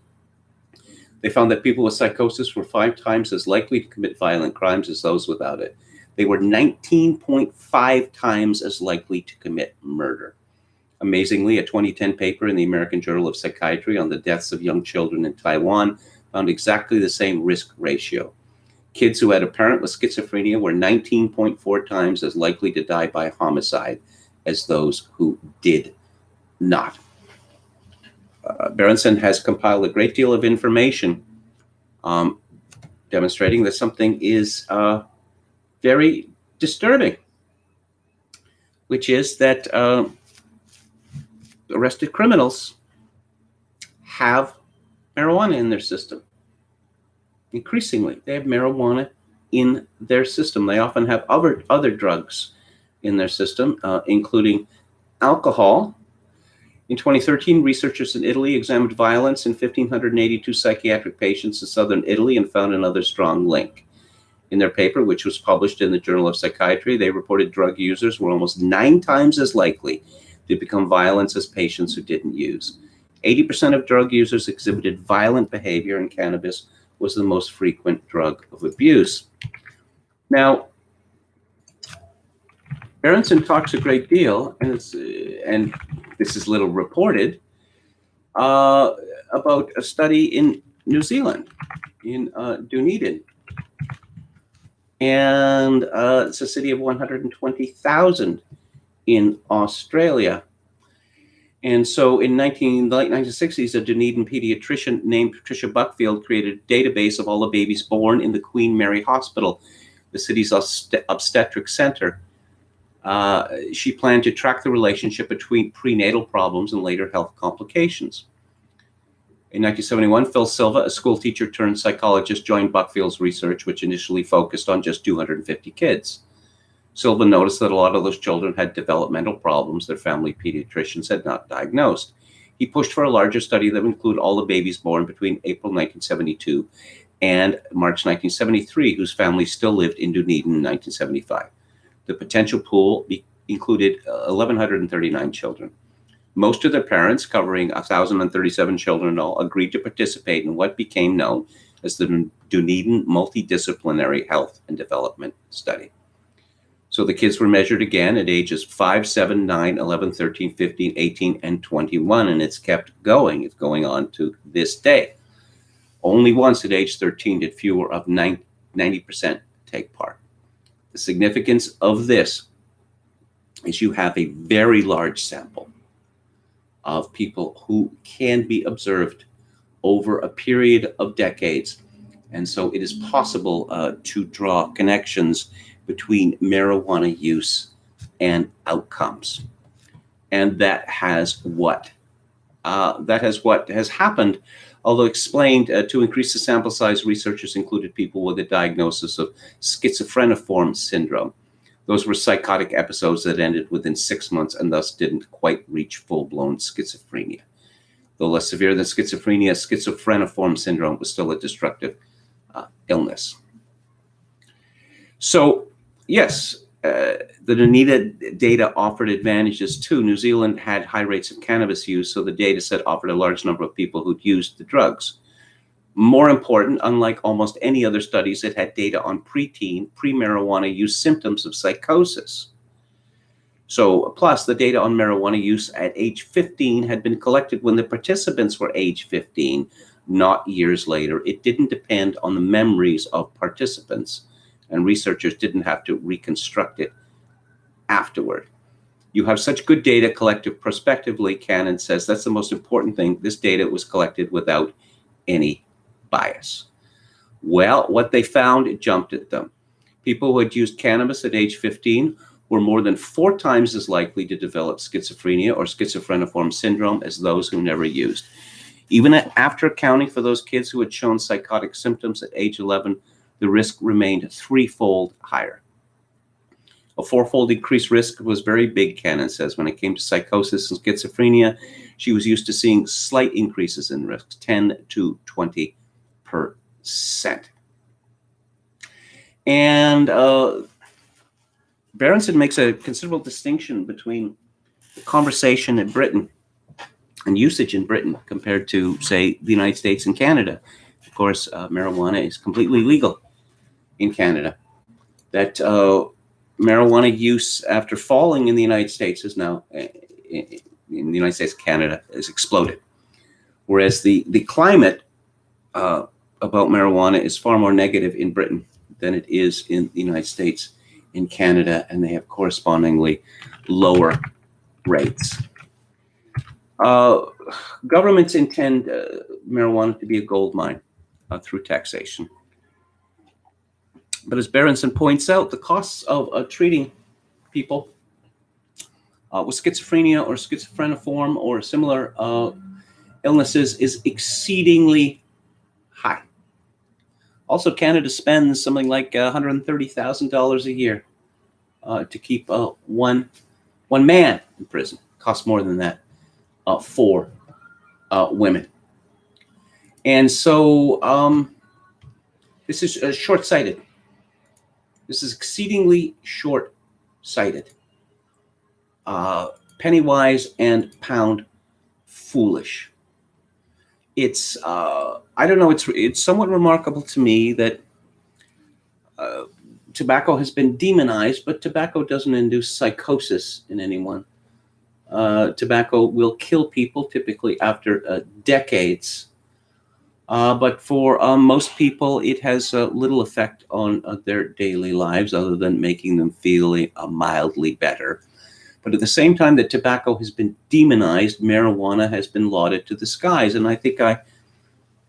They found that people with psychosis were 5 times as likely to commit violent crimes as those without it. They were 19.5 times as likely to commit murder. Amazingly, a 2010 paper in the American Journal of Psychiatry on the deaths of young children in Taiwan found exactly the same risk ratio. Kids who had a parent with schizophrenia were 19.4 times as likely to die by homicide as those who did not. Berenson has compiled a great deal of information demonstrating that something is very disturbing, which is that arrested criminals have marijuana in their system. Increasingly, they have marijuana in their system. They often have other drugs in their system, including alcohol. In 2013, researchers in Italy examined violence in 1,582 psychiatric patients in southern Italy and found another strong link. In their paper, which was published in the Journal of Psychiatry, they reported drug users were almost 9 times as likely to become violent as patients who didn't use. 80% of drug users exhibited violent behavior, and cannabis was the most frequent drug of abuse. Now, Berenson talks a great deal, and this is little reported, about a study in New Zealand, in Dunedin. And it's a city of 120,000 in Australia. And so in the late 1960s, a Dunedin pediatrician named Patricia Buckfield created a database of all the babies born in the Queen Mary Hospital, the city's obstetric center. She planned to track the relationship between prenatal problems and later health complications. In 1971, Phil Silva, a school teacher turned psychologist, joined Buckfield's research, which initially focused on just 250 kids. Silva noticed that a lot of those children had developmental problems their family pediatricians had not diagnosed. He pushed for a larger study that would include all the babies born between April 1972 and March 1973, whose families still lived in Dunedin in 1975. The potential pool included 1,139 children. Most of their parents, covering 1,037 children in all, agreed to participate in what became known as the Dunedin Multidisciplinary Health and Development Study. So the kids were measured again at ages 5, 7, 9, 11, 13, 15, 18, and 21, and it's kept going. It's going on to this day. Only once at age 13 did fewer of 90% take part. The significance of this is you have a very large sample of people who can be observed over a period of decades. And so it is possible to draw connections between marijuana use and outcomes. And that has what has happened, although explained to increase the sample size. Researchers included people with a diagnosis of schizophreniform syndrome. Those were psychotic episodes that ended within 6 months and thus didn't quite reach full-blown schizophrenia. Though less severe than schizophrenia, schizophreniform syndrome was still a destructive illness. So, yes, the Dunedin data offered advantages too. New Zealand had high rates of cannabis use, so the data set offered a large number of people who'd used the drugs. More important, unlike almost any other studies, it had data on preteen, pre-marijuana use symptoms of psychosis. So, plus the data on marijuana use at age 15 had been collected when the participants were age 15, not years later. It didn't depend on the memories of participants, and researchers didn't have to reconstruct it afterward. You have such good data collected prospectively, Cannon says. That's the most important thing. This data was collected without any bias. Well, what they found, it jumped at them. People who had used cannabis at age 15 were more than 4 times as likely to develop schizophrenia or schizophreniform syndrome as those who never used. Even after accounting for those kids who had shown psychotic symptoms at age 11, the risk remained 3-fold higher. A 4-fold increased risk was very big, Cannon says. When it came to psychosis and schizophrenia, she was used to seeing slight increases in risks, 10 to 20%. And Berenson makes a considerable distinction between the conversation in Britain and usage in Britain compared to, say, the United States and Canada. Of course, marijuana is completely legal in Canada. That marijuana use after falling in the United States is now, in the United States, Canada, has exploded. Whereas the climate about marijuana is far more negative in Britain than it is in the United States and Canada, and they have correspondingly lower rates. Governments intend marijuana to be a gold mine through taxation. But as Berenson points out, the costs of treating people with schizophrenia or schizophreniform or similar illnesses is exceedingly high. Also, Canada spends something like $130,000 a year to keep one man in prison. Costs more than that for women. And so this is short-sighted. This is exceedingly short-sighted. Penny wise and pound foolish. It's I don't know. It's somewhat remarkable to me that tobacco has been demonized, but tobacco doesn't induce psychosis in anyone. Tobacco will kill people typically after decades. But for most people, it has little effect on their daily lives other than making them feel mildly better. But at the same time that tobacco has been demonized, marijuana has been lauded to the skies. And I think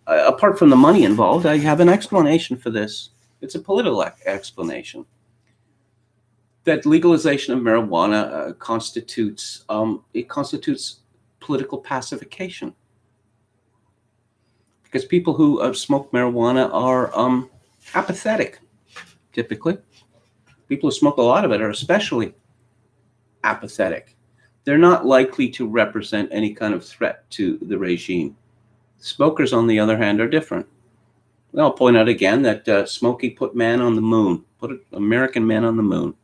apart from the money involved, I have an explanation for this. It's a political explanation. That legalization of marijuana constitutes political pacification. Because people who smoke marijuana are apathetic, typically. People who smoke a lot of it are especially apathetic. They're not likely to represent any kind of threat to the regime. Smokers, on the other hand, are different. I'll point out again that smoking put man on the moon, put an American man on the moon.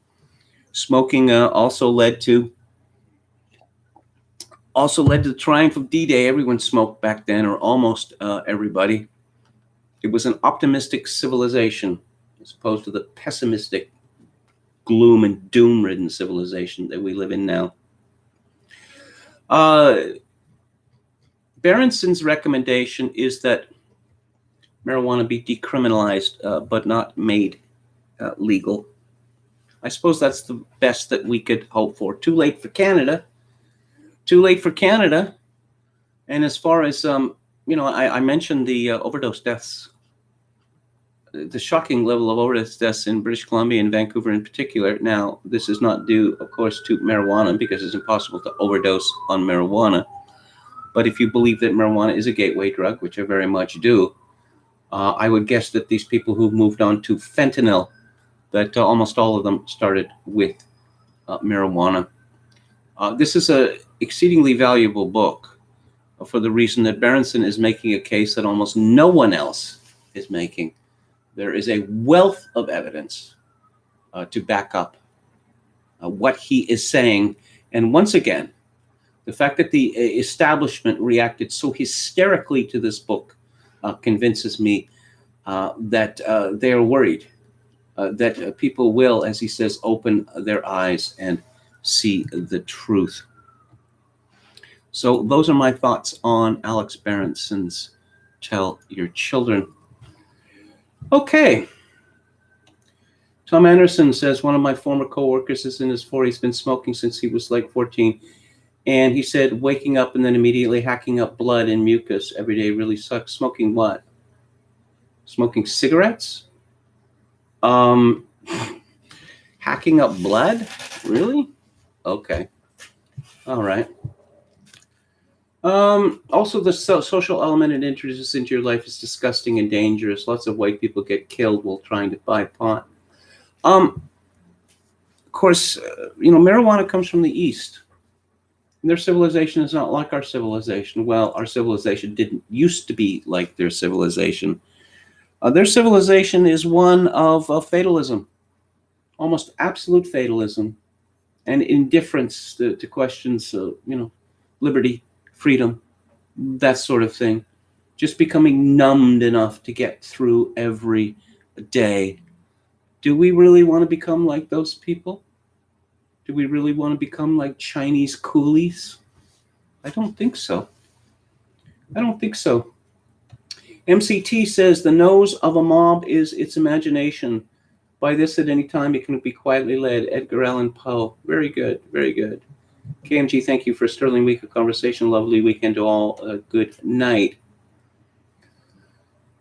Smoking also led to the triumph of D-Day. Everyone smoked back then, or almost everybody. It was an optimistic civilization as opposed to the pessimistic, gloom and doom-ridden civilization that we live in now. Berenson's recommendation is that marijuana be decriminalized, but not made legal. I suppose that's the best that we could hope for. Too late for Canada. Too late for Canada. And as far as, I mentioned the overdose deaths, the shocking level of overdose deaths in British Columbia and Vancouver in particular. Now, this is not due, of course, to marijuana because it's impossible to overdose on marijuana. But if you believe that marijuana is a gateway drug, which I very much do, I would guess that these people who moved on to fentanyl, that almost all of them started with marijuana. This is an exceedingly valuable book for the reason that Berenson is making a case that almost no one else is making. There is a wealth of evidence to back up what he is saying. And once again, the fact that the establishment reacted so hysterically to this book convinces me that they are worried that people will, as he says, open their eyes and see the truth. So those are my thoughts on Alex Berenson's Tell Your Children. Okay. Tom Anderson says, one of my former coworkers is in his 40s, been smoking since he was like 14. And he said, waking up and then immediately hacking up blood and mucus every day really sucks. Smoking what? Smoking cigarettes? Hacking up blood? Really? Okay. All right. Also, the social element it introduces into your life is disgusting and dangerous. Lots of white people get killed while trying to buy pot. Of course, marijuana comes from the East. And their civilization is not like our civilization. Well, our civilization didn't used to be like their civilization. Their civilization is one of fatalism, almost absolute fatalism, and indifference to questions of, liberty, freedom, that sort of thing. Just becoming numbed enough to get through every day. Do we really want to become like those people? Do we really want to become like Chinese coolies? I don't think so. MCT says the nose of a mob is its imagination. By this at any time it can be quietly led. Edgar Allan Poe. Very good, very good. KMG, thank you for a sterling week of conversation. Lovely weekend to all. Good night.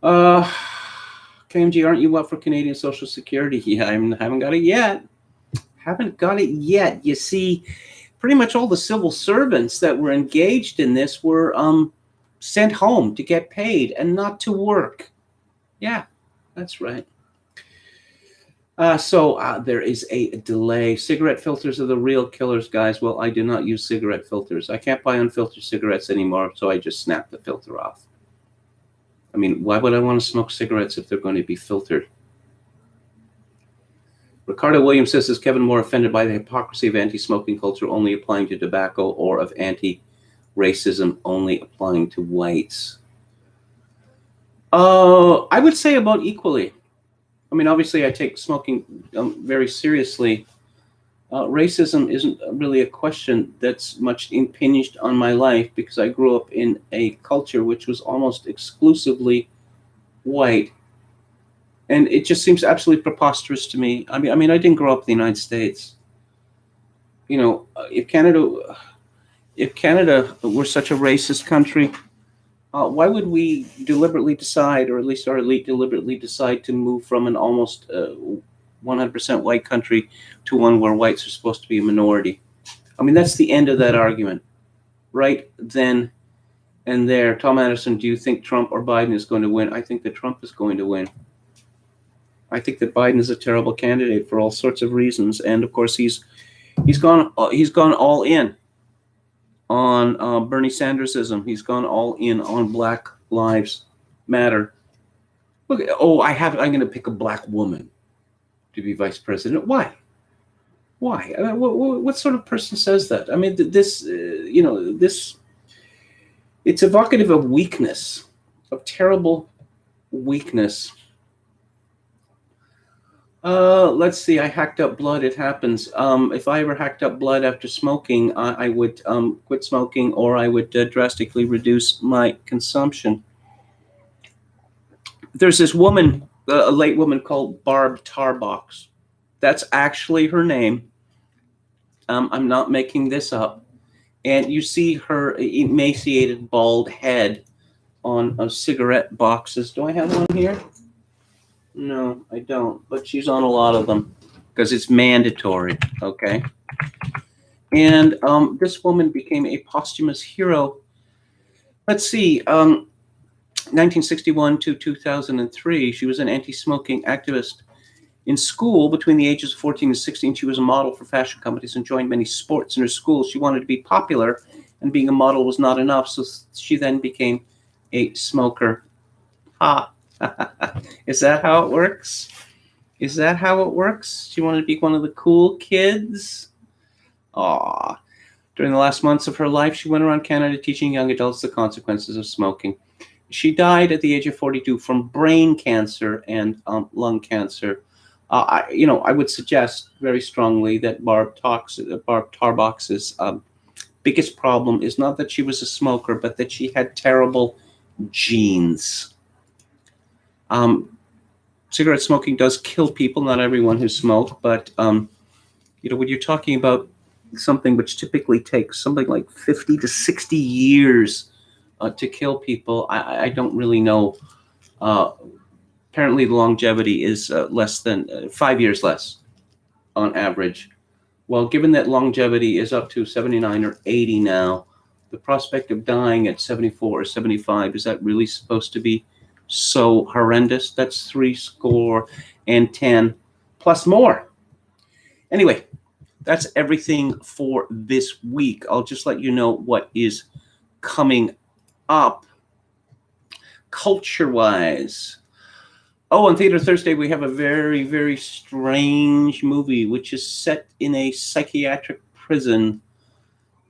KMG, aren't you up for Canadian Social Security? Yeah, I haven't got it yet. You see, pretty much all the civil servants that were engaged in this were sent home to get paid and not to work. Yeah. That's right. There is a delay. Cigarette filters are the real killers, guys. Well, I do not use cigarette filters. I can't buy unfiltered cigarettes anymore, so I just snap the filter off. I mean, why would I want to smoke cigarettes if they're going to be filtered? Ricardo Williams says, is Kevin more offended by the hypocrisy of anti-smoking culture only applying to tobacco or of anti-racism only applying to whites? I would say about equally. I mean, obviously, I take smoking very seriously. Racism isn't really a question that's much impinged on my life because I grew up in a culture which was almost exclusively white. And it just seems absolutely preposterous to me. I mean, I didn't grow up in the United States. You know, if Canada were such a racist country, why would we deliberately decide, or at least our elite deliberately decide, to move from an almost 100% white country to one where whites are supposed to be a minority? I mean, that's the end of that argument, right then and there. Tom Anderson, do you think Trump or Biden is going to win? I think that Trump is going to win. I think that Biden is a terrible candidate for all sorts of reasons, and of course he's gone all in on Bernie Sandersism. He's gone all in on Black Lives Matter. Look, I'm going to pick a black woman to be vice president. Why? Why? I mean, what sort of person says that? I mean, this, it's evocative of weakness, of terrible weakness. Let's see. I hacked up blood. It happens. If I ever hacked up blood after smoking, I would quit smoking, or I would drastically reduce my consumption. There's this woman, a late woman called Barb Tarbox. That's actually her name. I'm not making this up. And you see her emaciated, bald head on cigarette boxes. Do I have one here? No, I don't, but she's on a lot of them because it's mandatory, okay? And this woman became a posthumous hero. Let's see, 1961 to 2003, she was an anti-smoking activist. In school, between the ages of 14 and 16, she was a model for fashion companies and joined many sports in her school. She wanted to be popular, and being a model was not enough, so she then became a smoker. Ha! Is that how it works? Is that how it works? She wanted to be one of the cool kids? Aw. During the last months of her life, she went around Canada teaching young adults the consequences of smoking. She died at the age of 42 from brain cancer and lung cancer. I would suggest very strongly that Barb Tarbox's biggest problem is not that she was a smoker, but that she had terrible genes. Cigarette smoking does kill people, not everyone who smoked, but when you're talking about something which typically takes something like 50 to 60 years to kill people, I don't really know. Apparently the longevity is less than 5 years less on average. Well, given that longevity is up to 79 or 80 now, the prospect of dying at 74 or 75, is that really supposed to be so horrendous? That's 70 plus more. Anyway, that's everything for this week. I'll just let you know what is coming up culture-wise. Oh, on Theater Thursday, we have a very, very strange movie, which is set in a psychiatric prison.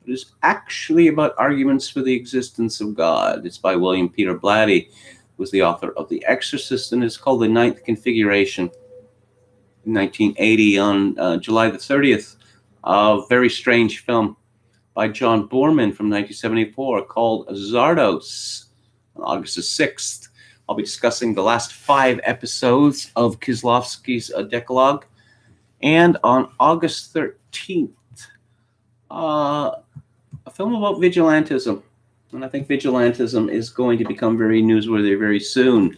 It is actually about arguments for the existence of God. It's by William Peter Blatty, who was the author of The Exorcist, and it's called The Ninth Configuration. In 1980, on July the 30th, a very strange film by John Boorman from 1974 called Zardos. On August the 6th, I'll be discussing the last 5 episodes of Kieslowski's Decalogue. And on August 13th, a film about vigilantism. And I think vigilantism is going to become very newsworthy very soon.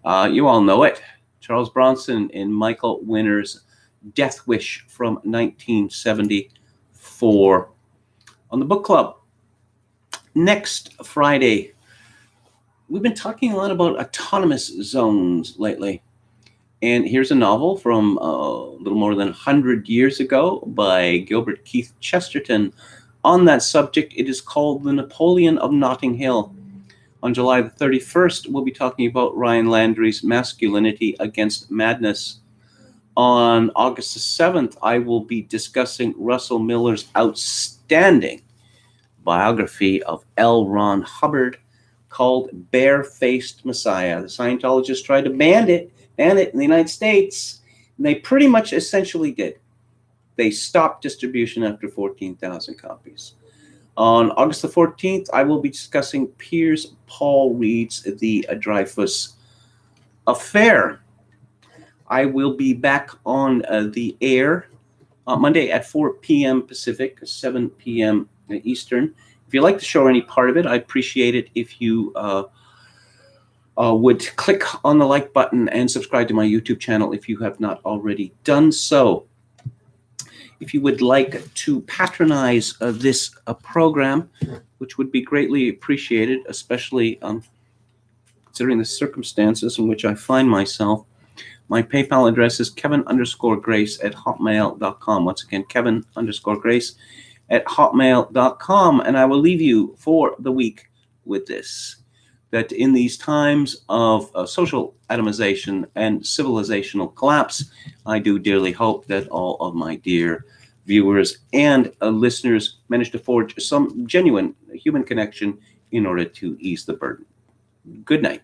You all know it. Charles Bronson in Michael Winner's Death Wish from 1974. On the book club, next Friday, we've been talking a lot about autonomous zones lately. And here's a novel from a little more than 100 years ago by Gilbert Keith Chesterton. On that subject, it is called The Napoleon of Notting Hill. On July the 31st, we'll be talking about Ryan Landry's Masculinity Against Madness. On August the 7th, I will be discussing Russell Miller's outstanding biography of L. Ron Hubbard called Barefaced Messiah. The Scientologists tried to ban it in the United States, and they pretty much essentially did. They stopped distribution after 14,000 copies. On August the 14th, I will be discussing Piers Paul Reed's The Dreyfus Affair. I will be back on the air Monday at 4 p.m. Pacific, 7 p.m. Eastern. If you like the show or any part of it, I'd appreciate it if you would click on the like button and subscribe to my YouTube channel if you have not already done so. If you would like to patronize this program, which would be greatly appreciated, especially considering the circumstances in which I find myself, my PayPal address is kevin_grace@hotmail.com. Once again, kevin_grace@hotmail.com. And I will leave you for the week with this, that in these times of social atomization and civilizational collapse, I do dearly hope that all of my dear viewers and listeners manage to forge some genuine human connection in order to ease the burden. Good night.